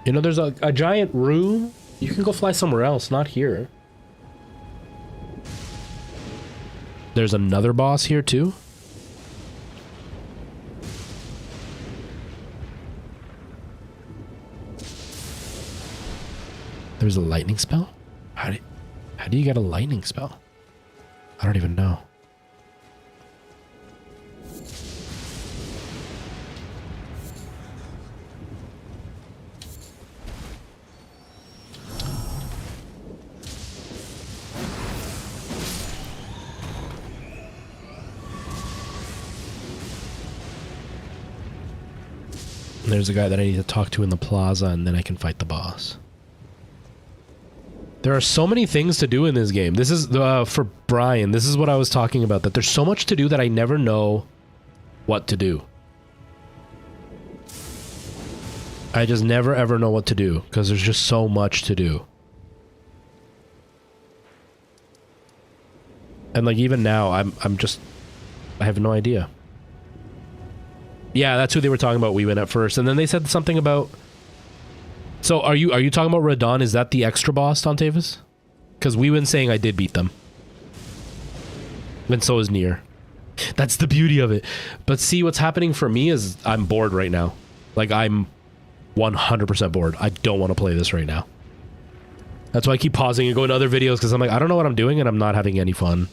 You know, there's a giant room. You can go fly somewhere else, not here. There's another boss here, too. There's a lightning spell? How do you get a lightning spell? I don't even know. There's a guy that I need to talk to in the plaza, and then I can fight the boss. There are so many things to do in this game. This is for Brian. This is what I was talking about, that there's so much to do that I never know what to do. I just never ever know what to do because there's just so much to do. And like even now, I have no idea. Yeah, that's who they were talking about. We went at first, and then they said something about. So are you talking about Radon? Is that the extra boss, Dontavis? Because we been saying I did beat them. And so is Nier. That's the beauty of it. But see, what's happening for me is I'm bored right now. Like I'm 100% bored. I don't want to play this right now. That's why I keep pausing and going to other videos because I'm like, I don't know what I'm doing and I'm not having any fun.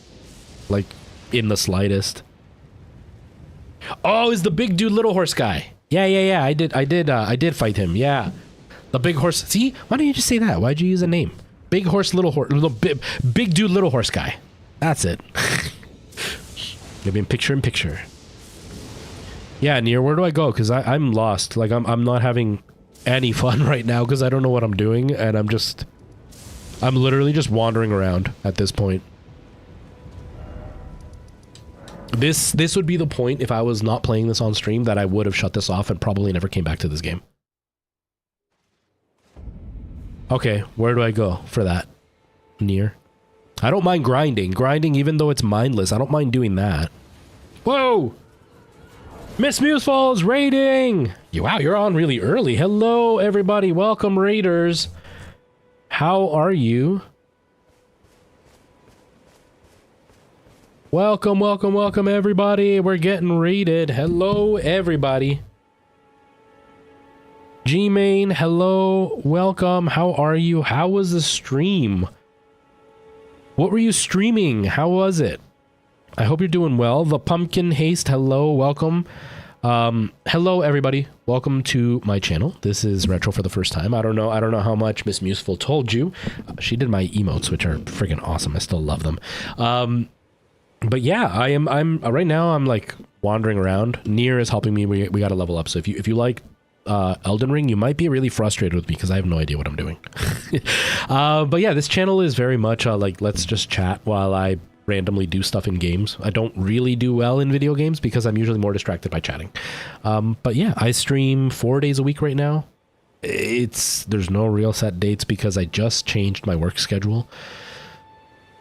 Like in the slightest. Oh, is the big dude little horse guy? Yeah. I did fight him. Yeah. The big horse. See, why don't you just say that? Why'd you use a name? Big horse, little horse, big dude, little horse guy. That's it. You'll be in picture. Yeah, Nier, where do I go? Because I'm lost. Like I'm not having any fun right now because I don't know what I'm doing, and I'm literally just wandering around at this point. This would be the point if I was not playing this on stream that I would have shut this off and probably never came back to this game. Okay, where do I go for that? Nier. I don't mind grinding. Grinding, even though it's mindless, I don't mind doing that. Whoa! Miss Muse Falls raiding! Wow, you're on really early. Hello, everybody. Welcome, raiders. How are you? Welcome, everybody. We're getting raided. Hello, everybody. G-Main, hello, welcome. How are you? How was the stream? What were you streaming? How was it? I hope you're doing well. The Pumpkin Haste, hello, welcome. Hello, everybody. Welcome to my channel. This is Retro for the first time. I don't know how much Miss Museful told you. She did my emotes, which are freaking awesome. I still love them. But yeah, I'm right now. I'm like wandering around. Nier is helping me. We got to level up. So if you like Elden Ring, you might be really frustrated with me because I have no idea what I'm doing. But yeah, this channel is very much like let's just chat while I randomly do stuff in games. I don't really do well in video games because I'm usually more distracted by chatting. But yeah, I stream 4 days a week right now. There's no real set dates because I just changed my work schedule.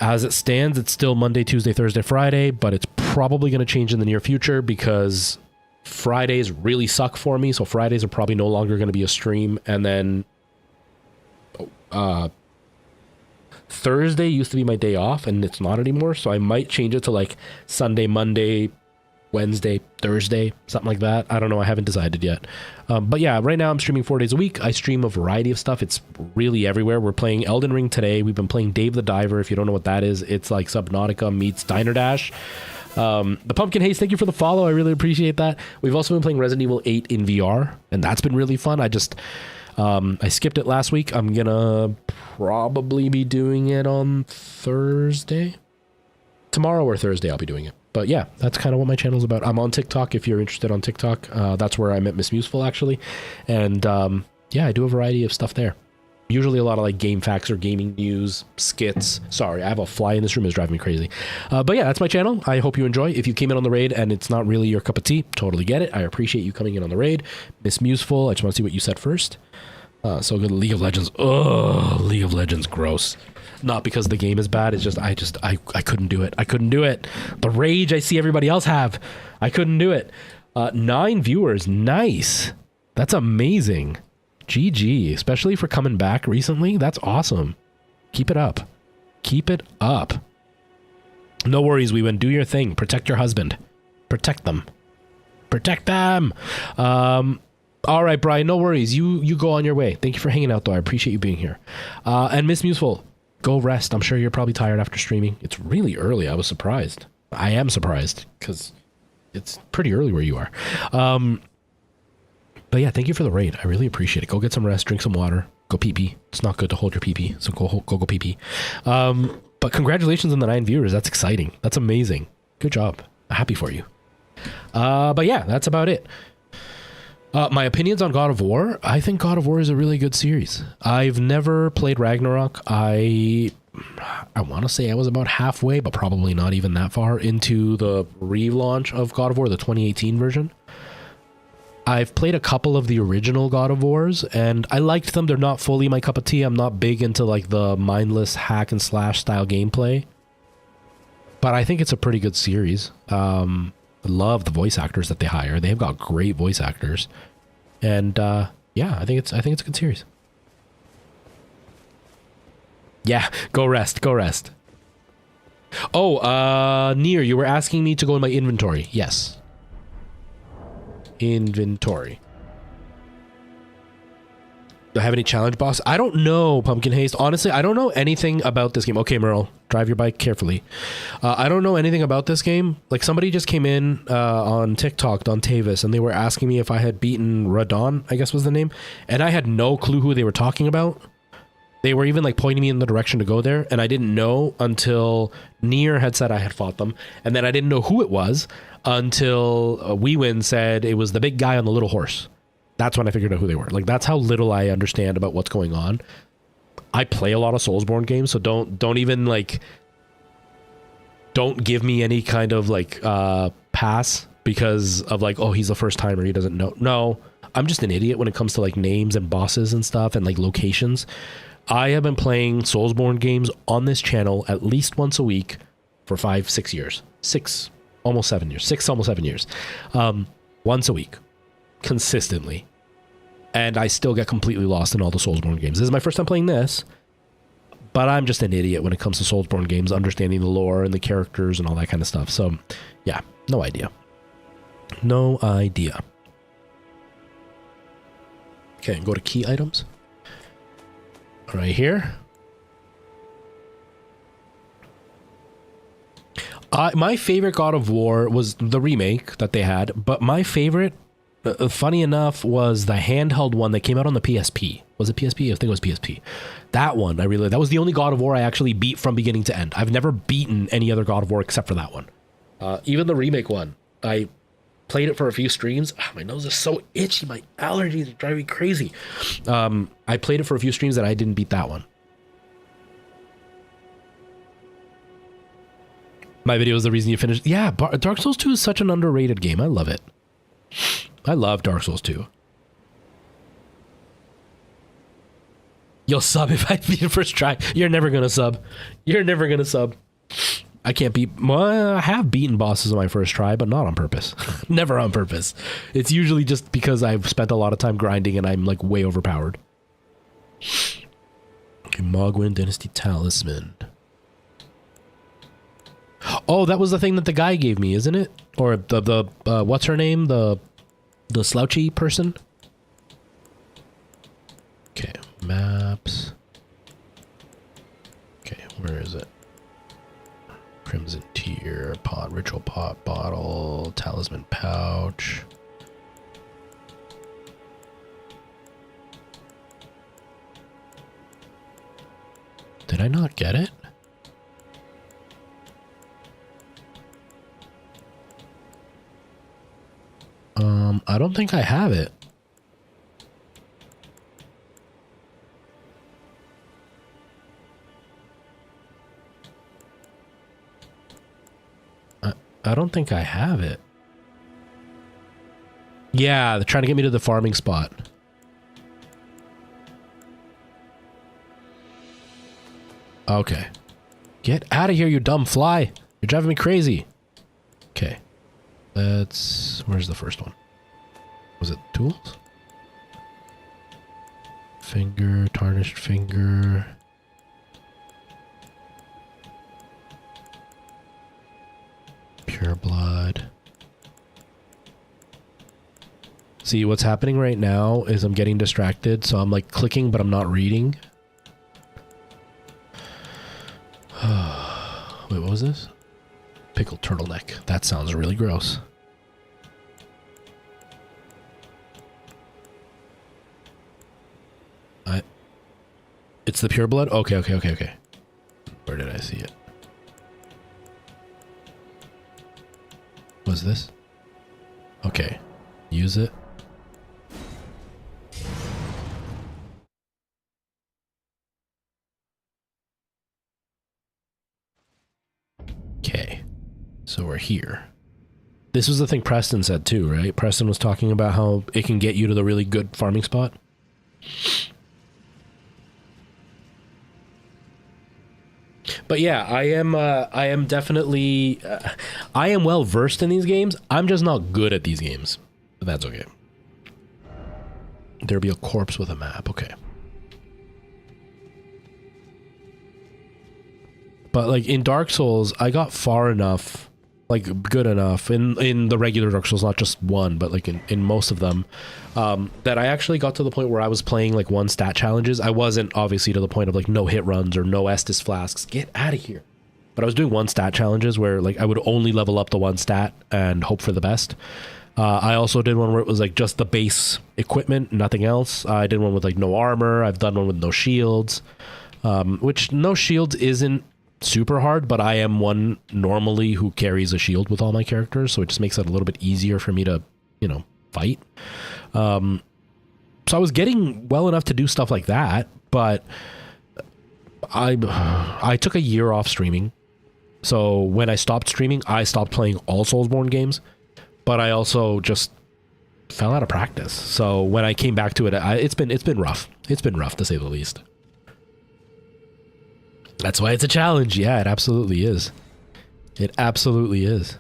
As it stands, it's still Monday, Tuesday, Thursday, Friday, but it's probably going to change in the near future because Fridays really suck for me. So Fridays are probably no longer going to be a stream. And then Thursday used to be my day off and it's not anymore. So I might change it to like Sunday, Monday, Wednesday, Thursday, something like that. I don't know. I haven't decided yet. But yeah, right now I'm streaming 4 days a week. I stream a variety of stuff. It's really everywhere. We're playing Elden Ring today. We've been playing Dave the Diver. If you don't know what that is, it's like Subnautica meets Diner Dash. The Pumpkin Haze, thank you for the follow. I really appreciate that. We've also been playing Resident Evil 8 in VR, and that's been really fun. I skipped it last week. I'm gonna probably be doing it on Thursday. Tomorrow or Thursday I'll be doing it. But yeah, that's kind of what my channel's about. I'm on TikTok if you're interested on TikTok. That's where I met Miss Museful, actually. And yeah, I do a variety of stuff there. Usually a lot of like game facts or gaming news, skits. Sorry, I have a fly in this room. It's driving me crazy. But yeah, that's my channel. I hope you enjoy. If you came in on the raid and it's not really your cup of tea, totally get it. I appreciate you coming in on the raid. Miss Museful, I just want to see what you said first. So good. League of Legends. Oh, League of Legends, gross. Not because the game is bad. It's just I couldn't do it. I couldn't do it. The rage I see everybody else have. I couldn't do it. 9 viewers. Nice. That's amazing. GG, especially for coming back recently. That's awesome. Keep it up. Keep it up. No worries, we win. Do your thing. Protect your husband. Protect them. Protect them. All right, Brian, no worries. You go on your way. Thank you for hanging out, though. I appreciate you being here. And Miss Museful, go rest. I'm sure you're probably tired after streaming. It's really early. I was surprised. I am surprised because it's pretty early where you are. But yeah, thank you for the raid. I really appreciate it. Go get some rest, drink some water, go pee-pee. It's not good to hold your pee-pee, so go pee-pee. But congratulations on the 9 viewers. That's exciting. That's amazing. Good job. I'm happy for you. But yeah, that's about it. My opinions on God of War. I think God of War is a really good series. I've never played Ragnarok. I want to say I was about halfway, but probably not even that far into the relaunch of God of War, the 2018 version. I've played a couple of the original God of Wars, and I liked them. They're not fully my cup of tea. I'm not big into like the mindless hack and slash style gameplay, but I think it's a pretty good series. I love the voice actors that they hire. They've got great voice actors, and yeah, I think it's a good series. Yeah, go rest. Go rest. Oh, Nier, you were asking me to go in my inventory. Yes. Inventory. Do I have any challenge boss? I don't know, Pumpkin Haste. Honestly, I don't know anything about this game. Okay, Merle, drive your bike carefully. I don't know anything about this game. Like, somebody just came in on TikTok, on TUES, and they were asking me if I had beaten Radon, I guess was the name, and I had no clue who they were talking about. They were even like pointing me in the direction to go there, and I didn't know until Nier had said I had fought them, and then I didn't know who it was until WeWin said it was the big guy on the little horse. That's when I figured out who they were. Like, that's how little I understand about what's going on. I play a lot of Soulsborne games, so don't even like, don't give me any kind of like pass because of like, oh, he's the first timer, he doesn't know. No, I'm just an idiot when it comes to like names and bosses and stuff and like locations. I have been playing Soulsborne games on this channel at least once a week for 5-6 years. 6, almost 7 years. 6, almost 7 years. Once a week. Consistently. And I still get completely lost in all the Soulsborne games. This is my first time playing this, but I'm just an idiot when it comes to Soulsborne games, understanding the lore and the characters and all that kind of stuff. So, yeah, no idea. No idea. Okay, go to key items. Right here. My favorite God of War was the remake that they had, but my favorite, funny enough, was the handheld one that came out on the PSP. Was it PSP? I think it was PSP. That one, that was the only God of War I actually beat from beginning to end. I've never beaten any other God of War except for that one. Even the remake one, I played it for a few streams. Oh, my nose is so itchy. My allergies are driving me crazy. I played it for a few streams and I didn't beat that one. My video is the reason you finished. Yeah, Dark Souls 2 is such an underrated game. I love it. I love Dark Souls 2. You'll sub if I beat it first try. You're never going to sub. You're never going to sub. I can't beat... Well, I have beaten bosses on my first try, but not on purpose. Never on purpose. It's usually just because I've spent a lot of time grinding and I'm like way overpowered. Okay, Mogwin Dynasty Talisman. Oh, that was the thing that the guy gave me, isn't it? Or the what's her name? The slouchy person? Okay, maps. Okay, where is it? Crimson Tear, pot, ritual pot, bottle, talisman pouch. Did I not get it? I don't think I have it. I don't think I have it. Yeah, they're trying to get me to the farming spot. Okay. Get out of here, you dumb fly. You're driving me crazy. Okay. Where's the first one? Was it tools? Finger, tarnished finger. Pure blood. See, what's happening right now is I'm getting distracted, so I'm like clicking, but I'm not reading. Wait, what was this? Pickled turtleneck. That sounds really gross. It's the pure blood? Okay. Where did I see it? Was this? Okay. Use it. Okay. So we're here. This was the thing Preston said too, right? Preston was talking about how it can get you to the really good farming spot. But yeah, I am definitely, I am well versed in these games. I'm just not good at these games, but that's okay. There'll be a corpse with a map. Okay. But like in Dark Souls, I got far enough, like good enough in the regular Dark Souls, not just one, but like in most of them, that I actually got to the point where I was playing like one stat challenges. I wasn't obviously to the point of like no hit runs or no Estus flasks. Get out of here. But I was doing one stat challenges where like I would only level up the one stat and hope for the best. I also did one where it was like just the base equipment, nothing else. I did one with like no armor. I've done one with no shields, which no shields isn't super hard, but I am one normally who carries a shield with all my characters, so it just makes it a little bit easier for me to, you know, fight. So I was getting well enough to do stuff like that, but I took a year off streaming. So when I stopped streaming, I stopped playing all Soulsborne games, but I also just fell out of practice. So when I came back to it, it's been rough. It's been rough to say the least. That's why it's a challenge. Yeah, it absolutely is. It absolutely is.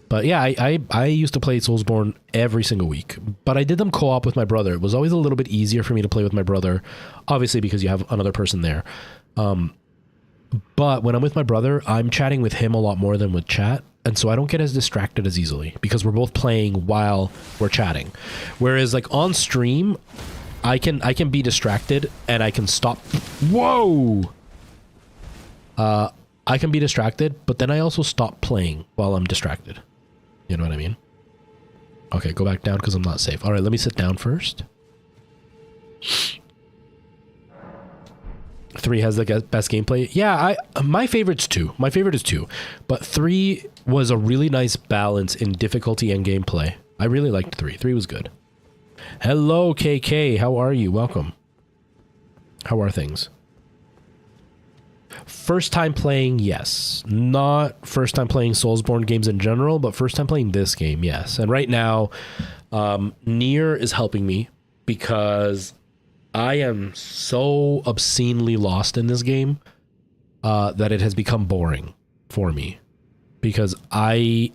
But yeah, I used to play Soulsborne every single week, but I did them co-op with my brother. It was always a little bit easier for me to play with my brother, obviously because you have another person there. But when I'm with my brother, I'm chatting with him a lot more than with chat, and so I don't get as distracted as easily because we're both playing while we're chatting. Whereas like on stream, I can be distracted and I can stop. Whoa! I can be distracted, but then I also stop playing while I'm distracted. You know what I mean? Okay, go back down because I'm not safe. All right, let me sit down first. 3 has the best gameplay. Yeah, my favorite's 2. My favorite is 2, but 3 was a really nice balance in difficulty and gameplay. I really liked 3. 3 was good. Hello, KK. How are you? Welcome. How are things? First time playing, yes. Not first time playing Soulsborne games in general, but first time playing this game, yes. And right now, Nier is helping me because I am so obscenely lost in this game that it has become boring for me because I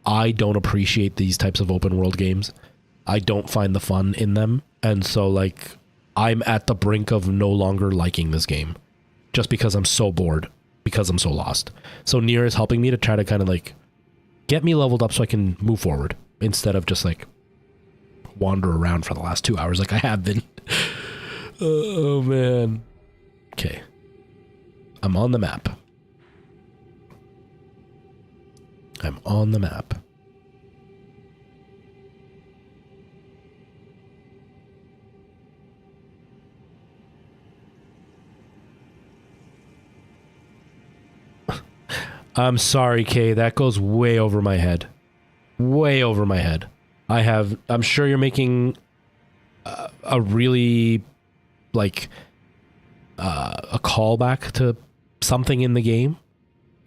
don't appreciate these types of open world games. I don't find the fun in them. And so like I'm at the brink of no longer liking this game just because I'm so bored because I'm so lost. So Nier is helping me to try to kind of like get me leveled up so I can move forward instead of just like wander around for the last 2 hours like I have been. Oh man. Okay. I'm on the map. I'm on the map. I'm sorry, Kay. That goes way over my head. Way over my head. I'm sure you're making a really, like, a callback to something in the game.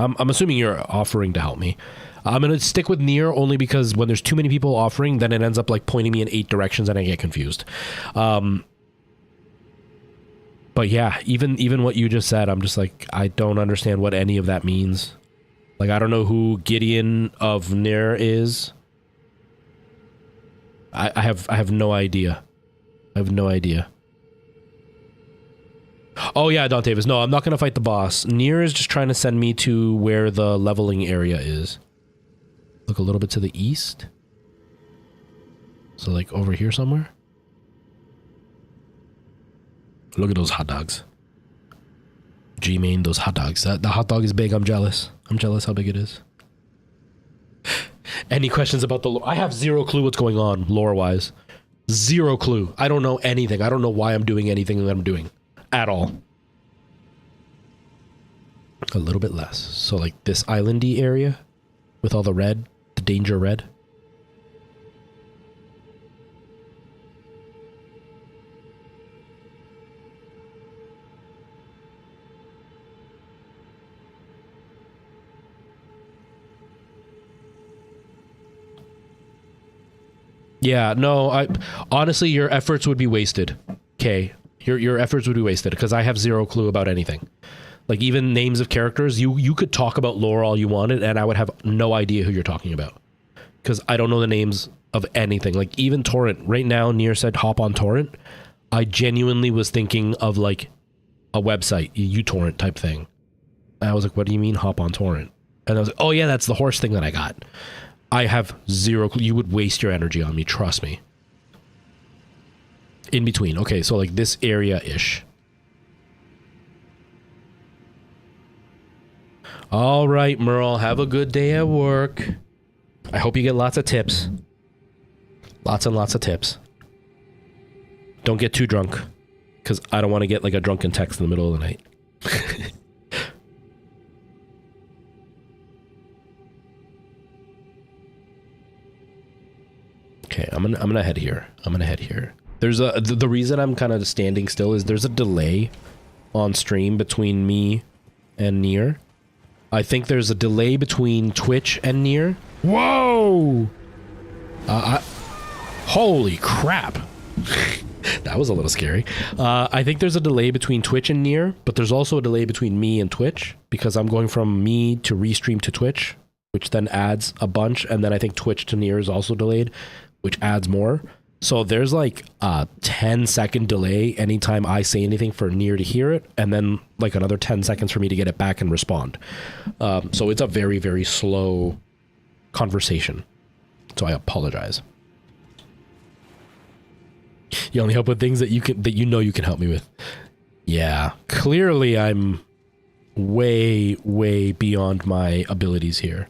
I'm assuming you're offering to help me. I'm going to stick with near only because when there's too many people offering, then it ends up, like, pointing me in 8 directions and I get confused. But yeah, even what you just said, I'm just like, I don't understand what any of that means. Like, I don't know who Gideon of Nir is. I have no idea. I have no idea. Oh yeah, Don Davis. No, I'm not going to fight the boss. Nir is just trying to send me to where the leveling area is. Look a little bit to the east. So like over here somewhere. Look at those hot dogs. G-main, those hot dogs. The hot dog is big. I'm jealous. I'm jealous how big it is. Any questions about the lore? I have zero clue what's going on lore-wise. Zero clue. I don't know anything. I don't know why I'm doing anything that I'm doing. At all. A little bit less. So like this islandy area with all the red, the danger red. Yeah, no, honestly, your efforts would be wasted, Kay. Your efforts would be wasted because I have zero clue about anything. Like even names of characters, you could talk about lore all you wanted and I would have no idea who you're talking about. Because I don't know the names of anything. Like even Torrent, right now Nier said hop on Torrent. I genuinely was thinking of like a website, uTorrent type thing. And I was like, what do you mean hop on Torrent? And I was like, oh yeah, that's the horse thing that I got. I have zero clue. You would waste your energy on me, trust me. In between. Okay, so like this area-ish. All right, Merle, have a good day at work. I hope you get lots of tips. Lots and lots of tips. Don't get too drunk, because I don't want to get like a drunken text in the middle of the night. Okay, I'm gonna head here. I'm gonna head here. There's the reason I'm kind of standing still is there's a delay on stream between me and Nier. I think there's a delay between Twitch and Nier. Whoa! Holy crap! That was a little scary. I think there's a delay between Twitch and Nier, but there's also a delay between me and Twitch because I'm going from me to restream to Twitch, which then adds a bunch, and then I think Twitch to Nier is also delayed, which adds more. So there's like a 10-second delay anytime I say anything for Nier to hear it, and then like another 10 seconds for me to get it back and respond. So it's a very, very slow conversation. So I apologize. You only help with things that you can help me with. Yeah, clearly I'm way, way beyond my abilities here.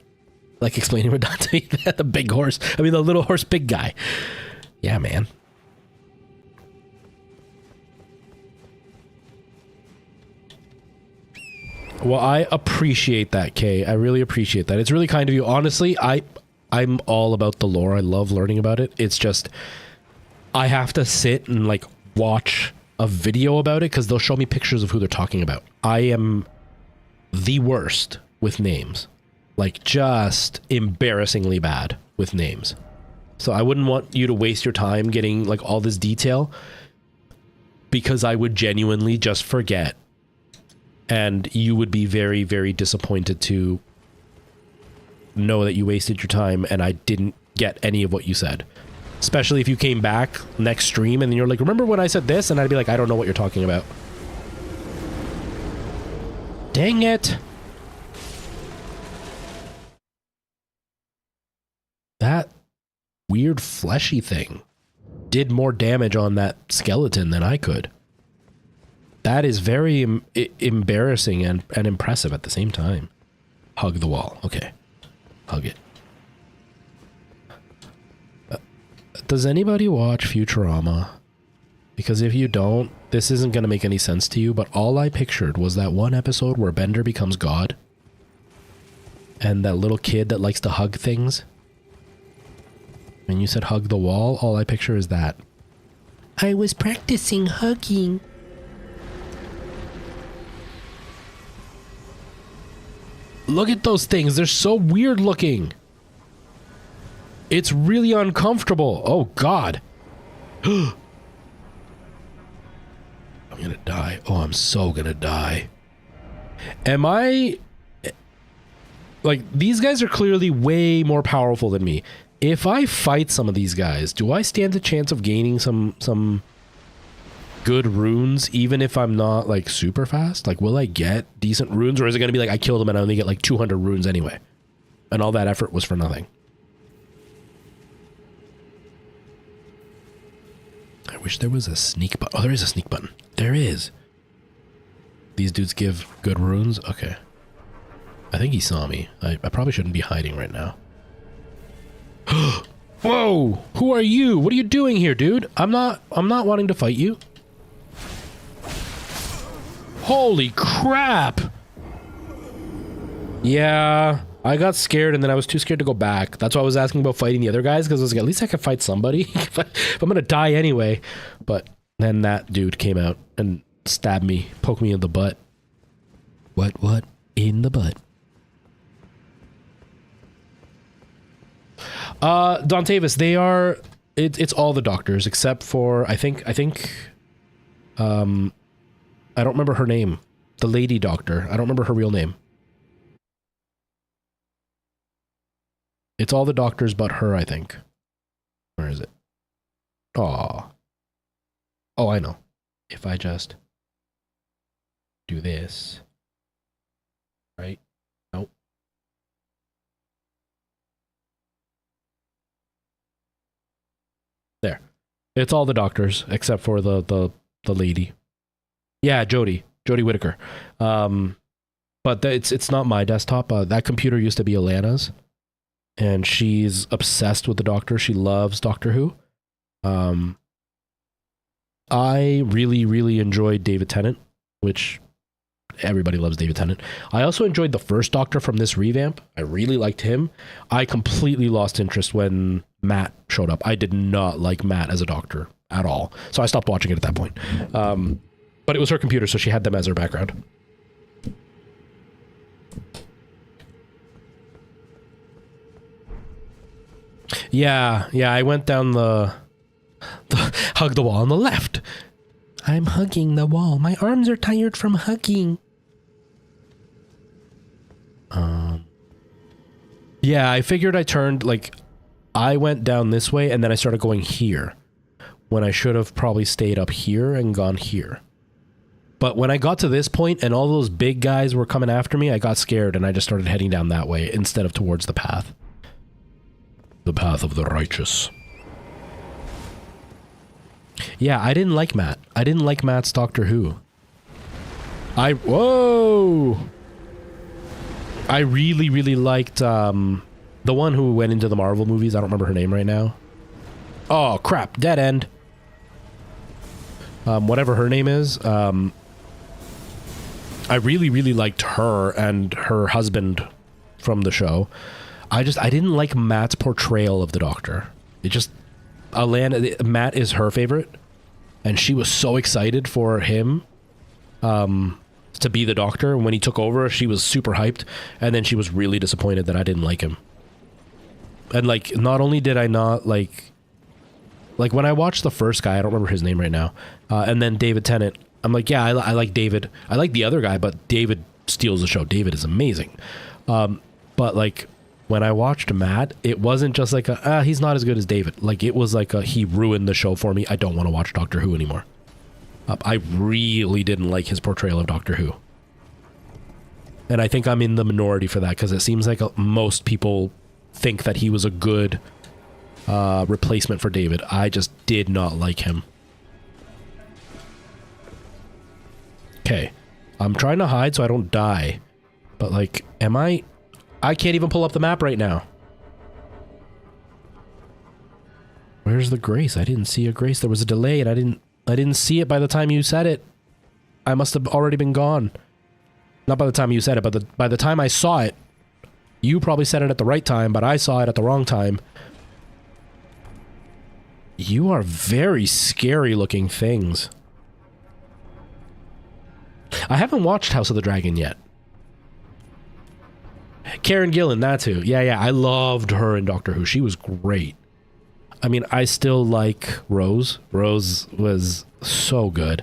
Like explaining what Dante, the big horse. I mean, the little horse, big guy. Yeah, man. Well, I appreciate that, Kay. I really appreciate that. It's really kind of you. Honestly, I'm all about the lore. I love learning about it. It's just I have to sit and like watch a video about it because they'll show me pictures of who they're talking about. I am the worst with names. Like just embarrassingly bad with names. So I wouldn't want you to waste your time getting like all this detail because I would genuinely just forget. And you would be very, very disappointed to know that you wasted your time and I didn't get any of what you said. Especially if you came back next stream and you're like, remember when I said this? And I'd be like, I don't know what you're talking about. Dang it. That weird fleshy thing did more damage on that skeleton than I could. That is very embarrassing and impressive at the same time. Hug the wall. Okay. Hug it. Does anybody watch Futurama? Because if you don't, this isn't going to make any sense to you, but all I pictured was that one episode where Bender becomes God. And that little kid that likes to hug things. When you said hug the wall, all I picture is that. I was practicing hugging. Look at those things. They're so weird looking. It's really uncomfortable. Oh, God. I'm gonna die. Oh, I'm so gonna die. Am I... Like, these guys are clearly way more powerful than me. If I fight some of these guys, do I stand a chance of gaining some good runes, even if I'm not, like, super fast? Like, will I get decent runes, or is it gonna be like I kill them and I only get, like, 200 runes anyway? And all that effort was for nothing. I wish there was a sneak button. Oh, there is a sneak button. There is. These dudes give good runes? Okay. I think he saw me. I probably shouldn't be hiding right now. Whoa! Who are you? What are you doing here, dude? I'm not wanting to fight you. Holy crap! Yeah, I got scared and then I was too scared to go back. That's why I was asking about fighting the other guys, because I was like, at least I could fight somebody. if I'm gonna die anyway. But then that dude came out and stabbed me, poked me in the butt. What? In the butt. Dontavis, they are... It's all the doctors, except for, I think, I don't remember her name. The lady doctor. I don't remember her real name. It's all the doctors but her, I think. Where is it? Aw. Oh, I know. If I just do this. Right? Nope. There. It's all the doctors, except for the lady. Yeah, Jodie Whittaker. But it's not my desktop. That computer used to be Alana's, and she's obsessed with the Doctor. She loves Doctor Who. I really enjoyed David Tennant, which everybody loves David Tennant. I also enjoyed the first Doctor from this revamp. I really liked him. I completely lost interest when Matt showed up. I did not like Matt as a Doctor at all, so I stopped watching it at that point. But it was her computer, so she had them as her background. Yeah, I went down the hug the wall on the left. I'm hugging the wall. My arms are tired from hugging. Yeah, I figured I turned, like, I went down this way and then I started going here, when I should have probably stayed up here and gone here. But when I got to this point and all those big guys were coming after me, I got scared and I just started heading down that way instead of towards the path. The path of the righteous. Yeah, I didn't like Matt. I didn't like Matt's Doctor Who. Whoa! I really liked the one who went into the Marvel movies. I don't remember her name right now. Oh, crap. Dead end. Whatever her name is. I really liked her and her husband from the show. I didn't like Matt's portrayal of the Doctor. It just... Matt is her favorite, and she was so excited for him to be the Doctor. And when he took over, she was super hyped, and then she was really disappointed that I didn't like him. And, like, not only did I not like when I watched the first guy, I don't remember his name right now, and then David Tennant, I'm like, yeah, I like David. I like the other guy, but David steals the show. David is amazing. But, like, when I watched Matt, it wasn't just like he's not as good as David. Like, it was like he ruined the show for me. I don't want to watch Doctor Who anymore. I really didn't like his portrayal of Doctor Who. And I think I'm in the minority for that, because it seems like most people think that he was a good replacement for David. I just did not like him. Okay. I'm trying to hide so I don't die. But, like, am I... I can't even pull up the map right now. Where's the Grace? I didn't see a Grace. There was a delay and I didn't see it by the time you said it. I must have already been gone. Not by the time you said it, but by the time I saw it. You probably said it at the right time, but I saw it at the wrong time. You are very scary looking things. I haven't watched House of the Dragon yet. Karen Gillan, that's who. Yeah, I loved her in Doctor Who. She was great. I mean, I still like Rose. Rose was so good.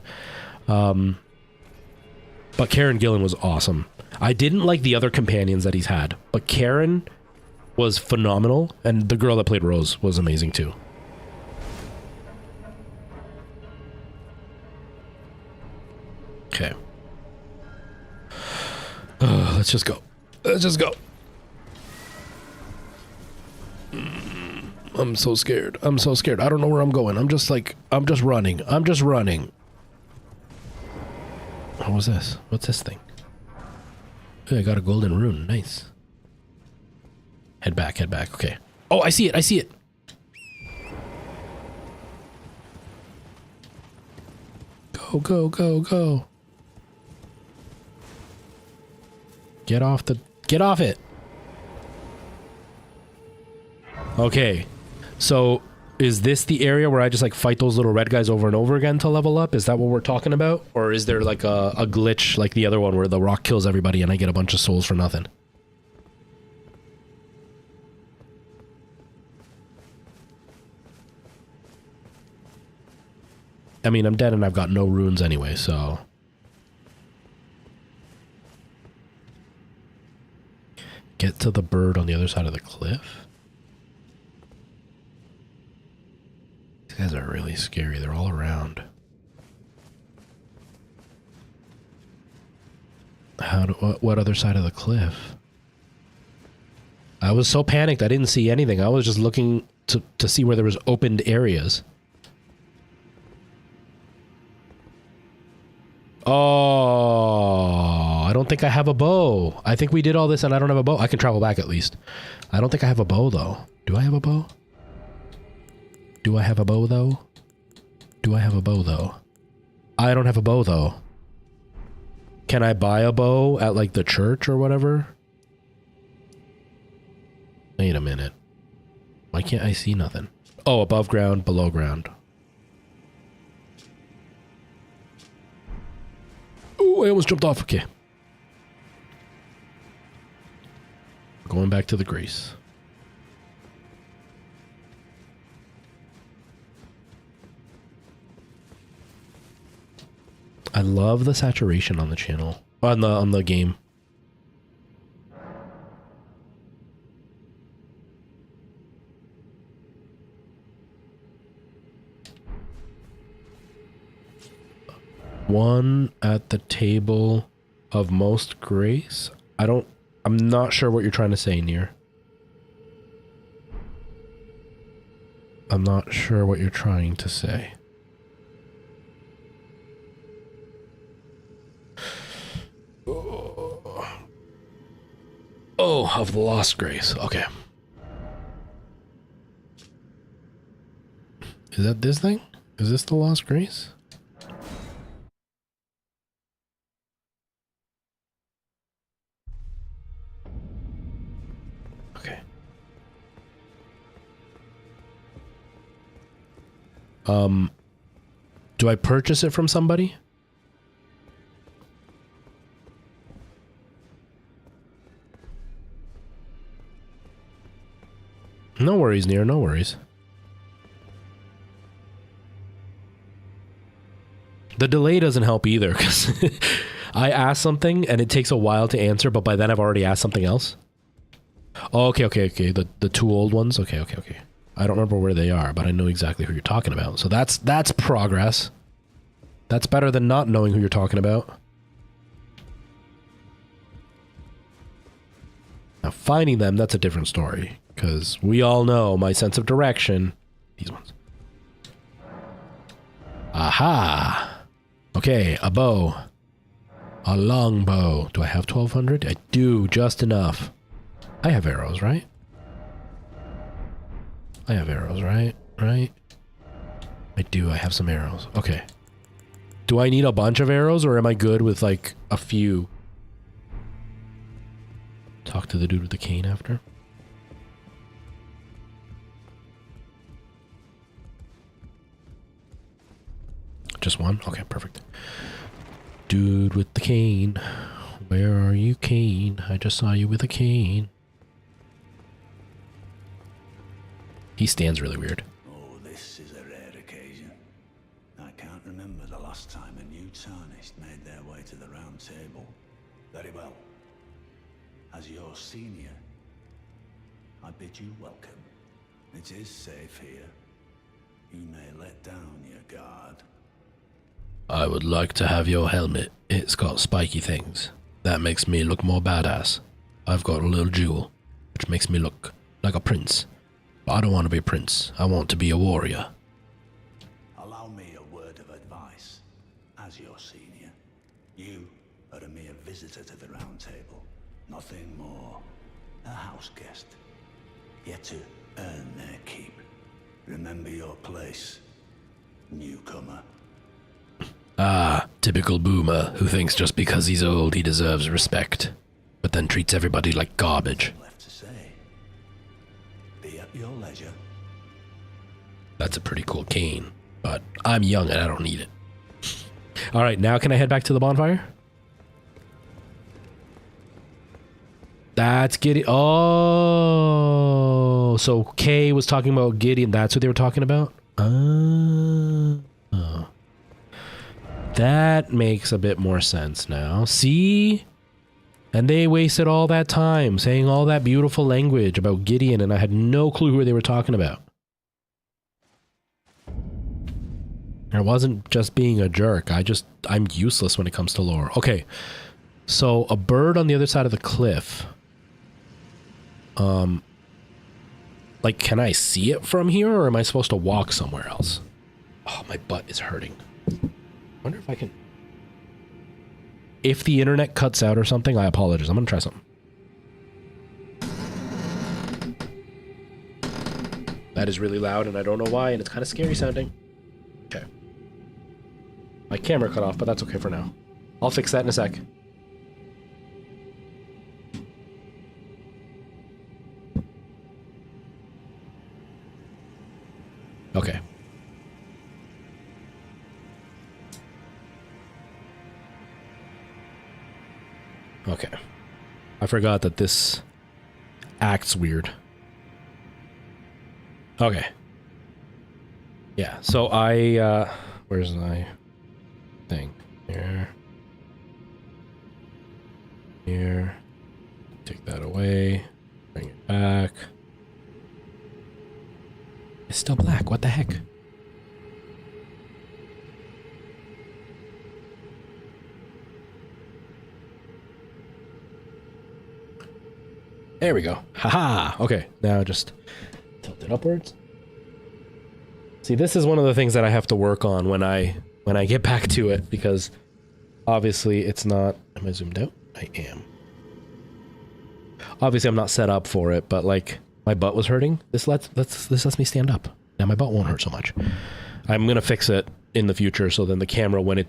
But Karen Gillan was awesome. I didn't like the other companions that he's had, but Karen was phenomenal, and the girl that played Rose was amazing too. Okay. Let's just go. Let's just go. I'm so scared. I'm so scared. I don't know where I'm going. I'm just running. I'm just running. What was this? What's this thing? Hey, I got a golden rune. Nice. Head back, head back. Okay. Oh, I see it. I see it. Go, go, go, go. Get off it. Okay. So, is this the area where I just like fight those little red guys over and over again to level up? Is that what we're talking about? Or is there like a glitch like the other one where the rock kills everybody and I get a bunch of souls for nothing? I mean, I'm dead and I've got no runes anyway, so... Get to the bird on the other side of the cliff? These guys are really scary. They're all around. What other side of the cliff? I was so panicked I didn't see anything. I was just looking to see where there was opened areas. Oh, I don't think I have a bow. I think we did all this and I don't have a bow. I can travel back at least. I don't think I have a bow though. Do I have a bow? Do I have a bow though? Do I have a bow though? I don't have a bow though. Can I buy a bow at like the church or whatever? Wait a minute. Why can't I see nothing? Oh, above ground, below ground. Oh, I almost jumped off. Okay. Going back to the Grace. I love the saturation on the channel. On the game. One at the table of most grace? I'm not sure what you're trying to say, Nier. I'm not sure what you're trying to say. Oh, of the lost grace. Okay. Is that this thing? Is this the lost grace? Okay. Do I purchase it from somebody? No worries, Nier, no worries. The delay doesn't help either, because I ask something and it takes a while to answer, but by then I've already asked something else. Oh, okay. The two old ones? Okay. I don't remember where they are, but I know exactly who you're talking about. So that's progress. That's better than not knowing who you're talking about. Now, finding them, that's a different story. Because we all know my sense of direction. These ones. Aha! Okay, a bow. A long bow. Do I have 1200? I do, just enough. I have arrows, right? I have arrows, right? Right? I do. I have some arrows. Okay. Do I need a bunch of arrows or am I good with like a few? Talk to the dude with the cane after. Just one? Okay, perfect. Dude with the cane. Where are you, cane? I just saw you with a cane. He stands really weird. Oh, this is a rare occasion. I can't remember the last time a new tarnished made their way to the round table. Very well. As your senior, I bid you welcome. It is safe here. You may let down your guard. I would like to have your helmet. It's got spiky things. That makes me look more badass. I've got a little jewel, which makes me look like a prince. But I don't want to be a prince. I want to be a warrior. Allow me a word of advice. As your senior, you are a mere visitor to the round table. Nothing more. A house guest. Yet to earn their keep. Remember your place, newcomer. Ah, typical boomer who thinks just because he's old he deserves respect, but then treats everybody like garbage. Left to say. Be at your leisure. That's a pretty cool cane, but I'm young and I don't need it. Alright, now can I head back to the bonfire? That's Gideon. Oh, so Kay was talking about Gideon. That's what they were talking about? Oh. That makes a bit more sense now. See? And they wasted all that time saying all that beautiful language about Gideon, and I had no clue who they were talking about. I wasn't just being a jerk. I'm useless when it comes to lore. Okay. So, a bird on the other side of the cliff. Like, can I see it from here, or am I supposed to walk somewhere else? Oh, my butt is hurting. Wonder if I can... If the internet cuts out or something, I apologize. I'm gonna try something. That is really loud, and I don't know why, and it's kind of scary sounding. Okay. My camera cut off, but that's okay for now. I'll fix that in a sec. Okay. Okay. I forgot that this acts weird. Okay. Yeah, so where's my thing? Here. Here. Take that away. Bring it back. It's still black. What the heck? There we go. Haha. Okay, now just tilt it upwards. See, this is one of the things that I have to work on when I get back to it, because obviously it's not... Am I zoomed out? I am. Obviously I'm not set up for it, but like my butt was hurting. This lets me stand up. Now my butt won't hurt so much. I'm gonna fix it in the future, so then the camera, when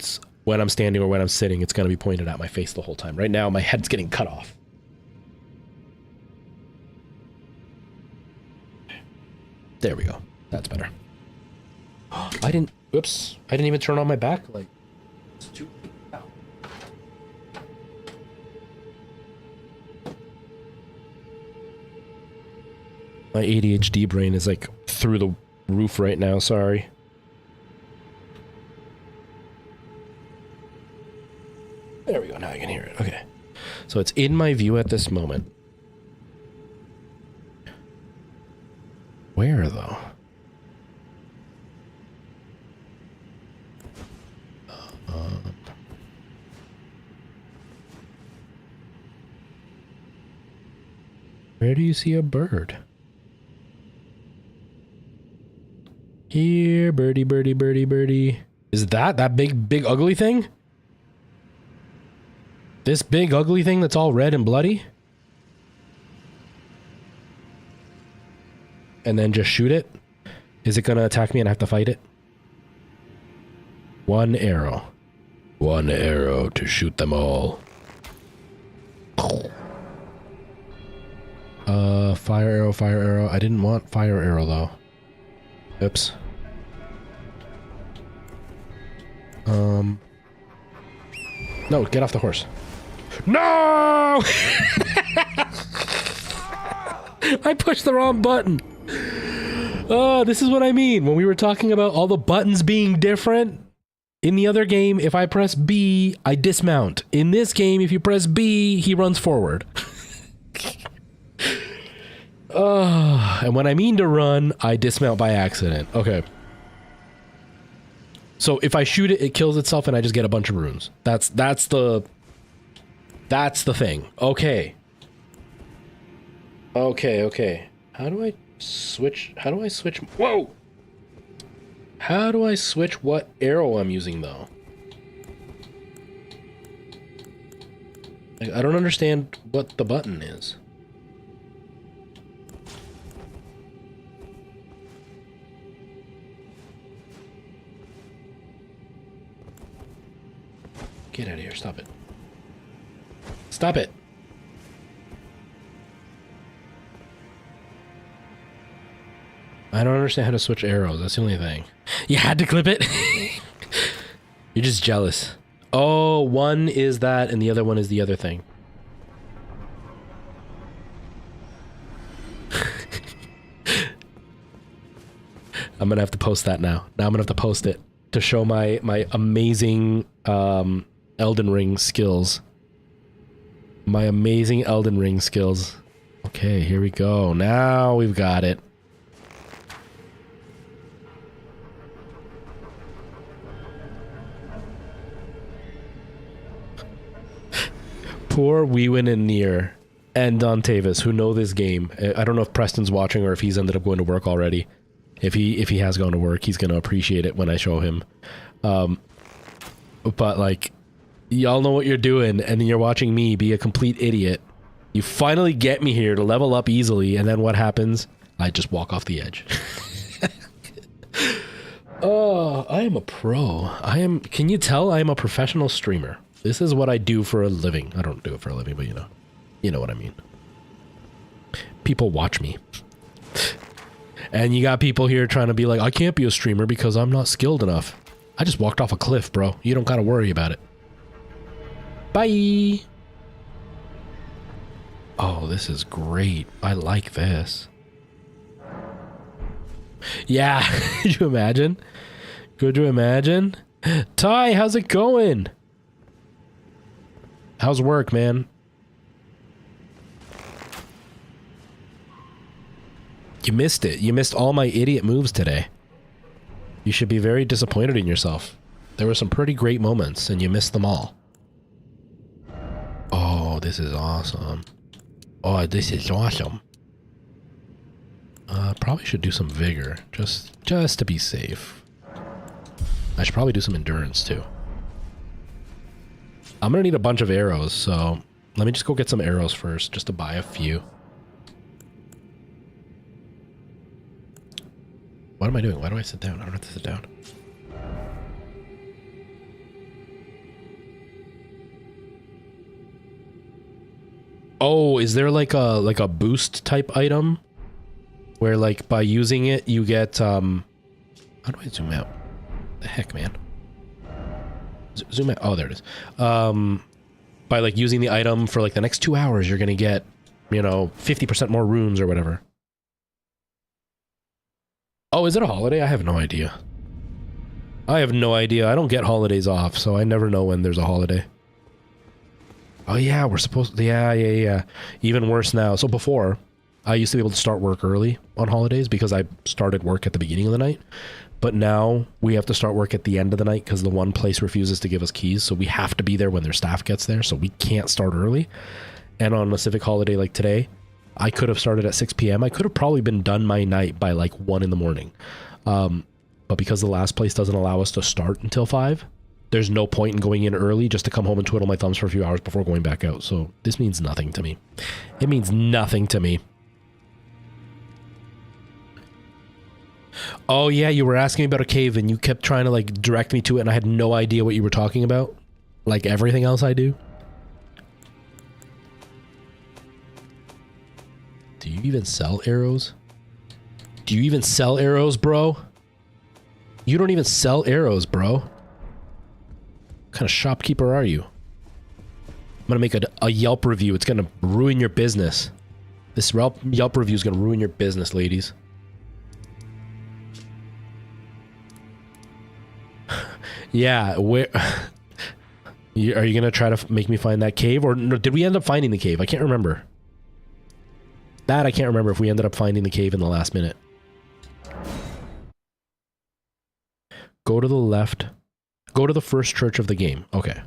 I'm standing or when I'm sitting, it's gonna be pointed at my face the whole time. Right now my head's getting cut off. There we go. That's better. Oops. I didn't even turn on my backlight. It's too... Ow. My ADHD brain is like through the roof right now, sorry. There we go, now I can hear it. Okay. So it's in my view at this moment. Where though? Where do you see a bird? Here, birdie, birdie, birdie, birdie. Is that big ugly thing? This big ugly thing that's all red and bloody? and then just shoot it? Is it gonna attack me and I have to fight it? One arrow. One arrow to shoot them all. Fire arrow, fire arrow. I didn't want fire arrow though. Oops. No, get off the horse. No! I pushed the wrong button. Oh, this is what I mean. When we were talking about all the buttons being different, in the other game, if I press B, I dismount. In this game, if you press B, he runs forward. And when I mean to run, I dismount by accident. Okay. So if I shoot it, it kills itself and I just get a bunch of runes. That's the thing. Okay. Okay. How do I switch? Whoa! How do I switch what arrow I'm using though? Like, I don't understand what the button is. Get out of here, stop it. Stop it! I don't understand how to switch arrows, that's the only thing. You had to clip it? You're just jealous. Oh, one is that and the other one is the other thing. I'm gonna have to post that now. Now I'm gonna have to post it to show my amazing Elden Ring skills. My amazing Elden Ring skills. Okay, here we go. Now we've got it. Poor Weewin and Nier and Don Tavis, who know this game. I don't know if Preston's watching or if he's ended up going to work already. If he has gone to work, he's going to appreciate it when I show him. But like, y'all know what you're doing, and then you're watching me be a complete idiot. You finally get me here to level up easily, and then what happens? I just walk off the edge. Oh, I am a pro. Can you tell I am a professional streamer? This is what I do for a living. I don't do it for a living, but you know what I mean. People watch me. And you got people here trying to be like, I can't be a streamer because I'm not skilled enough. I just walked off a cliff, bro. You don't gotta worry about it. Bye! Oh, this is great. I like this. Yeah, could you imagine? Could you imagine? Ty, how's it going? How's work, man? You missed it. You missed all my idiot moves today. You should be very disappointed in yourself. There were some pretty great moments, and you missed them all. Oh, this is awesome. Oh, this is awesome. Probably should do some vigor, just to be safe. I should probably do some endurance, too. I'm gonna need a bunch of arrows, so let me just go get some arrows first, just to buy a few. What am I doing? Why do I sit down? I don't have to sit down. Oh, is there like a boost type item? Where like by using it you get how do I zoom out? The heck, man. Zoom out. Oh, there it is. By like using the item for like the next 2 hours, you're gonna get, 50% more runes or whatever. Oh, is it a holiday? I have no idea. I have no idea. I don't get holidays off, so I never know when there's a holiday. Oh yeah, we're supposed to, yeah. Even worse now. So before, I used to be able to start work early on holidays because I started work at the beginning of the night. But now we have to start work at the end of the night because the one place refuses to give us keys. So we have to be there when their staff gets there. So we can't start early. And on a civic holiday like today, I could have started at 6 p.m. I could have probably been done my night by like 1 in the morning. But because the last place doesn't allow us to start until 5, there's no point in going in early just to come home and twiddle my thumbs for a few hours before going back out. So this means nothing to me. It means nothing to me. Oh yeah, you were asking me about a cave and you kept trying to like direct me to it and I had no idea what you were talking about. Like everything else I do. Do you even sell arrows? Do you even sell arrows, bro? You don't even sell arrows, bro. What kind of shopkeeper are you? I'm gonna make a Yelp review. It's gonna ruin your business. This Yelp review is gonna ruin your business, ladies. Yeah, where... are you gonna try to make me find that cave? Or no, did we end up finding the cave? I can't remember. That I can't remember if we ended up finding the cave in the last minute. Go to the left. Go to the first church of the game. Okay.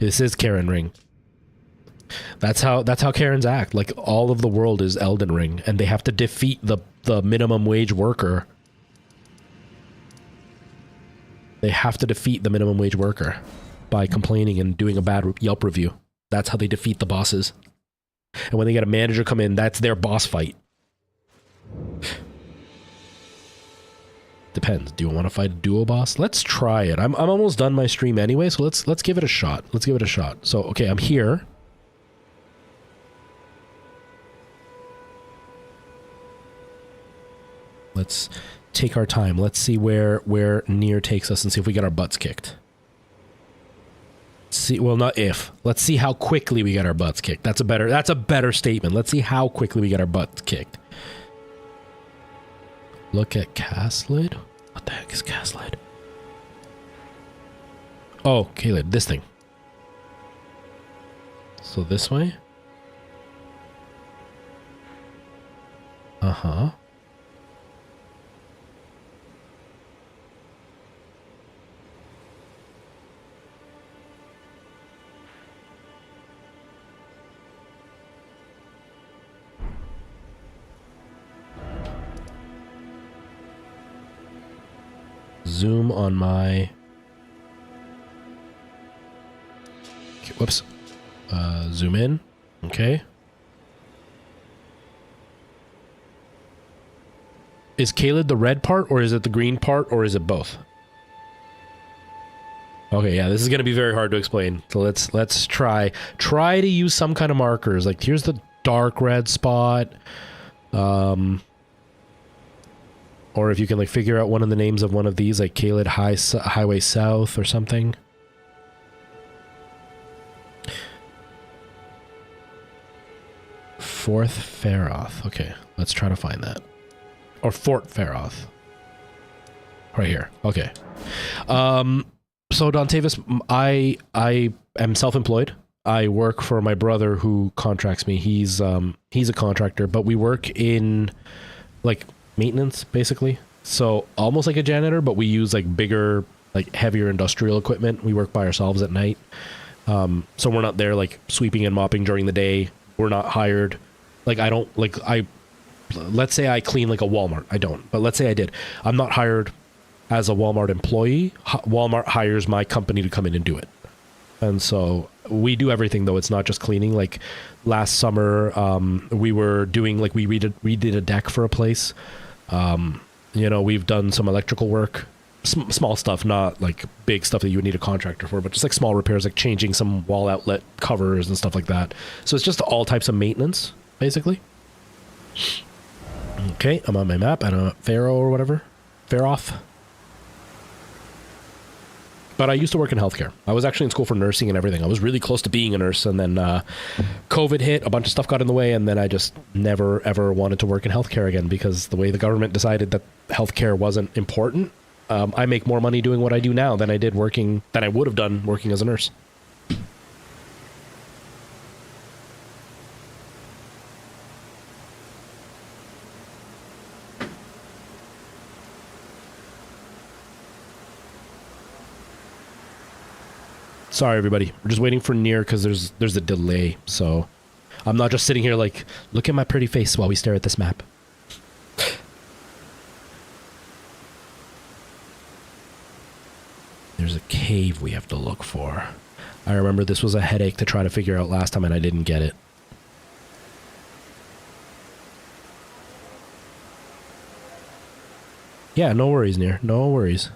This is Karen Ring. That's how Karens act. Like all of the world is Elden Ring and they have to defeat the minimum wage worker. They have to defeat the minimum wage worker by complaining and doing a bad Yelp review. That's how they defeat the bosses. And when they get a manager come in, that's their boss fight. Depends. Do you want to fight a duo boss? Let's try it. I'm almost done my stream anyway, so let's give it a shot. Let's give it a shot. So, okay, I'm here. Let's take our time. Let's see where Nier takes us and see if we get our butts kicked. See, well, not if. Let's see how quickly we get our butts kicked. That's a better statement. Let's see how quickly we get our butts kicked. Look at Caslid. What the heck is Caslid? Oh, Caleb, this thing. So this way? Uh-huh. Zoom on my... Okay, whoops. Zoom in. Okay. Is Caleb the red part, or is it the green part, or is it both? Okay, yeah, this is going to be very hard to explain. So let's try to use some kind of markers. Like, here's the dark red spot. Or if you can like figure out one of the names of one of these, like Caleb Highway South or something. Fort Faroth. Okay, let's try to find that. Or Fort Faroth. Right here. Okay. So Dontavis, I am self-employed. I work for my brother who contracts me. He's a contractor, but we work in like maintenance basically, so almost like a janitor, but we use like bigger, like heavier industrial equipment. We work by ourselves at night, so we're not there like sweeping and mopping during the day. We're not hired. Like I don't like let's say I clean like a Walmart. I don't, but let's say I did. I'm not hired as a Walmart employee. Walmart hires my company to come in and do it, and so we do everything though. It's not just cleaning. Like last summer, we were doing like we redid a deck for a place. You know, we've done some electrical work, small stuff, not like big stuff that you would need a contractor for, but just like small repairs, like changing some wall outlet covers and stuff like that. So it's just all types of maintenance, basically. Okay, I'm on my map. I don't know, Faro or whatever. Faroth. But I used to work in healthcare. I was actually in school for nursing and everything. I was really close to being a nurse, and then COVID hit, a bunch of stuff got in the way, and then I just never, ever wanted to work in healthcare again because the way the government decided that healthcare wasn't important. I make more money doing what I do now than I would have done working as a nurse. Sorry, everybody. We're just waiting for Nier because there's a delay. So I'm not just sitting here like, look at my pretty face while we stare at this map. There's a cave we have to look for. I remember this was a headache to try to figure out last time and I didn't get it. Yeah, no worries, Nier. No worries.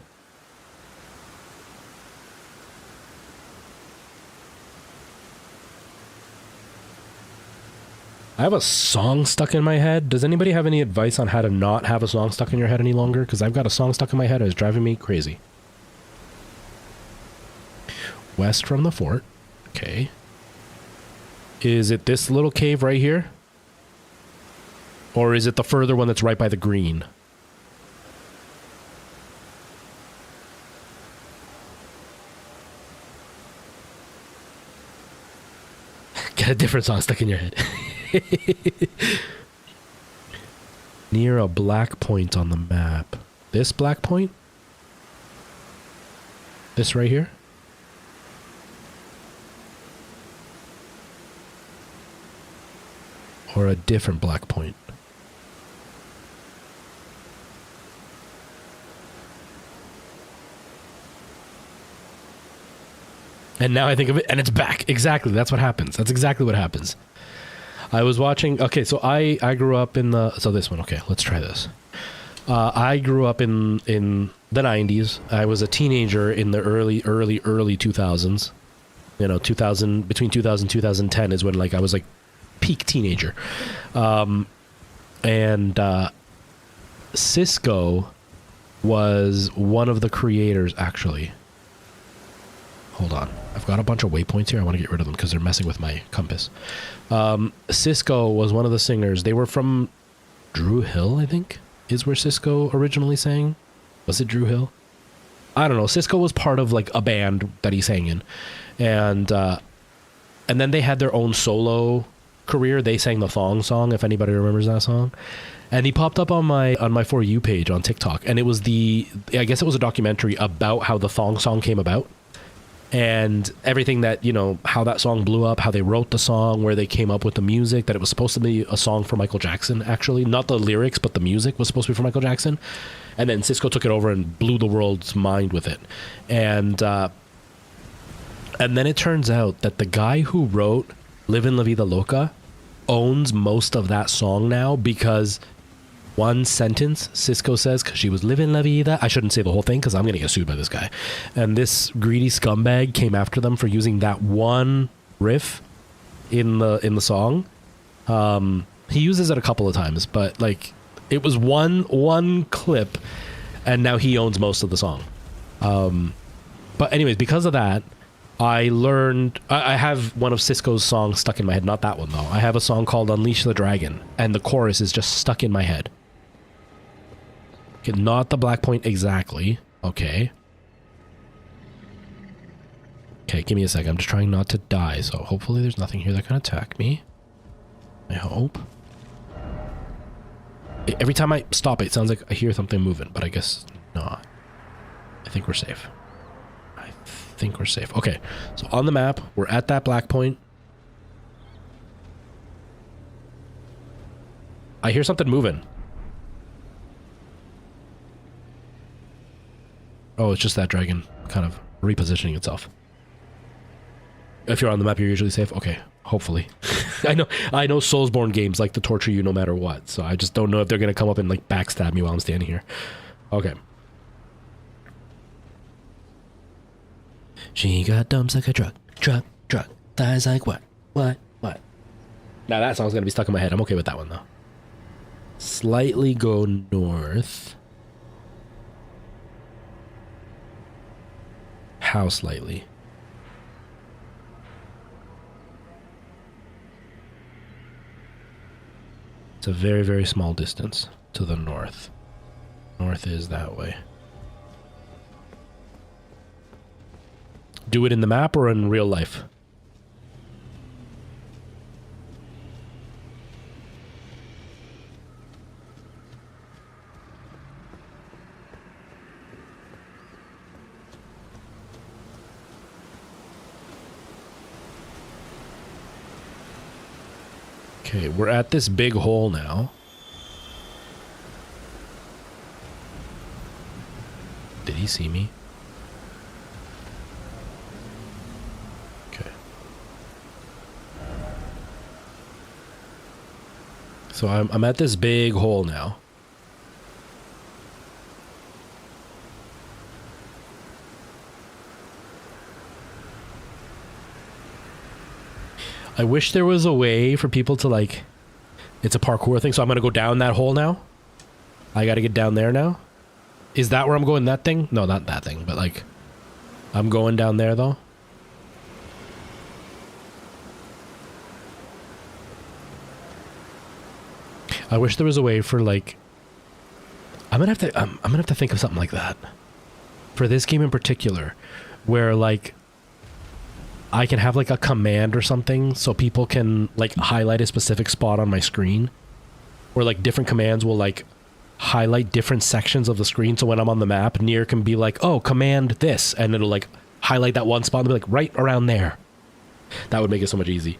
I have a song stuck in my head. Does anybody have any advice on how to not have a song stuck in your head any longer? Because I've got a song stuck in my head and it's driving me crazy. West from the fort. Okay. Is it this little cave right here? Or is it the further one that's right by the green? Get a different song stuck in your head. Near a black point on the map. This black point? This right here? Or a different black point? And now I think of it, and it's back. Exactly. That's what happens. That's exactly what happens. I was watching. Okay, so I grew up in the. So this one. Okay, let's try this. I grew up in the 90s. I was a teenager in the early 2000s. You know, 2000 between 2000 2010 is when like I was like peak teenager. And Cisco was one of the creators actually. Hold on. I've got a bunch of waypoints here. I want to get rid of them because they're messing with my compass. Cisco was one of the singers. They were from Drew Hill, I think, is where Cisco originally sang. Was it Drew Hill? I don't know. Cisco was part of like a band that he sang in. And then they had their own solo career. They sang the Thong song, if anybody remembers that song. And he popped up on my For You page on TikTok. And it was I guess it was a documentary about how the Thong song came about. And everything that, you know, how that song blew up, how they wrote the song, where they came up with the music, that it was supposed to be a song for Michael Jackson, actually. Not the lyrics, but the music was supposed to be for Michael Jackson. And then Cisco took it over and blew the world's mind with it. And then it turns out that the guy who wrote Livin' La Vida Loca owns most of that song now because one sentence Cisco says, because she was living la vida. I shouldn't say the whole thing because I'm going to get sued by this guy. And this greedy scumbag came after them for using that one riff in the song. He uses it a couple of times, but like it was one clip, and now he owns most of the song. But anyways, because of that, I learned. I have one of Cisco's songs stuck in my head. Not that one though. I have a song called "Unleash the Dragon," and the chorus is just stuck in my head. Okay, not the black point exactly. Okay. Okay, give me a second. I'm just trying not to die, so hopefully there's nothing here that can attack me. I hope. Every time I stop, it sounds like I hear something moving, but I guess not. I think we're safe. I think we're safe. Okay, so on the map, we're at that black point. I hear something moving. Oh, it's just that dragon kind of repositioning itself. If you're on the map, you're usually safe. Okay, hopefully. I know Soulsborne games like to torture you no matter what, so I just don't know if they're gonna come up and like backstab me while I'm standing here. Okay. She got dumps like a truck, thighs like what? Now that song's gonna be stuck in my head. I'm okay with that one though. Slightly go north. How slightly? It's a very, very small distance to the north. North is that way. Do it in the map or in real life? Okay, we're at this big hole now. Did he see me? Okay. So I'm at this big hole now. I wish there was a way for people to like... It's a parkour thing, so I'm gonna go down that hole now. I gotta get down there now. Is that where I'm going? That thing? No, not that thing, but like... I'm going down there though. I wish there was a way for like... I'm gonna have to think of something like that. For this game in particular. Where like... I can have like a command or something so people can like highlight a specific spot on my screen. Or like different commands will like highlight different sections of the screen, so when I'm on the map, Nier can be like, oh, command this, and it'll like highlight that one spot and be like right around there. That would make it so much easy.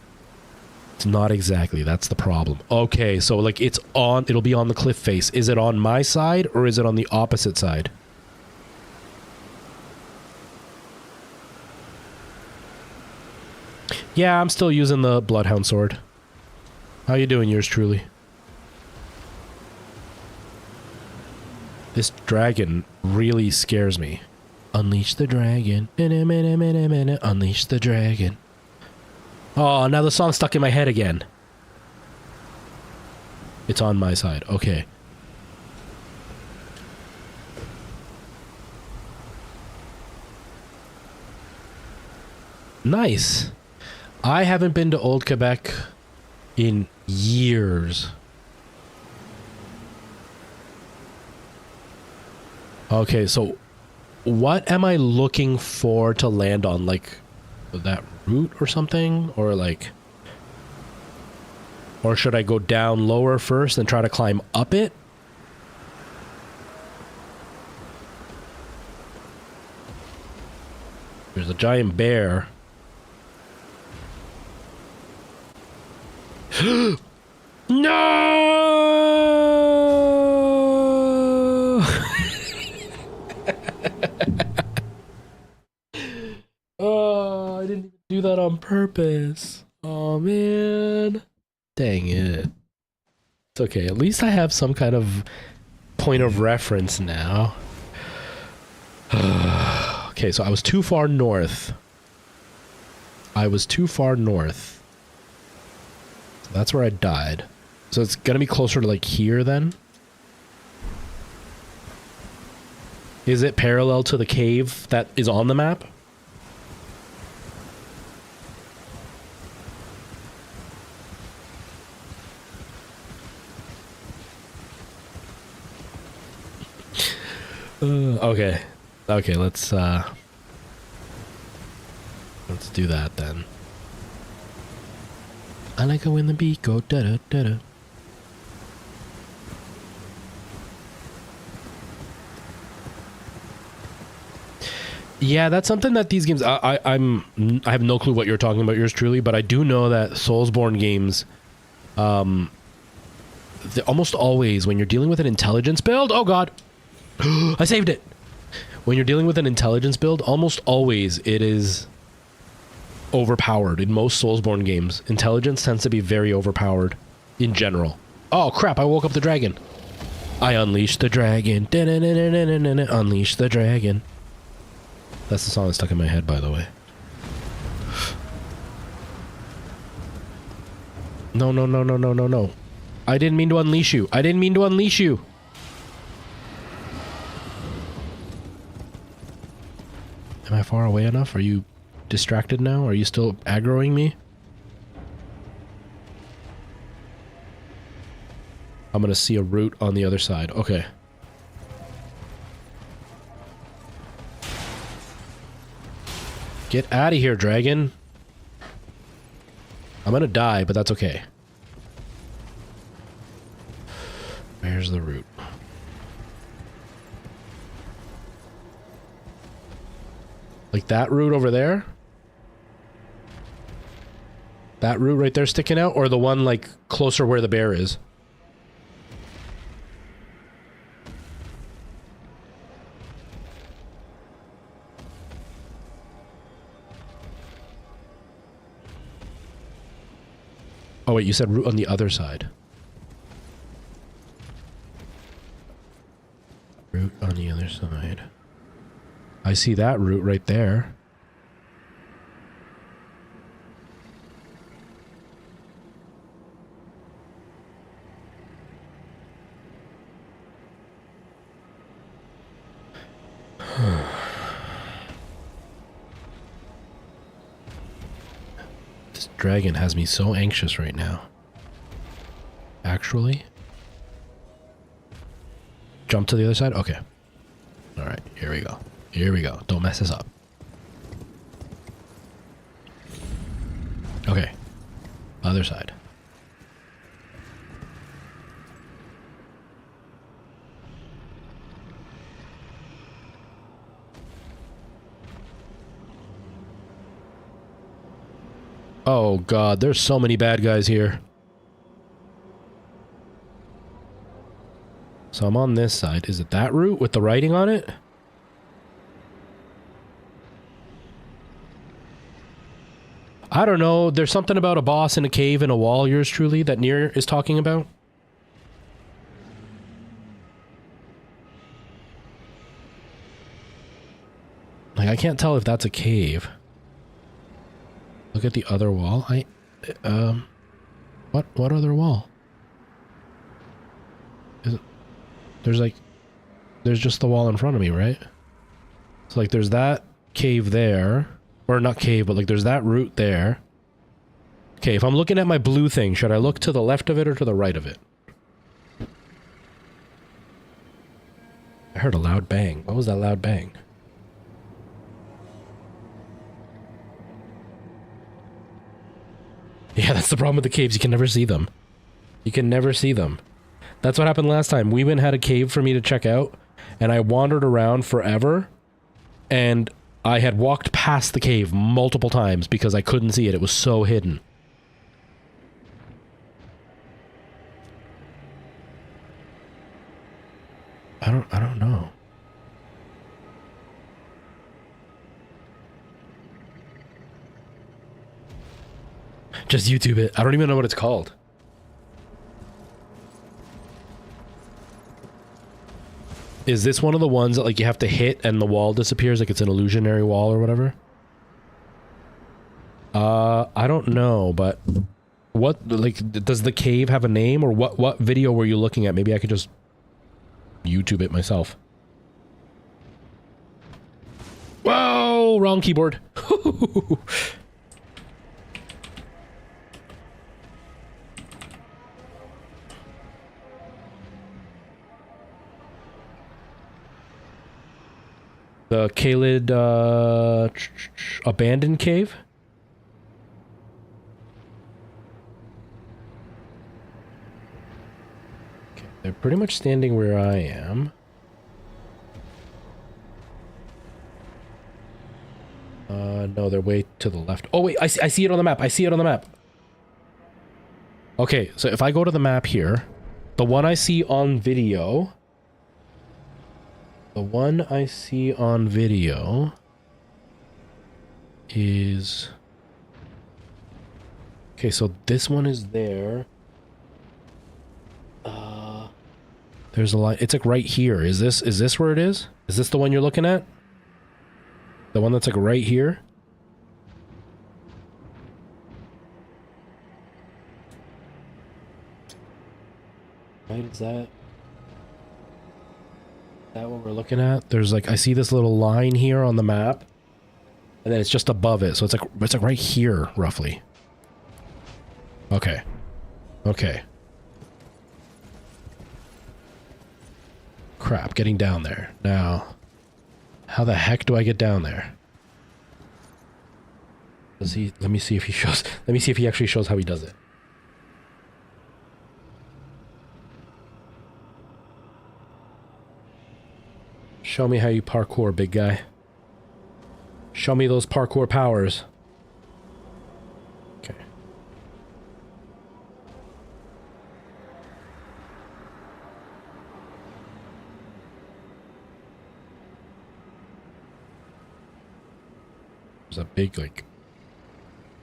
It's not exactly, that's the problem. Okay, so like it'll be on the cliff face. Is it on my side or is it on the opposite side? Yeah, I'm still using the Bloodhound sword. How you doing, yours truly? This dragon really scares me. Unleash the dragon. Unleash the dragon. Oh, now the song's stuck in my head again. It's on my side. Okay. Nice. I haven't been to Old Quebec in years. Okay, so what am I looking for to land on? Like that route or something? Or like... Or should I go down lower first and try to climb up it? There's a giant bear. No! Oh, I didn't even do that on purpose. Oh, man. Dang it. It's okay. At least I have some kind of point of reference now. Okay, so I was too far north. That's where I died. So it's gonna be closer to like here then? Is it parallel to the cave that is on the map? Okay. Okay, let's do that then. I like it when the beat go da da da da. Yeah, that's something that these games I have no clue what you're talking about, yours truly, but I do know that Soulsborne games almost always when you're dealing with an intelligence build, oh god. I saved it. When you're dealing with an intelligence build, almost always it is overpowered. In most Soulsborne games, intelligence tends to be very overpowered in general. Oh crap, I woke up the dragon. I unleashed the dragon. Unleash the dragon. That's the song that's stuck in my head, by the way. No, no, no, no, no, no, no. I didn't mean to unleash you. I didn't mean to unleash you. Am I far away enough? Are you distracted now? Are you still aggroing me? I'm gonna see a route on the other side. Okay. Get out of here, dragon. I'm gonna die, but that's okay. Where's the route? Like that route over there? That route right there sticking out? Or the one like closer where the bear is? Oh wait, you said route on the other side. Route on the other side. I see that route right there. dragon has me so anxious right now. Actually. Jump to the other side? Okay. Alright, here we go. Here we go. Don't mess this up. Okay. Other side. Oh god, there's so many bad guys here. So I'm on this side. Is it that route with the writing on it? I don't know. There's something about a boss in a cave in a wall, yours truly, that Nier is talking about. Like, I can't tell if that's a cave. Look at the other wall. What other wall? There's just the wall in front of me, right? So like there's that cave there, or not cave, but like there's that route there. Okay, if I'm looking at my blue thing, should I look to the left of it or to the right of it? I heard a loud bang. What was that loud bang? Yeah, that's the problem with the caves. You can never see them. You can never see them. That's what happened last time. We went and had a cave for me to check out, and I wandered around forever, and I had walked past the cave multiple times because I couldn't see it. It was so hidden. I don't know. Just YouTube it. I don't even know what it's called. Is this one of the ones that like you have to hit and the wall disappears, like it's an illusionary wall or whatever? I don't know, but what, like, does the cave have a name, or what video were you looking at? Maybe I could just YouTube it myself. Whoa, wrong keyboard. The Kaled, abandoned cave? Okay, they're pretty much standing where I am. No, they're way to the left. Oh wait, I see it on the map. I see it on the map. Okay, so if I go to the map here, the one I see on video... The one I see on video is... Okay, so this one is there. There's a line. It's like right here. Is this where it is? Is this the one you're looking at? The one that's like right here? Right, is that what we're looking at? There's like, I see this little line here on the map, and then it's just above it, so it's like right here roughly. Okay. Okay. Crap, getting down there. Now, how the heck do I get down there? Does he, let me see if he actually shows how he does it. Show me how you parkour, big guy. Show me those parkour powers. Okay. There's a big, like,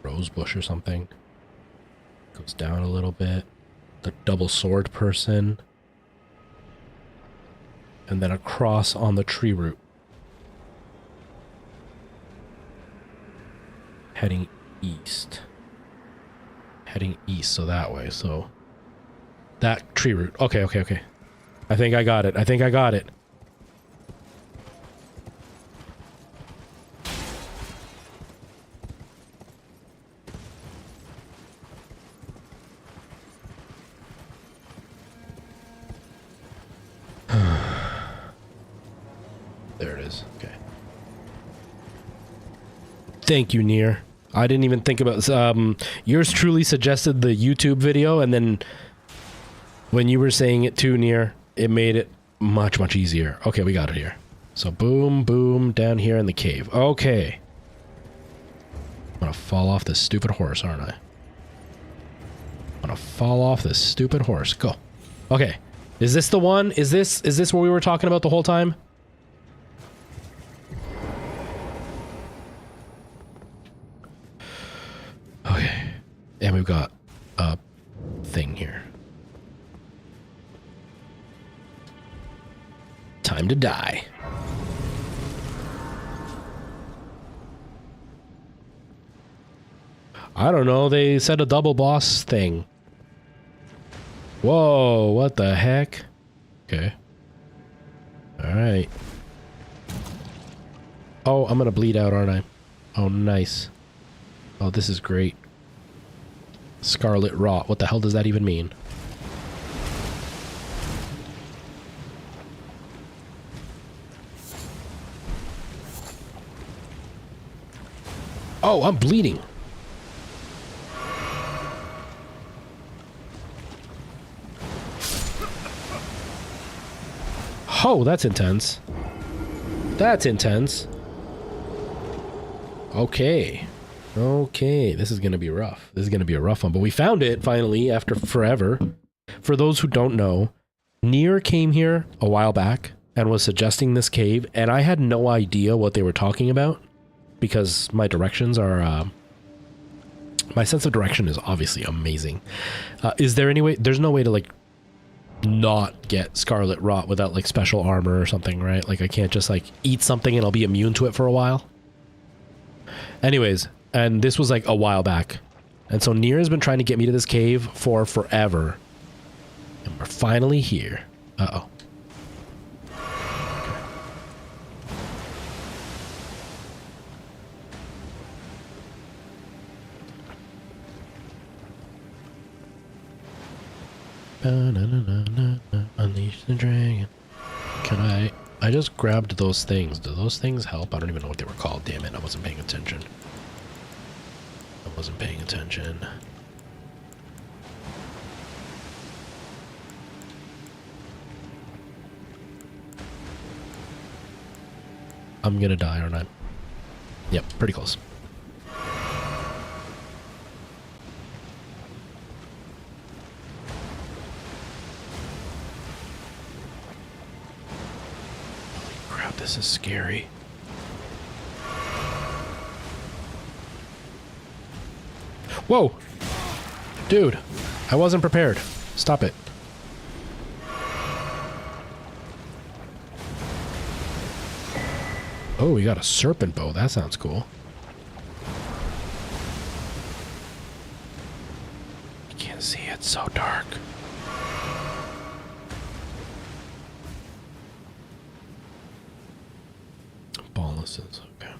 rose bush or something. Goes down a little bit. The double sword person. And then across on the tree root. Heading east. Heading east, so that way, so... That tree root. Okay, okay, okay. I think I got it. I think I got it. There it is. Okay. Thank you, Nier. I didn't even think about this. Yours truly suggested the YouTube video, and then when you were saying it too, Nier, it made it much, much easier. Okay, we got it here. So boom, boom, down here in the cave. Okay. I'm gonna fall off this stupid horse, aren't I? I'm gonna fall off this stupid horse. Go. Okay. Is this the one? Is this what we were talking about the whole time? Okay. And we've got a thing here. Time to die. I don't know, they said a double boss thing. Whoa, what the heck? Okay. Alright. Oh, I'm gonna bleed out, aren't I? Oh, nice. Oh, this is great. Scarlet Rot. What the hell does that even mean? Oh, I'm bleeding. Oh, that's intense. That's intense. Okay. Okay, this is gonna be rough. This is gonna be a rough one, but we found it finally after forever. For those who don't know, Nier came here a while back and was suggesting this cave, and I had no idea what they were talking about because my directions are, my sense of direction is obviously amazing. Is there any way, there's no way to like not get Scarlet Rot without like special armor or something, right? Like I can't just like eat something and I'll be immune to it for a while. Anyways, and this was like a while back. And so Nier has been trying to get me to this cave for forever. And we're finally here. Uh-oh. Unleash the dragon. Can I just grabbed those things. Do those things help? I don't even know what they were called. Damn it, I wasn't paying attention. I wasn't paying attention. I'm gonna die, aren't I? Yep, pretty close. This is scary. Whoa! Dude, I wasn't prepared. Stop it. Oh, we got a serpent bow. That sounds cool. You can't see, it's so dark. Balluses, okay.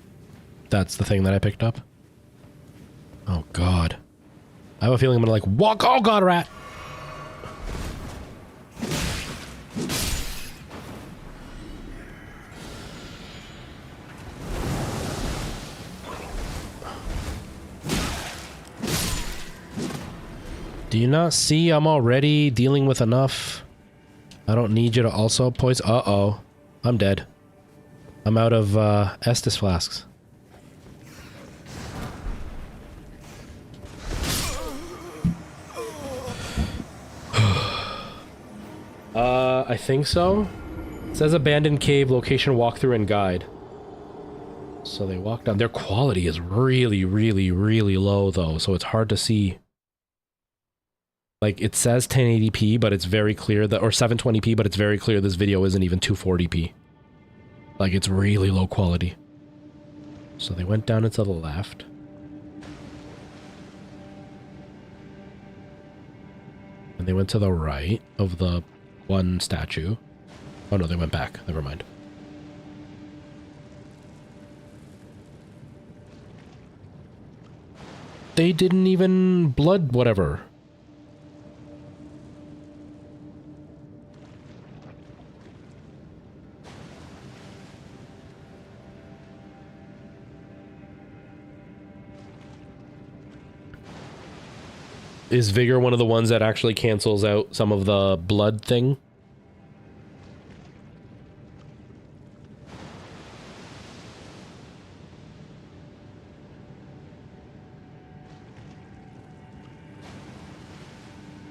That's the thing that I picked up? Oh god. I have a feeling I'm gonna like walk. Oh god, rat! Do you not see I'm already dealing with enough? I don't need you to also poison. Uh-oh. I'm dead. I'm out of Estus flasks. I think so. It says abandoned cave, location, walkthrough, and guide. So they walk down. Their quality is really, really, really low, though, so it's hard to see. Like, it says 1080p, but it's very clear that, or 720p, but it's very clear this video isn't even 240p. Like, it's really low quality. So they went down and to the left. And they went to the right of the one statue. Oh no, they went back. Never mind. They didn't even blood whatever. Is Vigor one of the ones that actually cancels out some of the blood thing?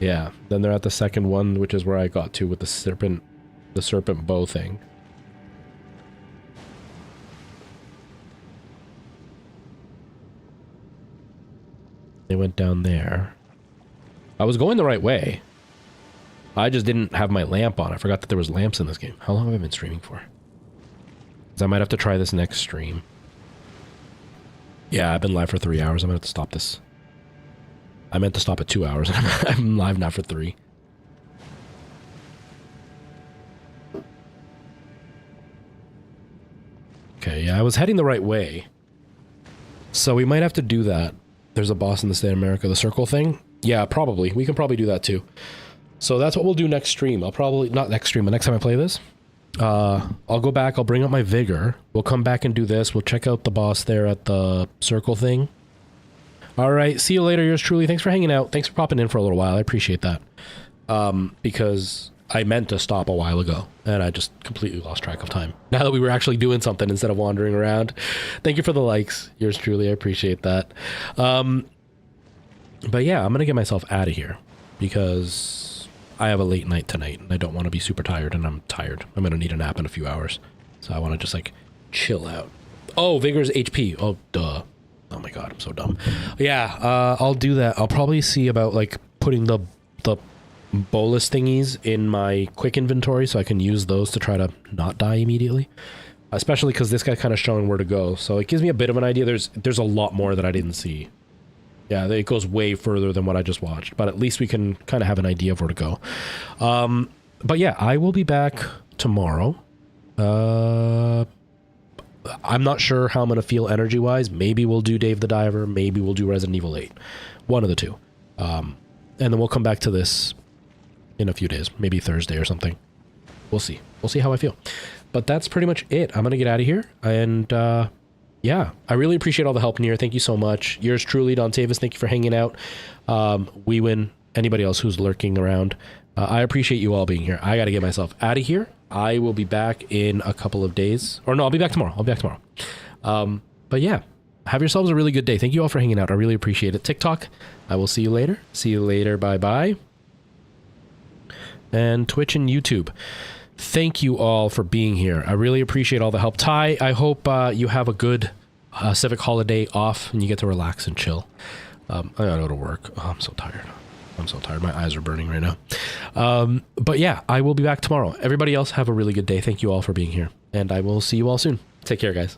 Yeah, then they're at the second one, which is where I got to with the serpent bow thing. They went down there. I was going the right way. I just didn't have my lamp on. I forgot that there was lamps in this game. How long have I been streaming for? 'Cause I might have to try this next stream. Yeah, I've been live for 3 hours. I'm gonna have to stop this. I meant to stop at 2 hours. I'm live now for 3. Okay, yeah, I was heading the right way. So we might have to do that. There's a boss in the state of America, the circle thing. Yeah, probably. We can probably do that too. So that's what we'll do next stream. I'll probably, not next stream, but next time I play this. I'll go back, I'll bring up my vigor. We'll come back and do this. We'll check out the boss there at the circle thing. Alright, see you later, yours truly. Thanks for hanging out. Thanks for popping in for a little while. I appreciate that. Because I meant to stop a while ago, and I just completely lost track of time. Now that we were actually doing something instead of wandering around. Thank you for the likes, yours truly. I appreciate that. But yeah, I'm gonna get myself out of here because I have a late night tonight and I don't want to be super tired, and I'm tired. I'm gonna need a nap in a few hours. So I want to just like chill out. Oh, Vigor's HP. Oh, duh. Oh my god, I'm so dumb. Yeah, I'll do that. I'll probably see about like putting the bolus thingies in my quick inventory so I can use those to try to not die immediately. Especially because this guy kind of showing where to go. So it gives me a bit of an idea. There's a lot more that I didn't see. Yeah, it goes way further than what I just watched. But at least we can kind of have an idea of where to go. But yeah, I will be back tomorrow. I'm not sure how I'm going to feel energy-wise. Maybe we'll do Dave the Diver. Maybe we'll do Resident Evil 8. One of the two. And then we'll come back to this in a few days. Maybe Thursday or something. We'll see. We'll see how I feel. But that's pretty much it. I'm going to get out of here. And yeah, I really appreciate all the help, Nier. Thank you so much. Yours truly, Don Tavis. Thank you for hanging out. We win. Anybody else who's lurking around. I appreciate you all being here. I got to get myself out of here. I will be back in a couple of days. Or no, I'll be back tomorrow. I'll be back tomorrow. But yeah, have yourselves a really good day. Thank you all for hanging out. I really appreciate it. TikTok, I will see you later. See you later. Bye-bye. And Twitch and YouTube. Thank you all for being here. I really appreciate all the help. Ty, I hope you have a good civic holiday off and you get to relax and chill. I gotta go to work. Oh, I'm so tired. I'm so tired. My eyes are burning right now. But yeah, I will be back tomorrow. Everybody else have a really good day. Thank you all for being here. And I will see you all soon. Take care, guys.